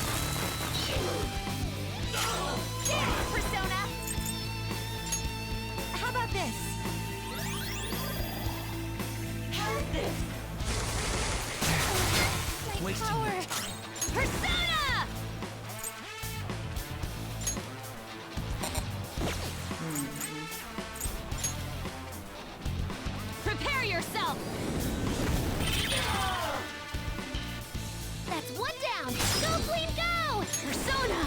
There, Persona! How about this? How's this? My power! Persona! Prepare yourself! That's one down! Go, Queen, go! Persona!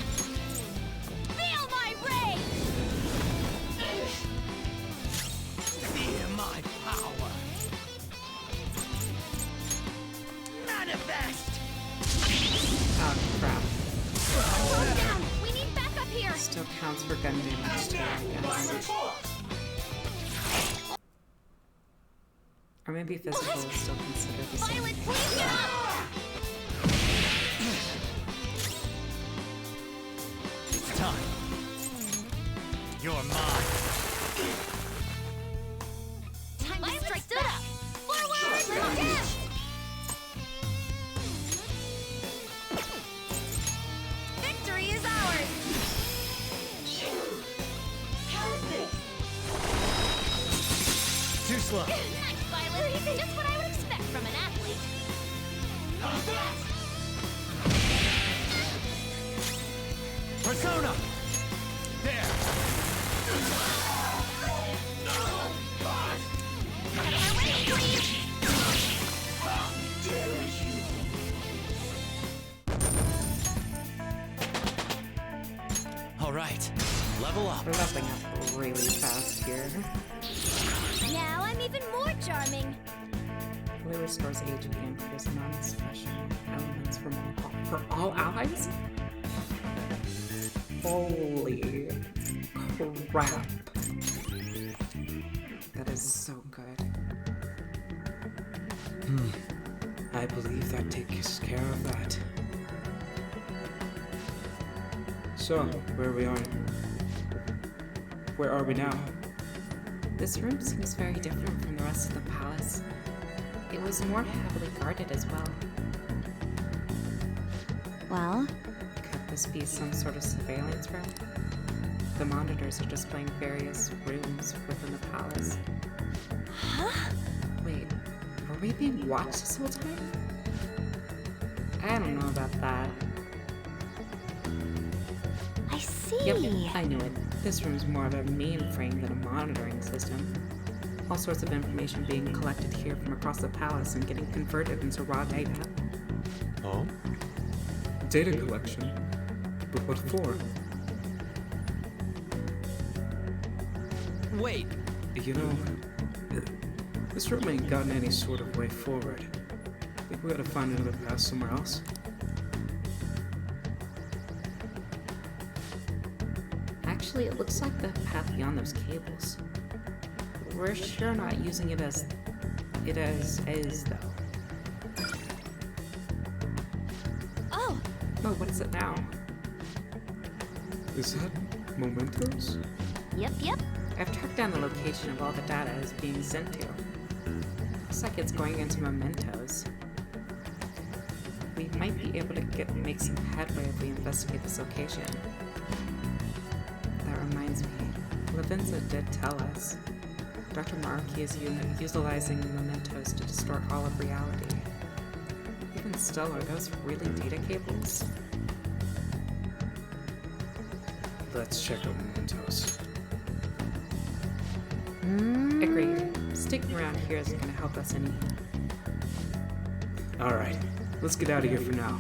Feel my rage! Feel my power! Manifest! Oh crap. Slow down! We need backup here! Still counts for gun damage too, I guess. Or maybe physical is still considered the same. Violet, please get up! It's time. You're mine. Time to strike stood up! Forward! Let's dance! Victory is ours! How's this? Too slow. Nice, Violet! Just what I would expect from an athlete. How's that? Persona! There! Out of my way, please! All right, level up. We're leveling up really fast here. Now I'm even more charming. Fully restores HP and clears non-special elements for all allies? Holy crap. That is so good. I believe that takes care of that. So, where are we now? This room seems very different from the rest of the palace. It was more heavily guarded as well. Well? Could this be some sort of surveillance room? The monitors are displaying various rooms within the palace. Huh? Wait, were we being watched this whole time? I don't know about that. I see. Yep, I knew it. This room's more of a mainframe than a monitoring system. All sorts of information being collected here from across the palace and getting converted into raw data. Oh? Data collection? But what for? Wait. You know, this room ain't gotten any sort of way forward. Think we gotta find another path somewhere else? Actually, it looks like the path beyond those cables. We're sure not using it as though. Oh! Oh, what is it now? Is that mementos? Yep. I've tracked down the location of all the data it's being sent to. Looks like it's going into mementos. We might be able to make some headway if we investigate this location. That reminds me, Lavenza did tell us. Dr. Maruki is utilizing mementos to distort all of reality. Even still, are those really data cables? Let's check out mementos. Agreed. Sticking around here isn't going to help us any. Alright, let's get out of here for now.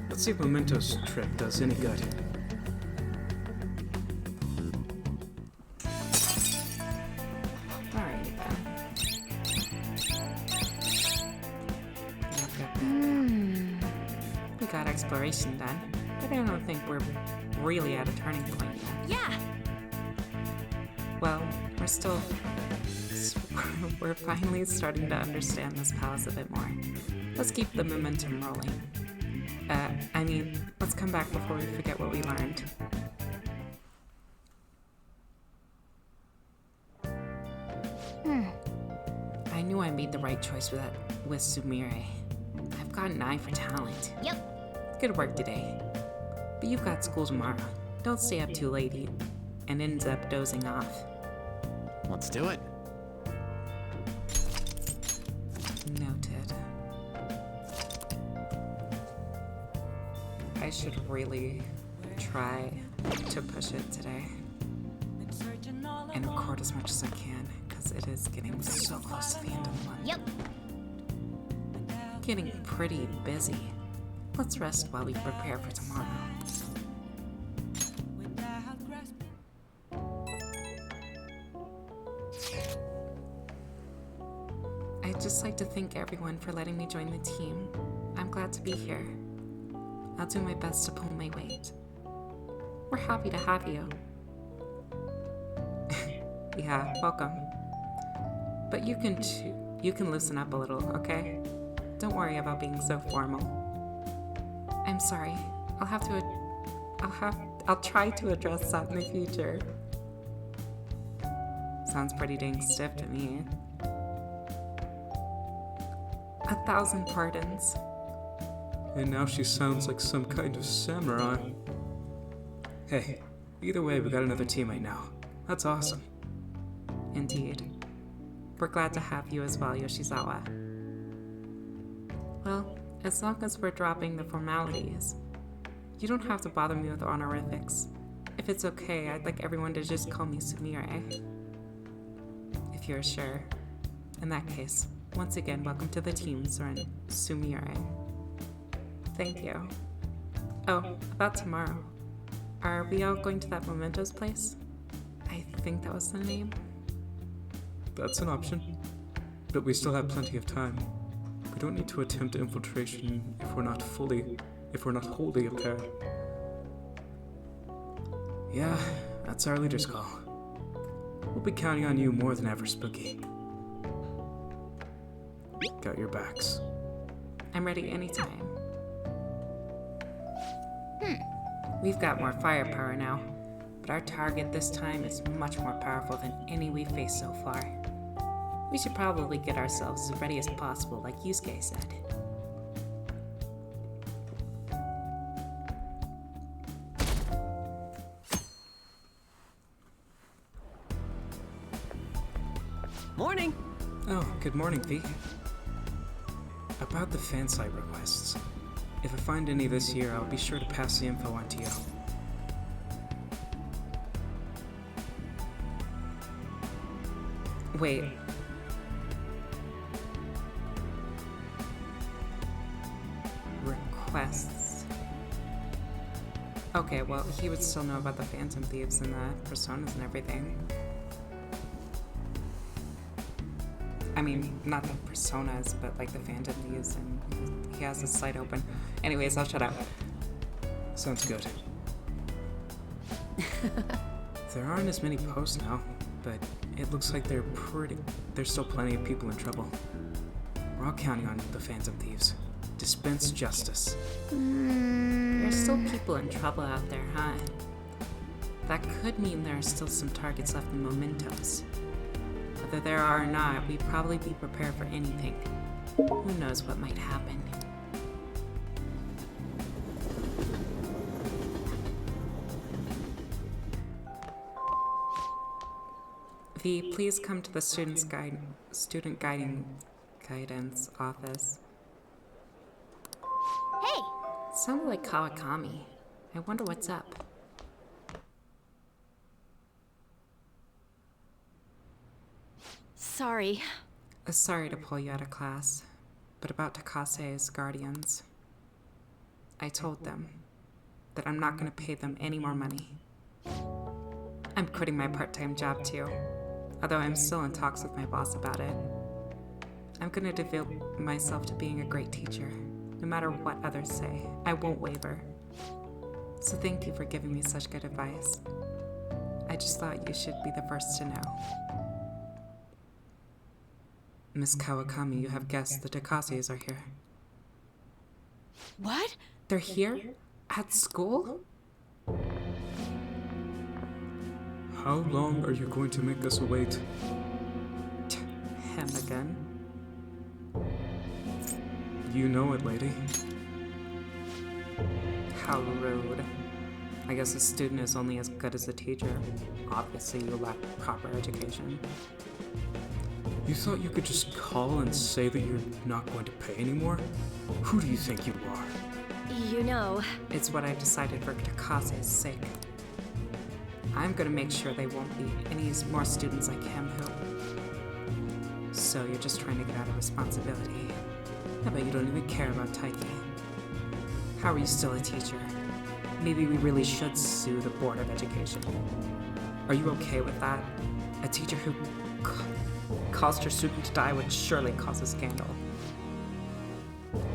Let's see if mementos trip does any good. Alright Hmm. We got exploration done, but I don't think we're really at a turning point yet. Yeah! Well, we're finally starting to understand this palace a bit more. Let's keep the momentum rolling. Let's come back before we forget what we learned. I knew I made the right choice with Sumire. I've got an eye for talent. Yep. Good work today. But you've got school tomorrow. Don't stay up too late and end up dozing off. Let's do it. Noted. I should really try to push it today and record as much as I can, because it is getting so close to the end of the month. Yep. Getting pretty busy. Let's rest while we prepare for tomorrow. I'd just like to thank everyone for letting me join the team. I'm glad to be here. I'll do my best to pull my weight. We're happy to have you. Yeah, welcome. But you can loosen up a little, okay? Don't worry about being so formal. I'm sorry. I'll try to address that in the future. Sounds pretty dang stiff to me. 1,000 pardons. And now she sounds like some kind of samurai. Hey, either way, we got another teammate now. That's awesome. Indeed. We're glad to have you as well, Yoshizawa. Well, as long as we're dropping the formalities, you don't have to bother me with honorifics. If it's okay, I'd like everyone to just call me Sumire. If you're sure. In that case, once again, welcome to the team, Sumire. Thank you. Oh, about tomorrow. Are we all going to that Mementos place? I think that was the name. That's an option. But we still have plenty of time. We don't need to attempt infiltration if we're not wholly impaired. Yeah, that's our leader's call. We'll be counting on you more than ever, Spooky. Got your backs. I'm ready anytime. We've got more firepower now, but our target this time is much more powerful than any we've faced so far. We should probably get ourselves as ready as possible, like Yusuke said. Morning! Oh, good morning, V. About the fan site requests. If I find any this year, I'll be sure to pass the info on to you. Wait. Requests. Okay, well, he would still know about the Phantom Thieves and the personas and everything. I mean, not the personas, but like the Phantom Thieves, and he has the site open. Anyways, I'll shut up. Sounds good. There aren't as many posts now, but it looks like there's still plenty of people in trouble. We're all counting on you, the Phantom Thieves. Dispense justice. There's still people in trouble out there, huh? That could mean there are still some targets left in Mementos. Whether there are or not, we'd probably be prepared for anything. Who knows what might happen? V, please come to the student guidance office. Hey! Sounded like Kawakami. I wonder what's up. Sorry. Sorry to pull you out of class, but about Takase's guardians. I told them that I'm not going to pay them any more money. I'm quitting my part-time job too, although I'm still in talks with my boss about it. I'm going to devote myself to being a great teacher, no matter what others say. I won't waver. So thank you for giving me such good advice. I just thought you should be the first to know. Miss Kawakami, you have guessed the Takases are here. What? They're here? At school? How long are you going to make us wait? Him again? You know it, lady. How rude. I guess a student is only as good as a teacher. Obviously, you lack proper education. You thought you could just call and say that you're not going to pay anymore? Who do you think you are? You know... It's what I decided for Takase's sake. I'm gonna make sure there won't be any more students like him who... So you're just trying to get out of responsibility. I bet you don't even care about Taiki. How are you still a teacher? Maybe we really should sue the Board of Education. Are you okay with that? A teacher who caused her student to die would surely cause a scandal.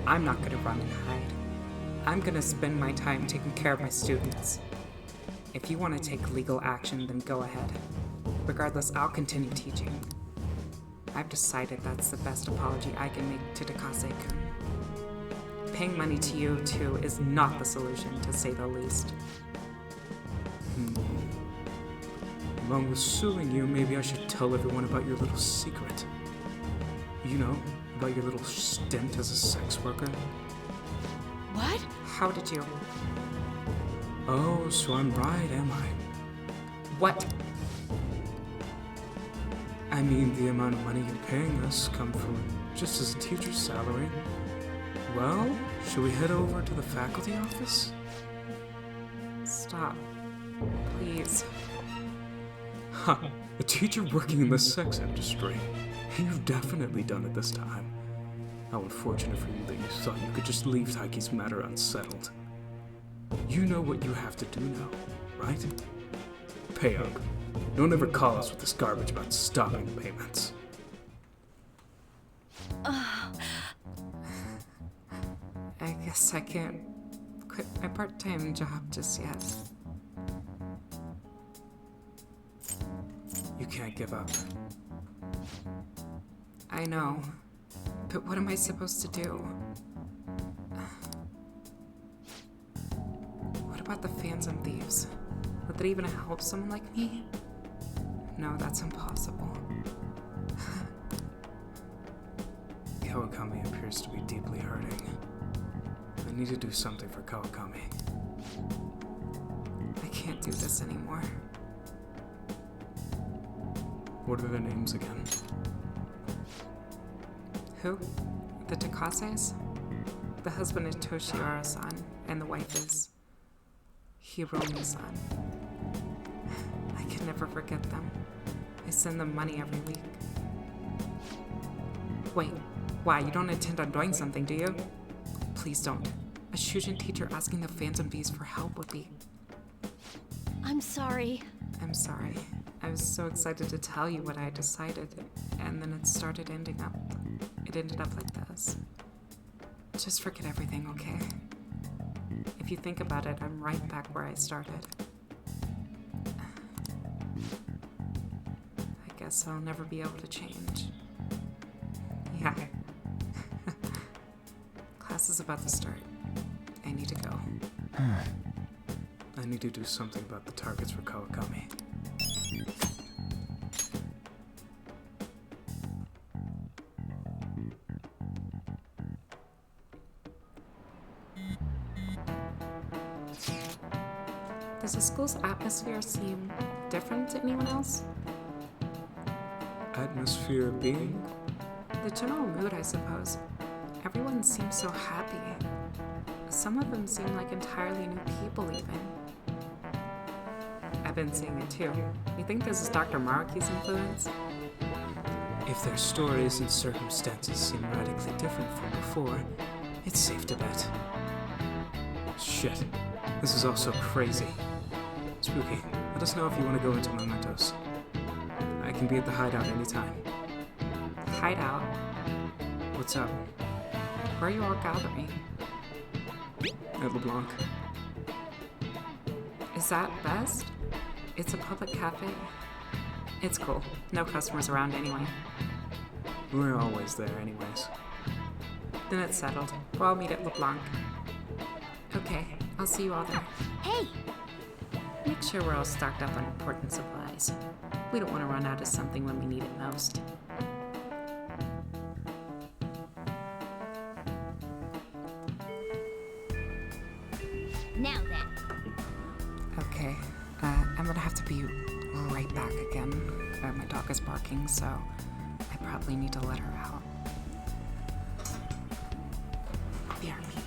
I'm not gonna run and hide. I'm gonna spend my time taking care of my students. If you want to take legal action, then go ahead. Regardless, I'll continue teaching. I've decided that's the best apology I can make to Takase-kun. Paying money to you, too, is not the solution, to say the least. Along with suing you, maybe I should tell everyone about your little secret. You know, about your little stint as a sex worker. What? How did you? Oh, so I'm right, am I? What? I mean, the amount of money you're paying us come from just as a teacher's salary. Well, should we head over to the faculty office? Stop. Please. Ha! A teacher working in the sex industry. You've definitely done it this time. How unfortunate for you that you thought you could just leave Taiki's matter unsettled. You know what you have to do now, right? Pay up. Don't ever call us with this garbage about stopping the payments. I guess I can't quit my part-time job just yet. You can't give up. I know, but what am I supposed to do? What about the Phantom Thieves? Would that even help someone like me? No, that's impossible. Kawakami appears to be deeply hurting. I need to do something for Kawakami. I can't do this anymore. What are their names again? Who? The Takases? The husband is Toshiura-san, and the wife is Hiromi-san. I can never forget them. I send them money every week. Wait, why? You don't intend on doing something, do you? Please don't. A Shujin teacher asking the Phantom Thieves for help would be... I'm sorry. I'm sorry. I was so excited to tell you what I had decided, and then it ended up like this. Just forget everything, okay? If you think about it, I'm right back where I started. I guess I'll never be able to change. Yeah. Class is about to start. I need to go. I need to do something about the targets for Kawakami. Does the school's atmosphere seem different to anyone else? Atmosphere being? The general mood, I suppose. Everyone seems so happy. Some of them seem like entirely new people, even. I've been seeing it too. You think this is Dr. Maruki's influence? If their stories and circumstances seem radically different from before, it's safe to bet. Shit. This is all so crazy. Spooky, let us know if you want to go into Mementos. I can be at the hideout anytime. Hideout? What's up? Where are you all gathering? At LeBlanc. Is that best? It's a public cafe. It's cool. No customers around anyway. We're always there anyways. Then it's settled. We'll all meet at LeBlanc. Okay, I'll see you all there. Hey! Make sure we're all stocked up on important supplies. We don't want to run out of something when we need it most. Now then. Okay, I'm gonna have to be right back again. My dog is barking, so I probably need to let her out. BRB.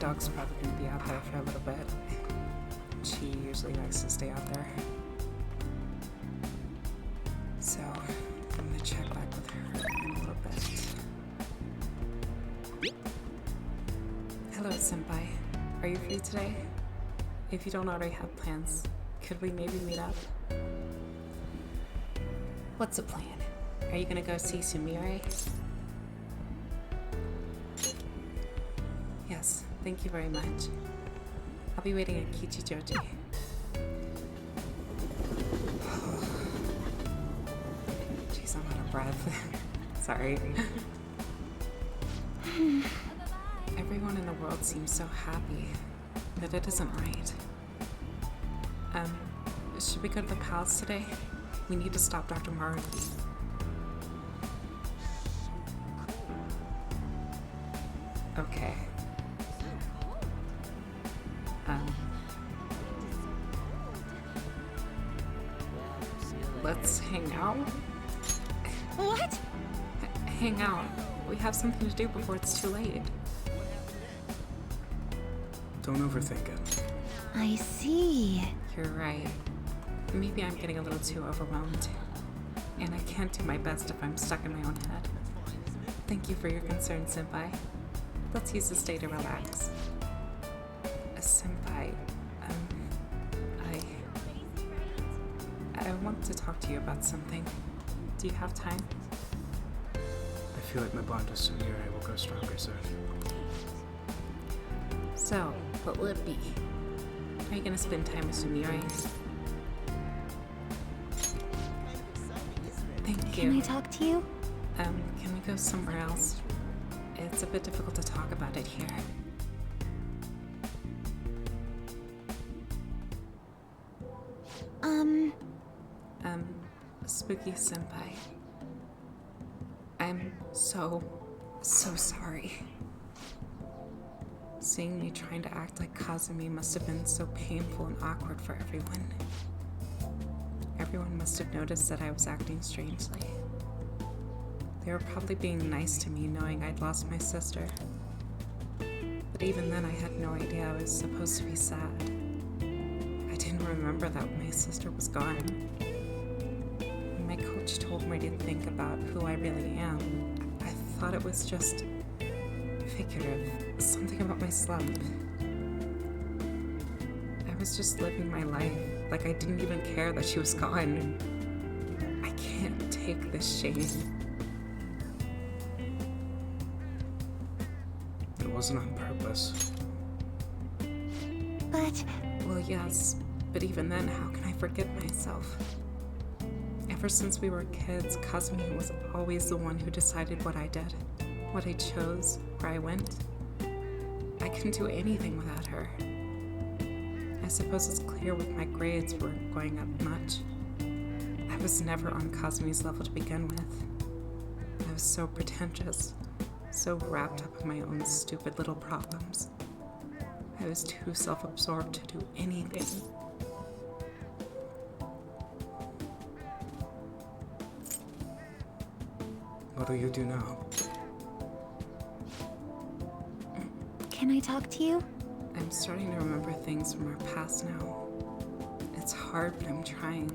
dog's probably gonna be out there for a little bit. She usually likes to stay out there. So, I'm gonna check back with her in a little bit. Hello, Senpai. Are you free today? If you don't already have plans, could we maybe meet up? What's the plan? Are you gonna go see Sumire? Yes, thank you very much. I'll be waiting at Kichijoji. Jeez, I'm out of breath. Sorry. Everyone in the world seems so happy, but it isn't right. Should we go to the palace today? We need to stop Dr. Maruki. Okay. Let's hang out? What? Hang out. We have something to do before it's too late. Don't overthink it. I see. You're right. Maybe I'm getting a little too overwhelmed. And I can't do my best if I'm stuck in my own head. Thank you for your concern, Senpai. Let's use this day to relax. Senpai, I want to talk to you about something. Do you have time? I feel like my bond with Sumire will grow stronger, sir. So, what will it be? Are you gonna spend time with Sumire? Thank you. Can I talk to you? Can we go somewhere else? It's a bit difficult to talk about it here. Spooky Senpai. I'm so sorry. Seeing me trying to act like Kazumi must have been so painful and awkward for everyone. Everyone must have noticed that I was acting strangely. They were probably being nice to me knowing I'd lost my sister. But even then I had no idea I was supposed to be sad. I didn't remember that my sister was gone. When my coach told me to think about who I really am, I thought it was just figurative, something about my slump. I was just living my life like I didn't even care that she was gone. I can't take this shame. It wasn't on purpose. But... Well, yes, but even then, how can I forgive myself? Ever since we were kids, Kazumi was always the one who decided what I did, what I chose, where I went. I couldn't do anything without her. I suppose it's clear with my grades weren't going up much. I was never on Kazumi's level to begin with. I was so pretentious, so wrapped up in my own stupid little problems. I was too self-absorbed to do anything. What do you do now? Can I talk to you? I'm starting to remember things from our past now. It's hard, but I'm trying.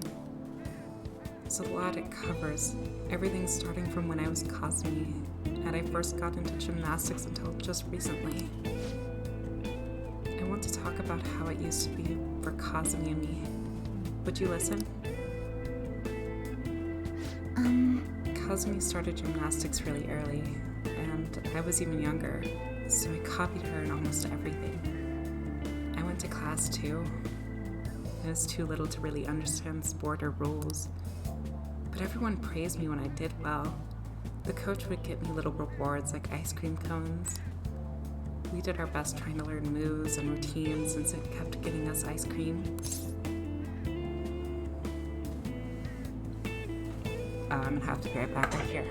There's a lot it covers. Everything starting from when I was Kazumi, and I first got into gymnastics until just recently. I want to talk about how it used to be for Kazumi and me. Would you listen? Kazumi started gymnastics really early, and I was even younger, so I copied her in almost everything. I went to class too. I was too little to really understand sport or rules, but everyone praised me when I did well. The coach would give me little rewards like ice cream cones. We did our best trying to learn moves and routines since it kept giving us ice cream. I'm gonna have to be right back right here.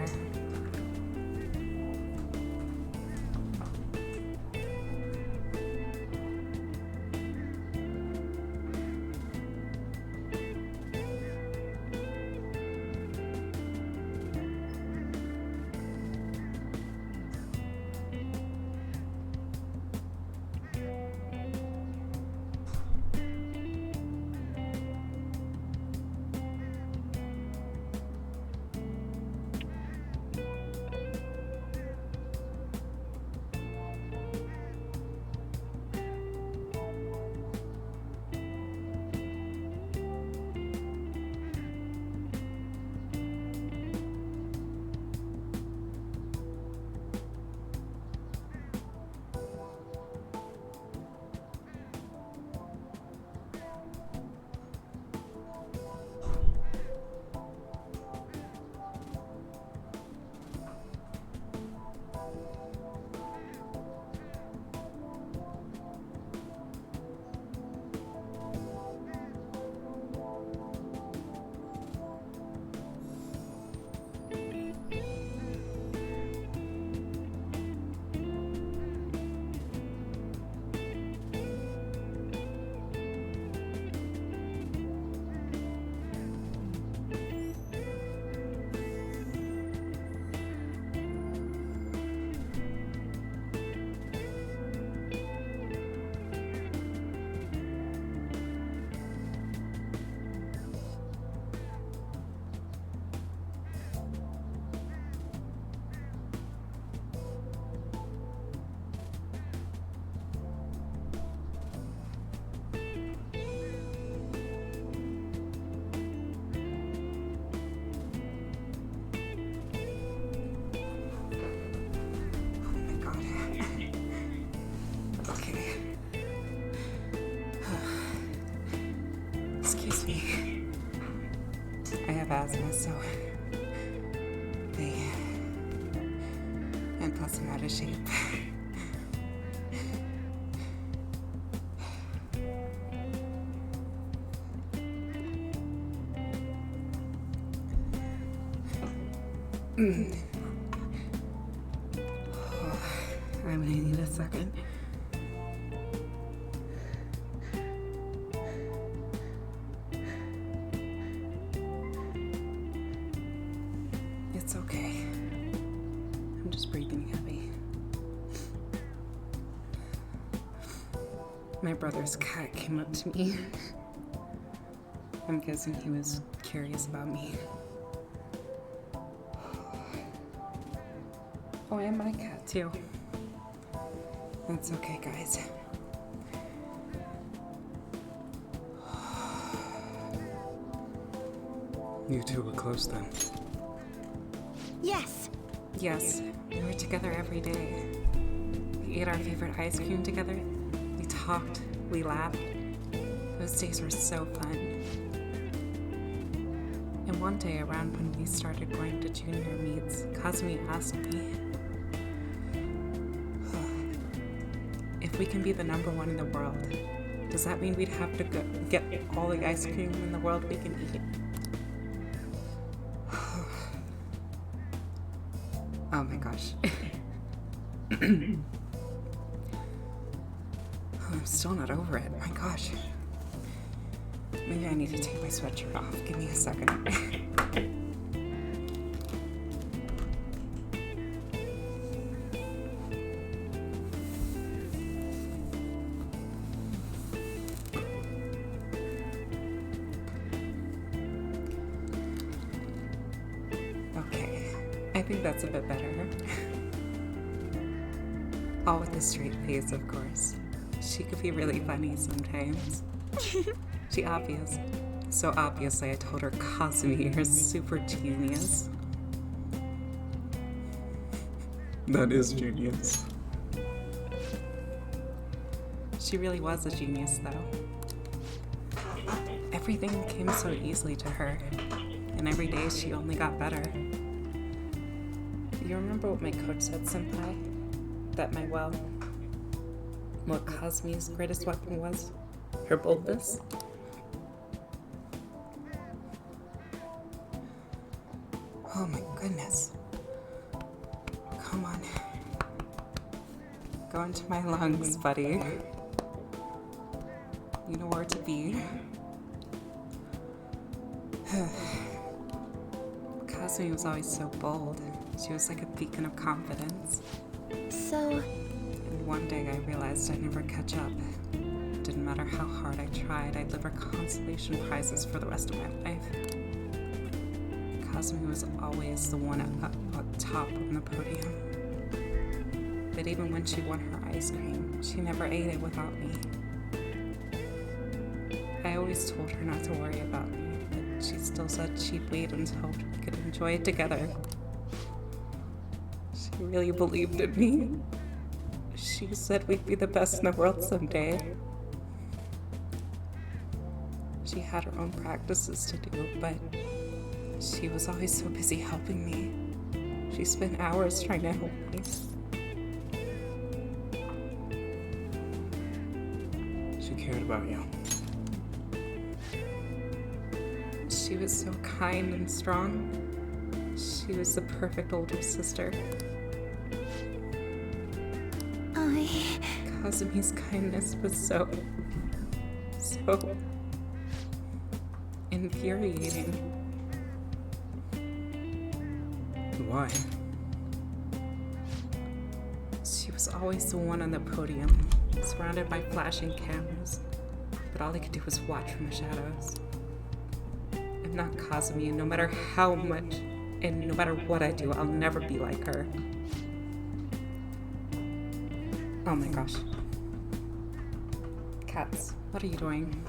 asthma, so and plus I'm out of shape. I'm gonna need a second. It's okay. I'm just breathing heavy. My brother's cat came up to me. I'm guessing he was curious about me. Oh, and my cat too. That's okay, guys. You two were close then. Yes. Yes, we were together every day. We ate our favorite ice cream together. We talked, we laughed. Those days were so fun. And one day, around when we started going to junior meets, Kazumi asked me, if we can be the #1 in the world, does that mean we'd have to go get all the ice cream in the world we can eat? Oh my gosh. I'm still not over it. My gosh. Maybe I need to take my sweatshirt off. Give me a second. Okay, I think that's a bit better. All with a straight face, of course. She could be really funny sometimes. So obviously I told her Kazumi, you're a super genius. That is genius. She really was a genius, though. Everything came so easily to her, and every day she only got better. You remember what my coach said, Senpai? That what Kazumi's greatest weapon was? Her boldness? Oh my goodness. Come on. Go into my lungs, buddy. You know where to be. Kazumi was always so bold. She was like a beacon of confidence. So... And one day I realized I'd never catch up. Didn't matter how hard I tried, I'd live her consolation prizes for the rest of my life. Kazumi was always the one up top on the podium. But even when she won her ice cream, she never ate it without me. I always told her not to worry about me, but she still said she'd wait until we could enjoy it together. She really believed in me. She said we'd be the best in the world someday. She had her own practices to do, but she was always so busy helping me. She spent hours trying to help me. She cared about you. She was so kind and strong. She was the perfect older sister. Kazumi's kindness was so infuriating. Why? She was always the one on the podium, surrounded by flashing cameras, but all I could do was watch from the shadows. I'm not Kazumi, and no matter how much, and no matter what I do, I'll never be like her. Oh my gosh. Cats, what are you doing?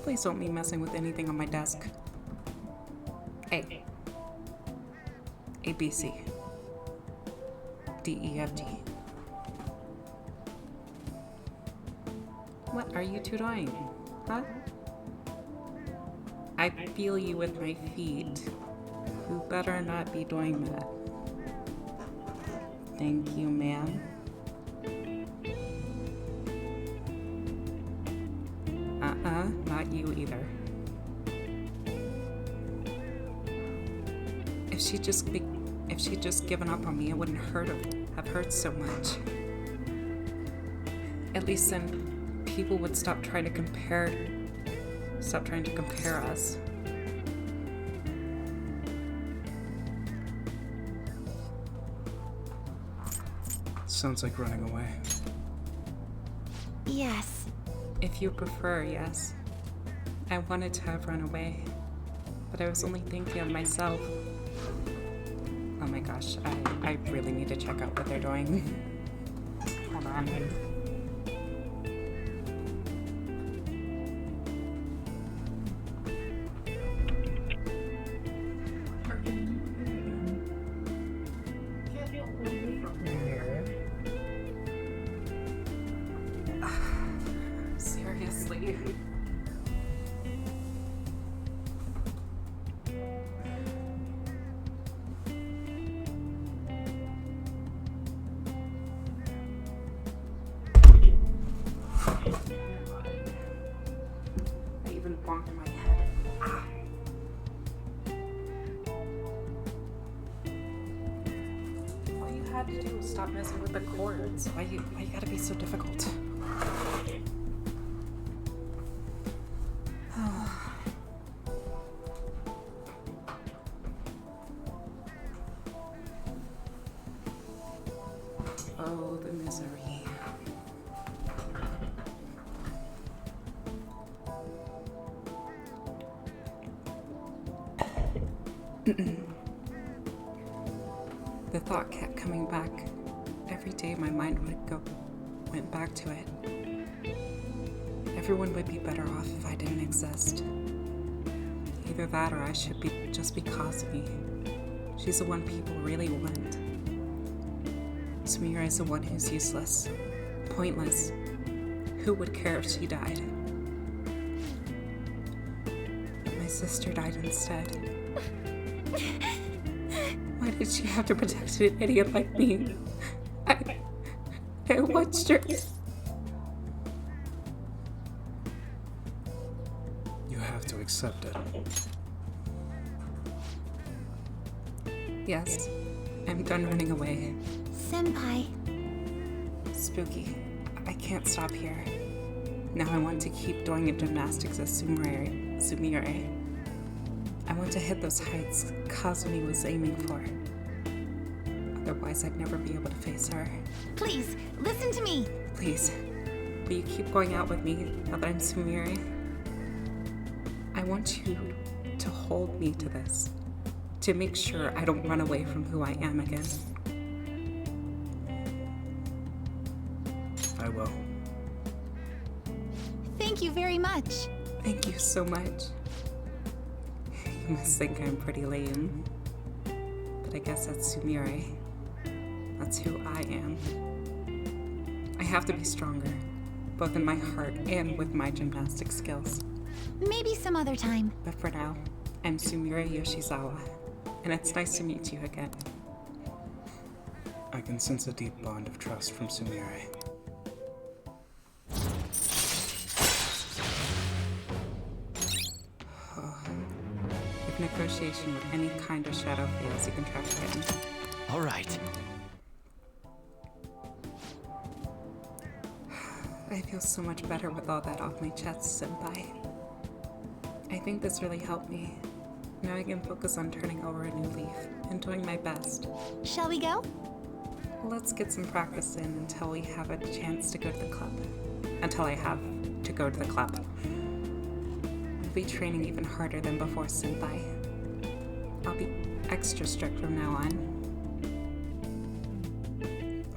Please don't be messing with anything on my desk. A. A, B, C. D, E, F, G. What are you two doing? Huh? I feel you with my feet. You better not be doing that. Thank you, ma'am. Not you either. If she'd just given up on me, it wouldn't have hurt so much. At least then people would stop trying to compare us. Sounds like running away. Yes. If you prefer, yes. I wanted to have run away, but I was only thinking of myself. Oh my gosh, I really need to check out what they're doing. Hold on. Seriously. I even bonked my head. Ah. All you had to do was stop messing with the cords. Why you gotta be so difficult? Oh, the misery. The thought kept coming back. Every day my mind went back to it. Everyone would be better off if I didn't exist. Either that or I should just be Cosme. She's the one people really want. Sumire is the one who's useless, pointless. Who would care if she died? But my sister died instead. Why did she have to protect an idiot like me? I watched her. You have to accept it. Yes, I'm done running away. Senpai. Spooky. I can't stop here. Now I want to keep doing gymnastics as Sumire. I want to hit those heights Cosme was aiming for. Otherwise, I'd never be able to face her. Please, listen to me. Please, will you keep going out with me now that I'm Sumire? I want you to hold me to this, to make sure I don't run away from who I am again. I will. Thank you very much. Thank you so much. You must think I'm pretty lame, but I guess that's Sumire. That's who I am. I have to be stronger, both in my heart and with my gymnastic skills. Maybe some other time. But for now, I'm Sumire Yoshizawa, and it's nice to meet you again. I can sense a deep bond of trust from Sumire. If negotiation with any kind of shadow fails, you can try again. All right. I feel so much better with all that off my chest, Senpai. I think this really helped me. Now I can focus on turning over a new leaf and doing my best. Shall we go? Let's get some practice in until we have a chance to go to the club. Until I have to go to the club. I'll be training even harder than before, Senpai. I'll be extra strict from now on.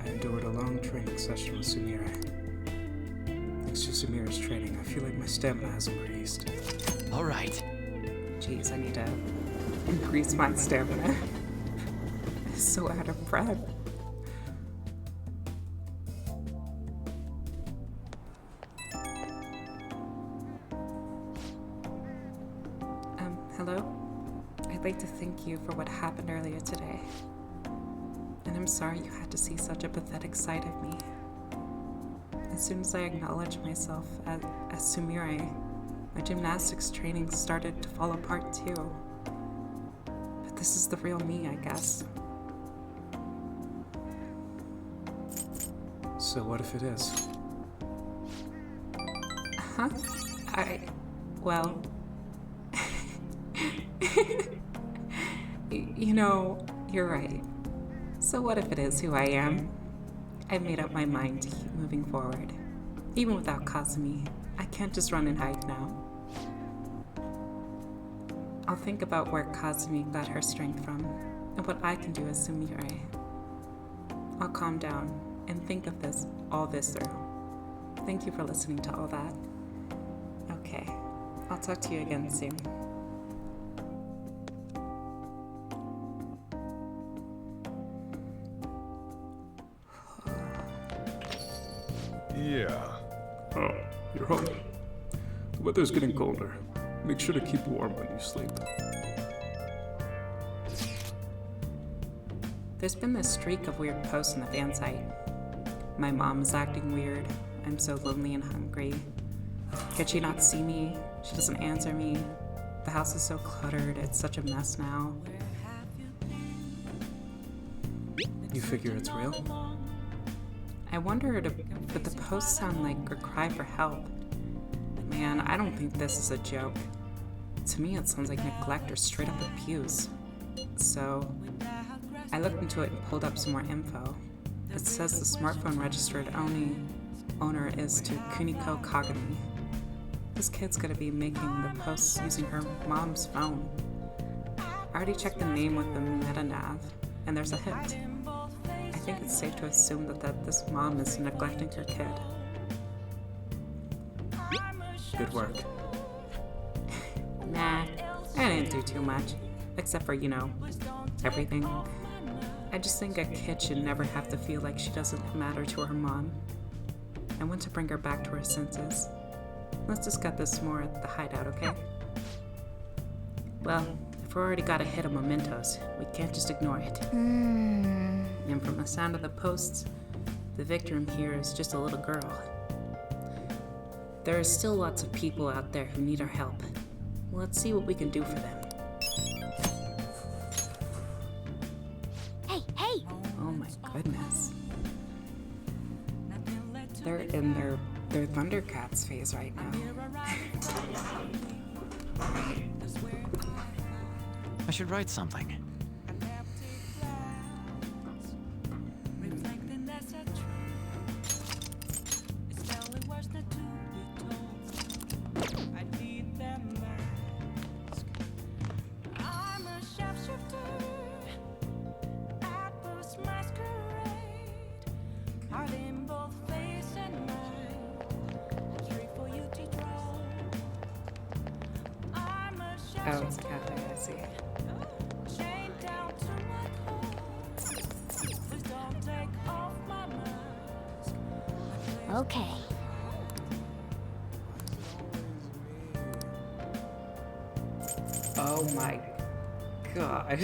I endured a long training session with Sumire. Thanks to Sumire's training, I feel like my stamina has increased. All right. Jeez, I need to increase my stamina. I'm so out of breath. Hello? I'd like to thank you for what happened earlier today. And I'm sorry you had to see such a pathetic side of me. As soon as I acknowledged myself as Sumire, my gymnastics training started to fall apart too. But this is the real me, I guess. So what if it is? Huh? Well... You know, you're right. So what if it is who I am? I've made up my mind to keep moving forward. Even without Kazumi, I can't just run and hide now. I'll think about where Kazumi got her strength from, and what I can do as Sumire. I'll calm down and think of all this through. Thank you for listening to all that. Okay, I'll talk to you again soon. Yeah. Oh, you're home. The weather's getting colder. Make sure to keep warm when you sleep. There's been this streak of weird posts on the fan site. My mom is acting weird. I'm so lonely and hungry. Can she not see me? She doesn't answer me. The house is so cluttered. It's such a mess now. You figure it's real? I wondered if the posts sound like a cry for help. Man, I don't think this is a joke. To me, it sounds like neglect or straight up abuse. So, I looked into it and pulled up some more info. It says the smartphone registered owner is to Kuniko Kagami. This kid's gonna be making the posts using her mom's phone. I already checked the name with the metanav, and there's a hit. I think it's safe to assume that this mom is neglecting her kid. Good work. Nah, I didn't do too much. Except for, everything. I just think a kid should never have to feel like she doesn't matter to her mom. I want to bring her back to her senses. Let's discuss this more at the hideout, okay? Well, if we already got a hit of mementos, we can't just ignore it. And from the sound of the posts, the victim here is just a little girl. There are still lots of people out there who need our help. Let's see what we can do for them. Hey! Oh my goodness. They're in their Thundercats phase right now. I should write something. Oh, it's Cafe, I see. Okay. Oh my god.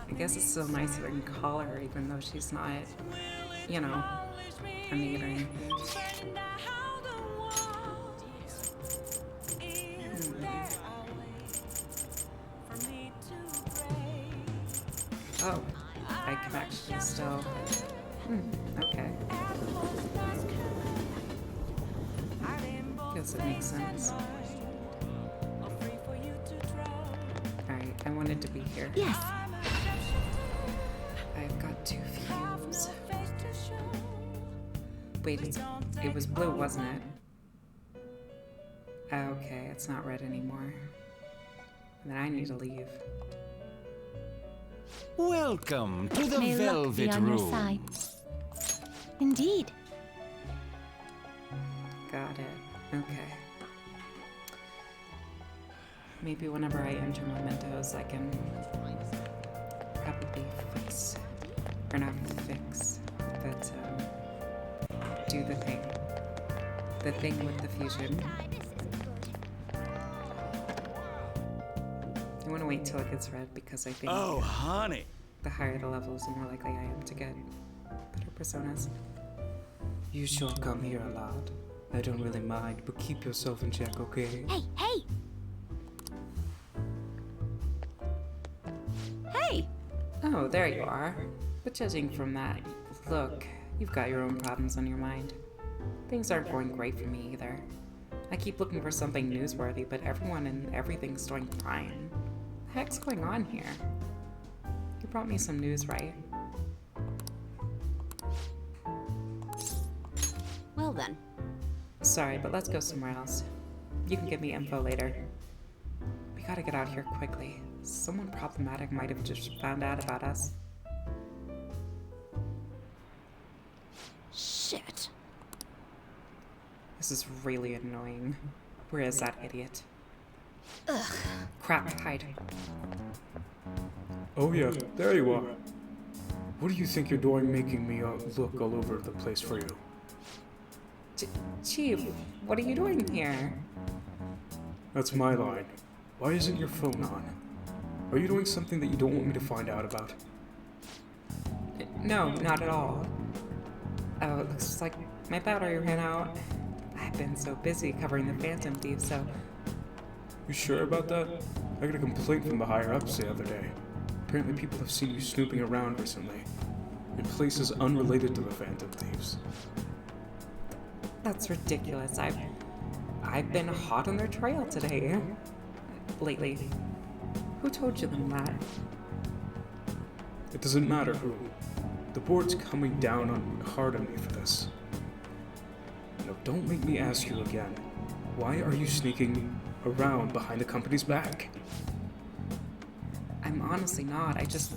I guess it's so nice that I can call her even though she's not, a need or anything. Oh, I can actually still... okay. Guess it makes sense. Alright, I wanted to be here. Yes! I've got 2 views. Wait, it was blue, wasn't it? Okay, it's not red anymore. And then I need to leave. Welcome to the May luck be Velvet on your Room. side. Indeed. Got it. Okay. Maybe whenever I enter mementos, I can probably fix, or not fix, but do the thing. The thing with the fusion. I want to wait till it gets red because I think Oh, honey. the higher the levels, the more likely I am to get better personas. You sure come here a lot. I don't really mind, but keep yourself in check, okay? Hey, hey! Hey! Oh, there you are. But judging from that look, you've got your own problems on your mind. Things aren't going great for me either. I keep looking for something newsworthy, but everyone and everything's doing fine. The heck's going on here? You brought me some news, right? Well then. Sorry, but let's go somewhere else. You can give me info later. We gotta get out here quickly. Someone problematic might have just found out about us. Shit. This is really annoying. Where is that idiot? Ugh. Crap, hide. Oh yeah, there you are. What do you think you're doing making me look all over the place for you? Chief, what are you doing here? That's my line. Why isn't your phone on? Are you doing something that you don't want me to find out about? No, not at all. Oh, it looks like my battery ran out. I've been so busy covering the Phantom Thief, so... You sure about that? I got a complaint from the higher-ups the other day. Apparently people have seen you snooping around recently, in places unrelated to the Phantom Thieves. That's ridiculous. I've been hot on their trail today. Lately. Who told you them that? It doesn't matter who. The board's coming down hard on me for this. Now don't make me ask you again. Why are you sneaking around behind the company's back? I'm honestly not. I just...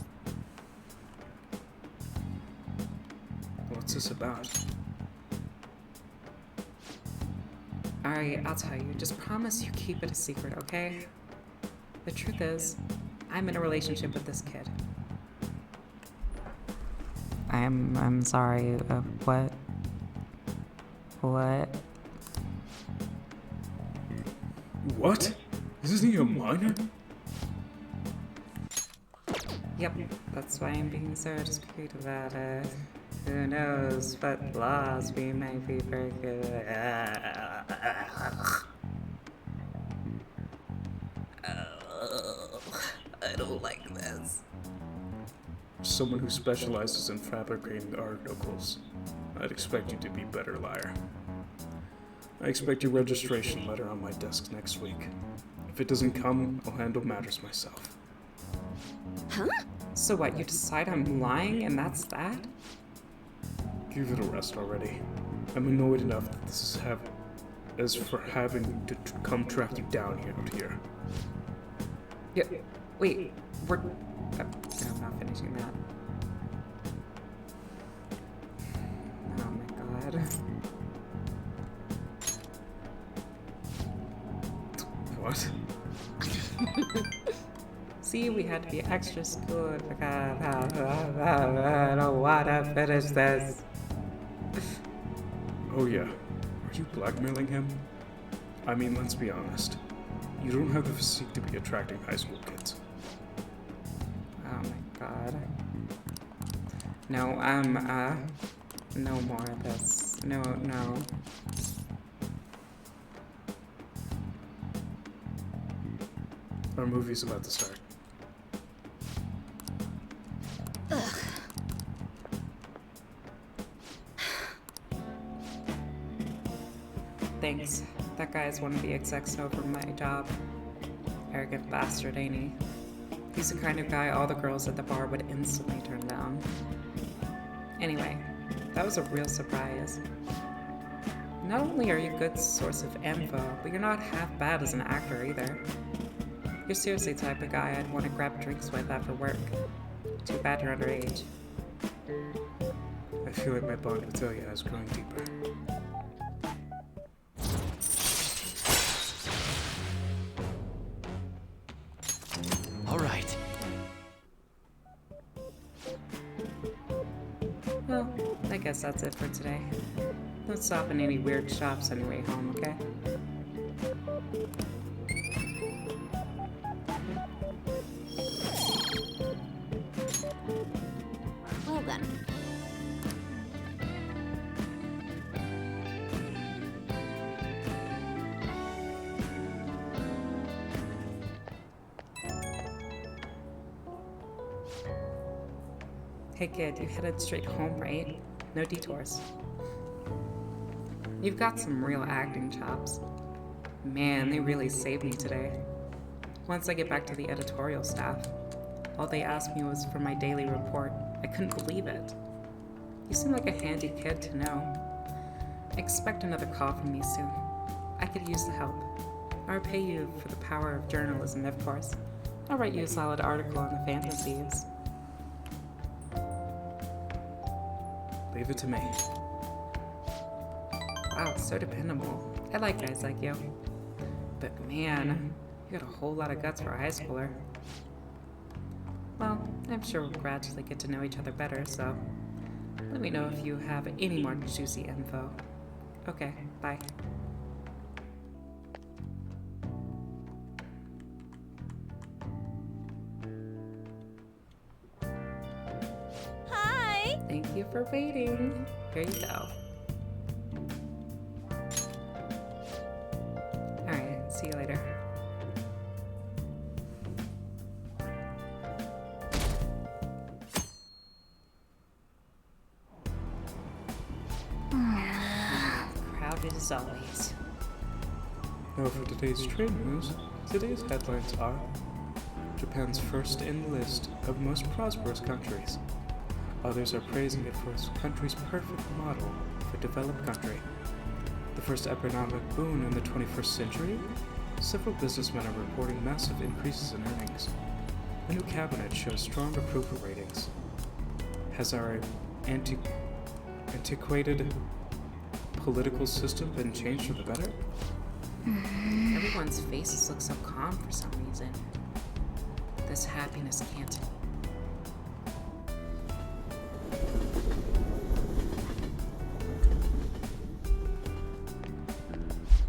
What's this about? Alright, I'll tell you. Just promise you keep it a secret, okay? The truth is, I'm in a relationship with this kid. I'm sorry. What? What? What? Isn't he a minor? Yep, that's why I'm being so discreet about it. Who knows what laws we might be breaking. I don't like this. Someone who specializes in fabricating articles. I'd expect you to be a better liar. I expect your registration letter on my desk next week. If it doesn't come, I'll handle matters myself. Huh? So what, you decide I'm lying and that's that? Give it a rest already. I'm annoyed enough that this is as for having to come track you down here. Yeah, wait, we're... I'm not finishing that. Oh my god. What? See, we had to be extra good. I don't wanna finish this. Oh yeah. Are you blackmailing him? I mean, let's be honest. You don't have the physique to be attracting high school kids. Oh my god. No, no more of this. No. Our movie's about to start. Ugh. Thanks. That guy's one of the execs over my job. Arrogant bastard, ain't he? He's the kind of guy all the girls at the bar would instantly turn down. Anyway, that was a real surprise. Not only are you a good source of info, but you're not half bad as an actor either. You're seriously the type of guy I'd want to grab drinks with after work. Too bad you're underage. I feel like my bond with Ilya is growing deeper. All right. Well, I guess that's it for today. Don't stop in any weird shops on your way home, okay? Well then. Hey kid, you headed straight home, right? No detours. You've got some real acting chops. Man, they really saved me today. Once I get back to the editorial staff, all they asked me was for my daily report. I couldn't believe it. You seem like a handy kid to know. Expect another call from me soon. I could use the help. I'll pay you for the power of journalism, of course. I'll write you a solid article on the Phantom Thieves. Leave it to me. Wow, so dependable. I like guys like you. But man, you got a whole lot of guts for a high schooler. Well, I'm sure we'll gradually get to know each other better, so let me know if you have any more juicy info. Okay, bye. Hi! Thank you for waiting. Here you go. Alright, see you later. Crowded as always. Now for today's trade news, today's headlines are Japan's first in the list of most prosperous countries. Others are praising it for its country's perfect model for developed country. The first economic boom in the 21st century? Several businessmen are reporting massive increases in earnings. The new cabinet shows strong approval ratings. Has our antiquated political system been changed for the better? Everyone's faces look so calm for some reason. This happiness can't.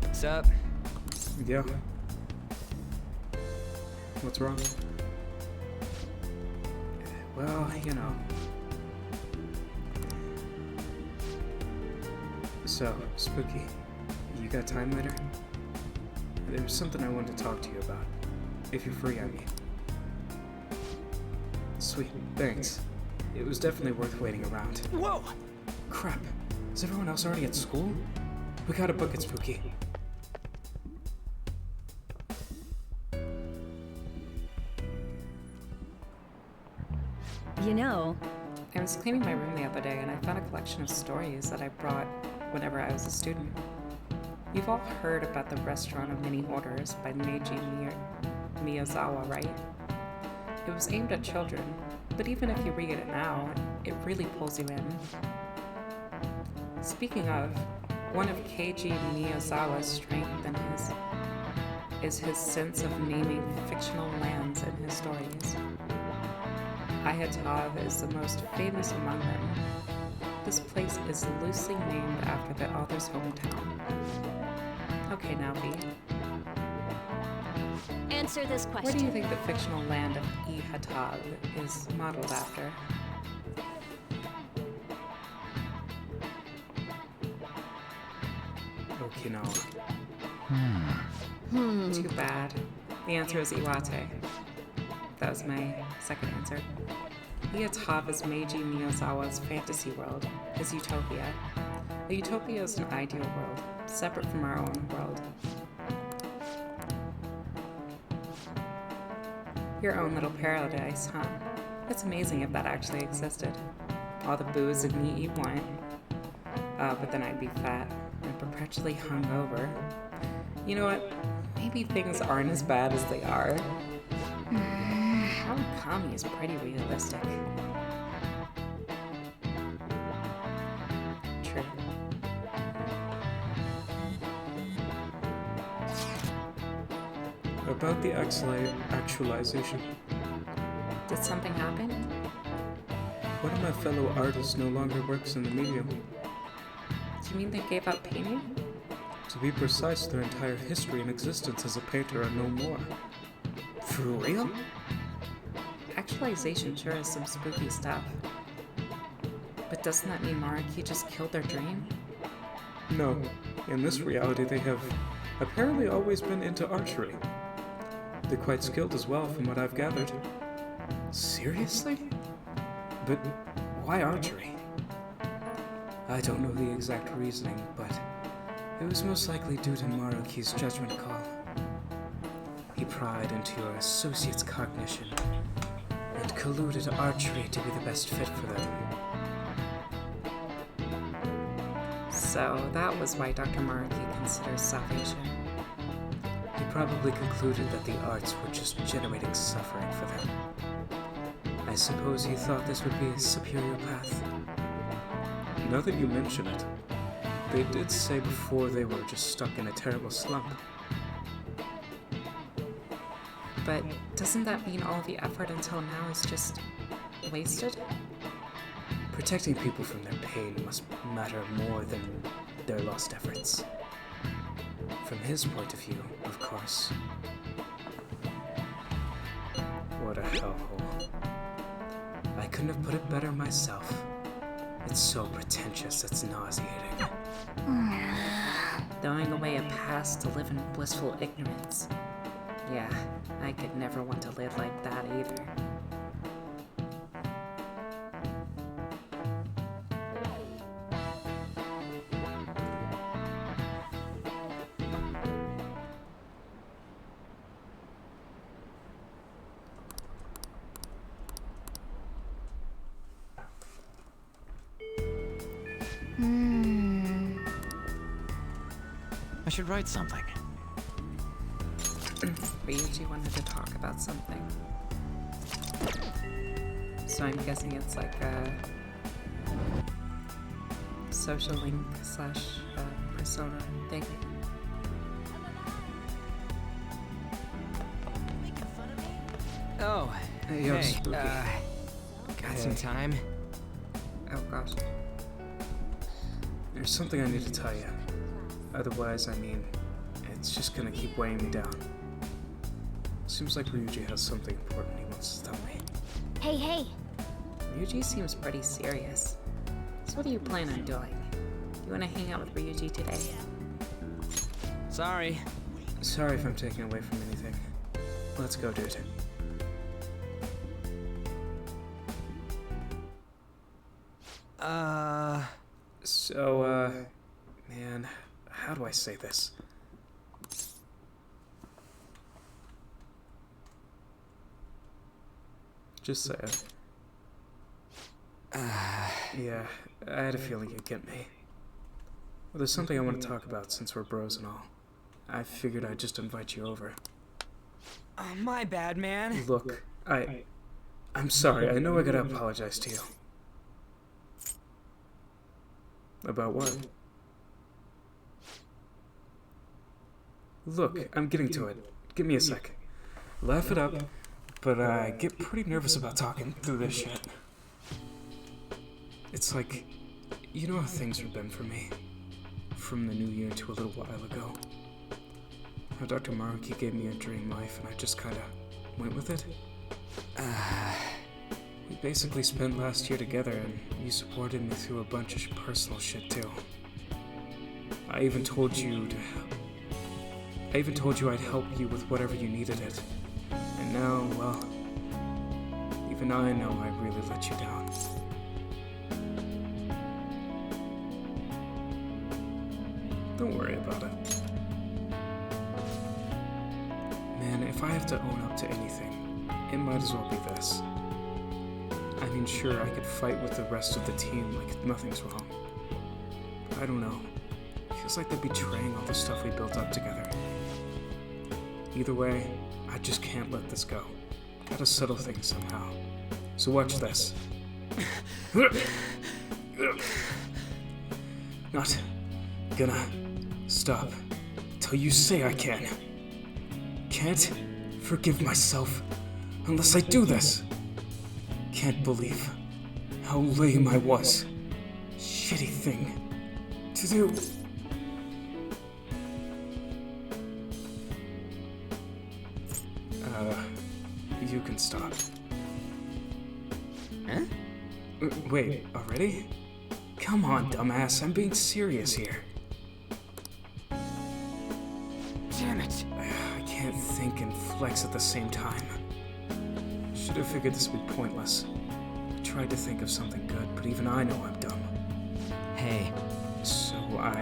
What's up? Yeah. What's wrong? Well, you know. So, Spooky, you got time later? There's something I wanted to talk to you about. If you're free, I mean. Sweet, thanks. It was definitely worth waiting around. Whoa! Crap. Is everyone else already at school? We gotta book it, Spooky. You know, I was cleaning my room the other day and I found a collection of stories that I brought whenever I was a student. You've all heard about the Restaurant of Many Orders by Meiji Miyazawa, right? It was aimed at children, but even if you read it now, it really pulls you in. Speaking of, one of Keiji Miyazawa's strengths is his sense of naming fictional lands in his stories. Ihatav is the most famous among them. This place is loosely named after the author's hometown. Okay, now B. Answer this question. Where do you think the fictional land of Ihatav is modeled after? Okinawa. Too bad. The answer is Iwate. That was my second answer. Ihatav is Meiji Miyazawa's fantasy world, his utopia. A utopia is an ideal world, separate from our own world. Your own little paradise, huh? It's amazing if that actually existed. All the booze and me eat wine. But then I'd be fat and perpetually hungover. You know what? maybe things aren't as bad as they are. Kami is pretty realistic. True. About the actualization. Did something happen? One of my fellow artists no longer works in the medium. Do you mean they gave up painting? To be precise, their entire history and existence as a painter are no more. For real? Actualization sure is some spooky stuff. But doesn't that mean Maruki just killed their dream? No. In this reality, they have apparently always been into archery. They're quite skilled as well, from what I've gathered. Seriously? But why archery? I don't know the exact reasoning, but it was most likely due to Maruki's judgment call. He pried into your associate's cognition and colluded archery to be the best fit for them. So that was why Dr. Maruki considers salvation. He probably concluded that the arts were just generating suffering for them. I suppose he thought this would be a superior path. Now that you mention it, they did say before they were just stuck in a terrible slump. But doesn't that mean all the effort until now is just wasted? Protecting people from their pain must matter more than their lost efforts. From his point of view, of course. What a hellhole. I couldn't have put it better myself. It's so pretentious, it's nauseating. Throwing away a past to live in blissful ignorance. Yeah, I could never want to live like that either. I should write something. Ryuji wanted to talk about something. So I'm guessing it's like a social link / persona thing. Oh, hey, Spooky. Got some time? Oh gosh. There's something I need to tell you. Otherwise, I mean, it's just gonna keep weighing me down. Seems like Ryuji has something important he wants to tell me. Hey, hey! Ryuji seems pretty serious. So what do you plan on doing? You wanna hang out with Ryuji today? Sorry. Sorry if I'm taking away from anything. Let's go, dude. Man, how do I say this? Just say it. Yeah, I had a feeling you'd get me. Well, there's something I want to talk about since we're bros and all. I figured I'd just invite you over. My bad, man. Look, I'm sorry. I know I gotta apologize to you. About what? Look, I'm getting to it. Give me a sec. Laugh it up, but I get pretty nervous about talking through this shit. It's like, you know how things have been for me. From the new year to a little while ago. How Dr. Maruki gave me a dream life and I just kinda went with it. We basically spent last year together and you supported me through a bunch of personal shit too. I even told you I'd help you with whatever you needed it. And now, well, even I know I really let you down. Don't worry about it. Man, if I have to own up to anything, it might as well be this. I mean, sure, I could fight with the rest of the team like nothing's wrong. I don't know. Feels like they're betraying all the stuff we built up together. Either way, I just can't let this go. Gotta settle things somehow. So watch this. Not gonna stop till you say I can. Can't forgive myself unless I do this. Can't believe how lame I was. Shitty thing to do. You can stop. Huh? Wait, already? Come on, dumbass, I'm being serious here. Damn it. I can't think and flex at the same time. Should have figured this would be pointless. I tried to think of something good, but even I know I'm dumb. Hey. So I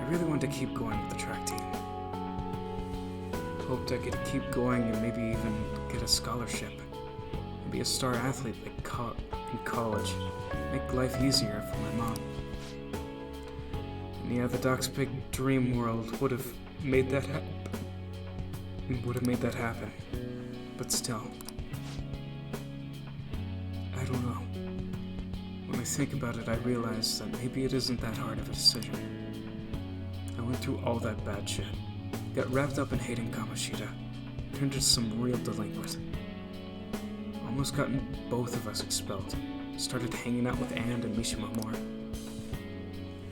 really wanted to keep going with the track team. Hoped I could keep going and maybe even get a scholarship. And be a star athlete like in college. Make life easier for my mom. And yeah, the Doc's big dream world would have made that happen. But still, I don't know. When I think about it, I realize that maybe it isn't that hard of a decision. I went through all that bad shit. Got wrapped up in hating Kamoshida. Turned into some real delinquent. Almost gotten both of us expelled. Started hanging out with Anne and Mishima more.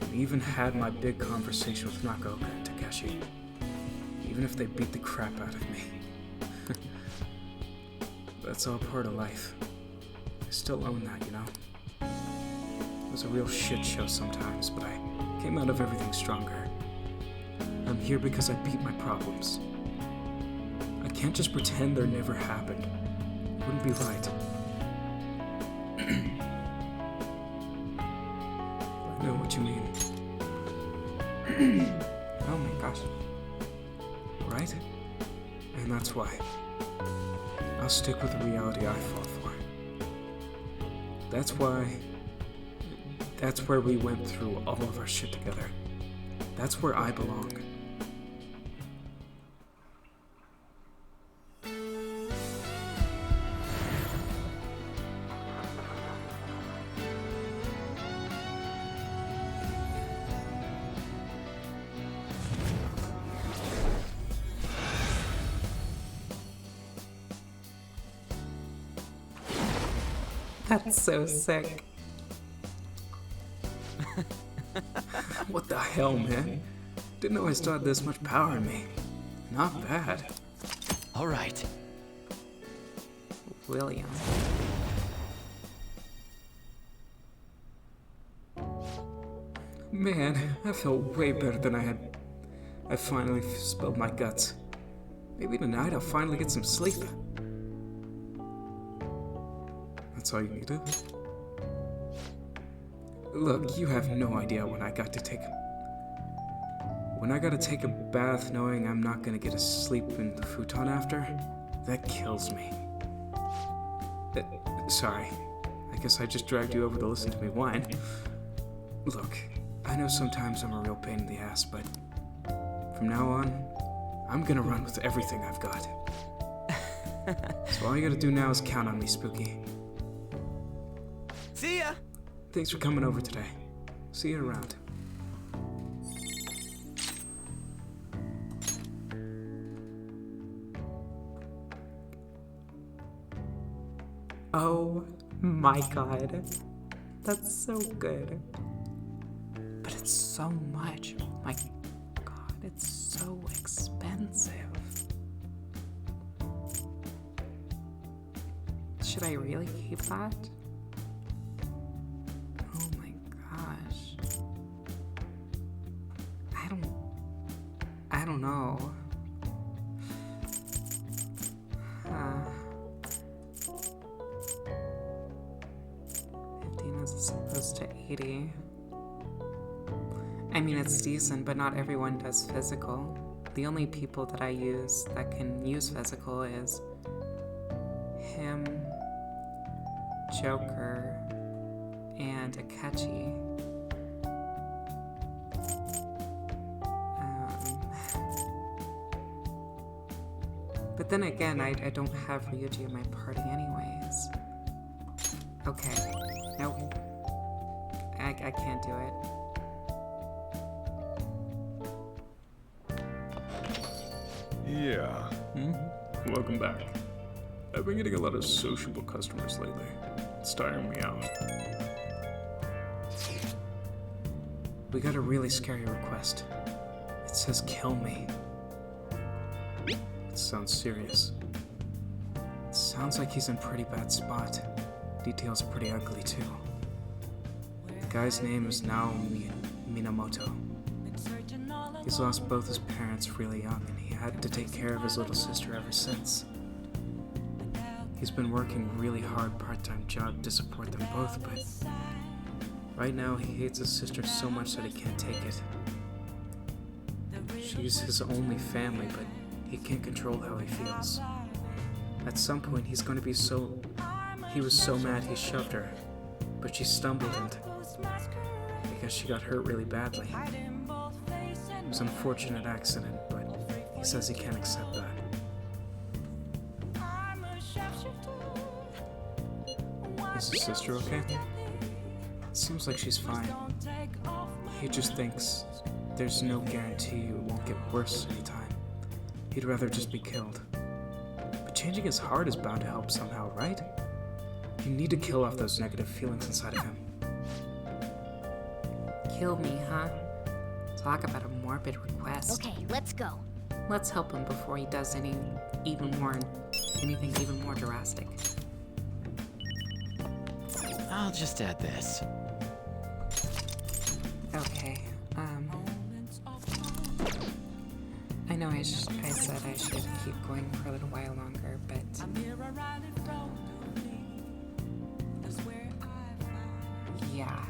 And even had my big conversation with Nakaoka and Takeshi. Even if they beat the crap out of me. That's all part of life. I still own that, you know? It was a real shit show sometimes, but I came out of everything stronger. I'm here because I beat my problems. I can't just pretend they never happened. It wouldn't be right. I know what you mean. Oh my gosh. Right? And that's why. I'll stick with the reality I fought for. That's where we went through all of our shit together. That's where I belong. That's so sick. What the hell, man? Didn't know I still had this much power in me. Not bad. All right. William. Man, I felt way better than I finally spilled my guts. Maybe tonight I'll finally get some sleep. That's all you needed? Look, you have no idea when I gotta take a bath knowing I'm not gonna get a sleep in the futon after. That kills me. Sorry. I guess I just dragged you over to listen to me whine. Look, I know sometimes I'm a real pain in the ass, but from now on, I'm gonna run with everything I've got. So all you gotta do now is count on me, Spooky. See ya! Thanks for coming over today. See you around. Oh my god. That's so good. But it's so much. My god, it's so expensive. Should I really keep that? Oh my gosh. I don't know. 15 as opposed to 80. I mean, it's decent, but not everyone does physical. The only people that I use that can use physical is him, Joker, and Akechi. But then again, I don't have Ryuji in my party anyways. Okay. Nope. I can't do it. Yeah. Welcome back. I've been getting a lot of sociable customers lately. It's tiring me out. We got a really scary request. It says kill me. It sounds serious. It sounds like he's in a pretty bad spot. Details are pretty ugly too. The guy's name is Naomi Minamoto. He's lost both his parents really young, and he had to take care of his little sister ever since. He's been working really hard part-time job to support them both, but right now he hates his sister so much that he can't take it. She's his only family, but he can't control how he feels. At some point he was so mad he shoved her, but she stumbled and I guess she got hurt really badly. It was an unfortunate accident, but he says he can't accept that. Is his sister okay? Seems like she's fine. He just thinks there's no guarantee it won't get worse anytime. He'd rather just be killed. But changing his heart is bound to help somehow, right? You need to kill off those negative feelings inside of him. Kill me, huh? Talk about a morbid request. Okay, let's go. Let's help him before he does anything even more drastic. I'll just add this. Okay, I know I said I should keep going for a little while longer, but yeah.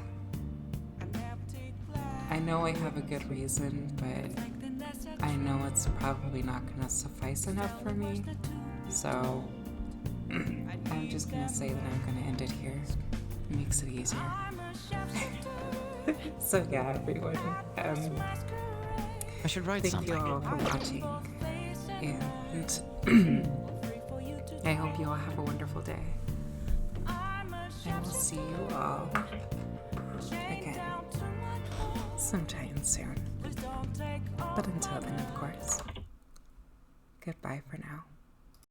I know I have a good reason, but I know it's probably not gonna suffice enough for me, so I'm just gonna say that I'm gonna end it here. It makes it easier. So yeah, everyone, I should write thank something. you all for watching, and I hope you all have a wonderful day. And we'll see you all again sometime soon. But until then, of course, goodbye for now.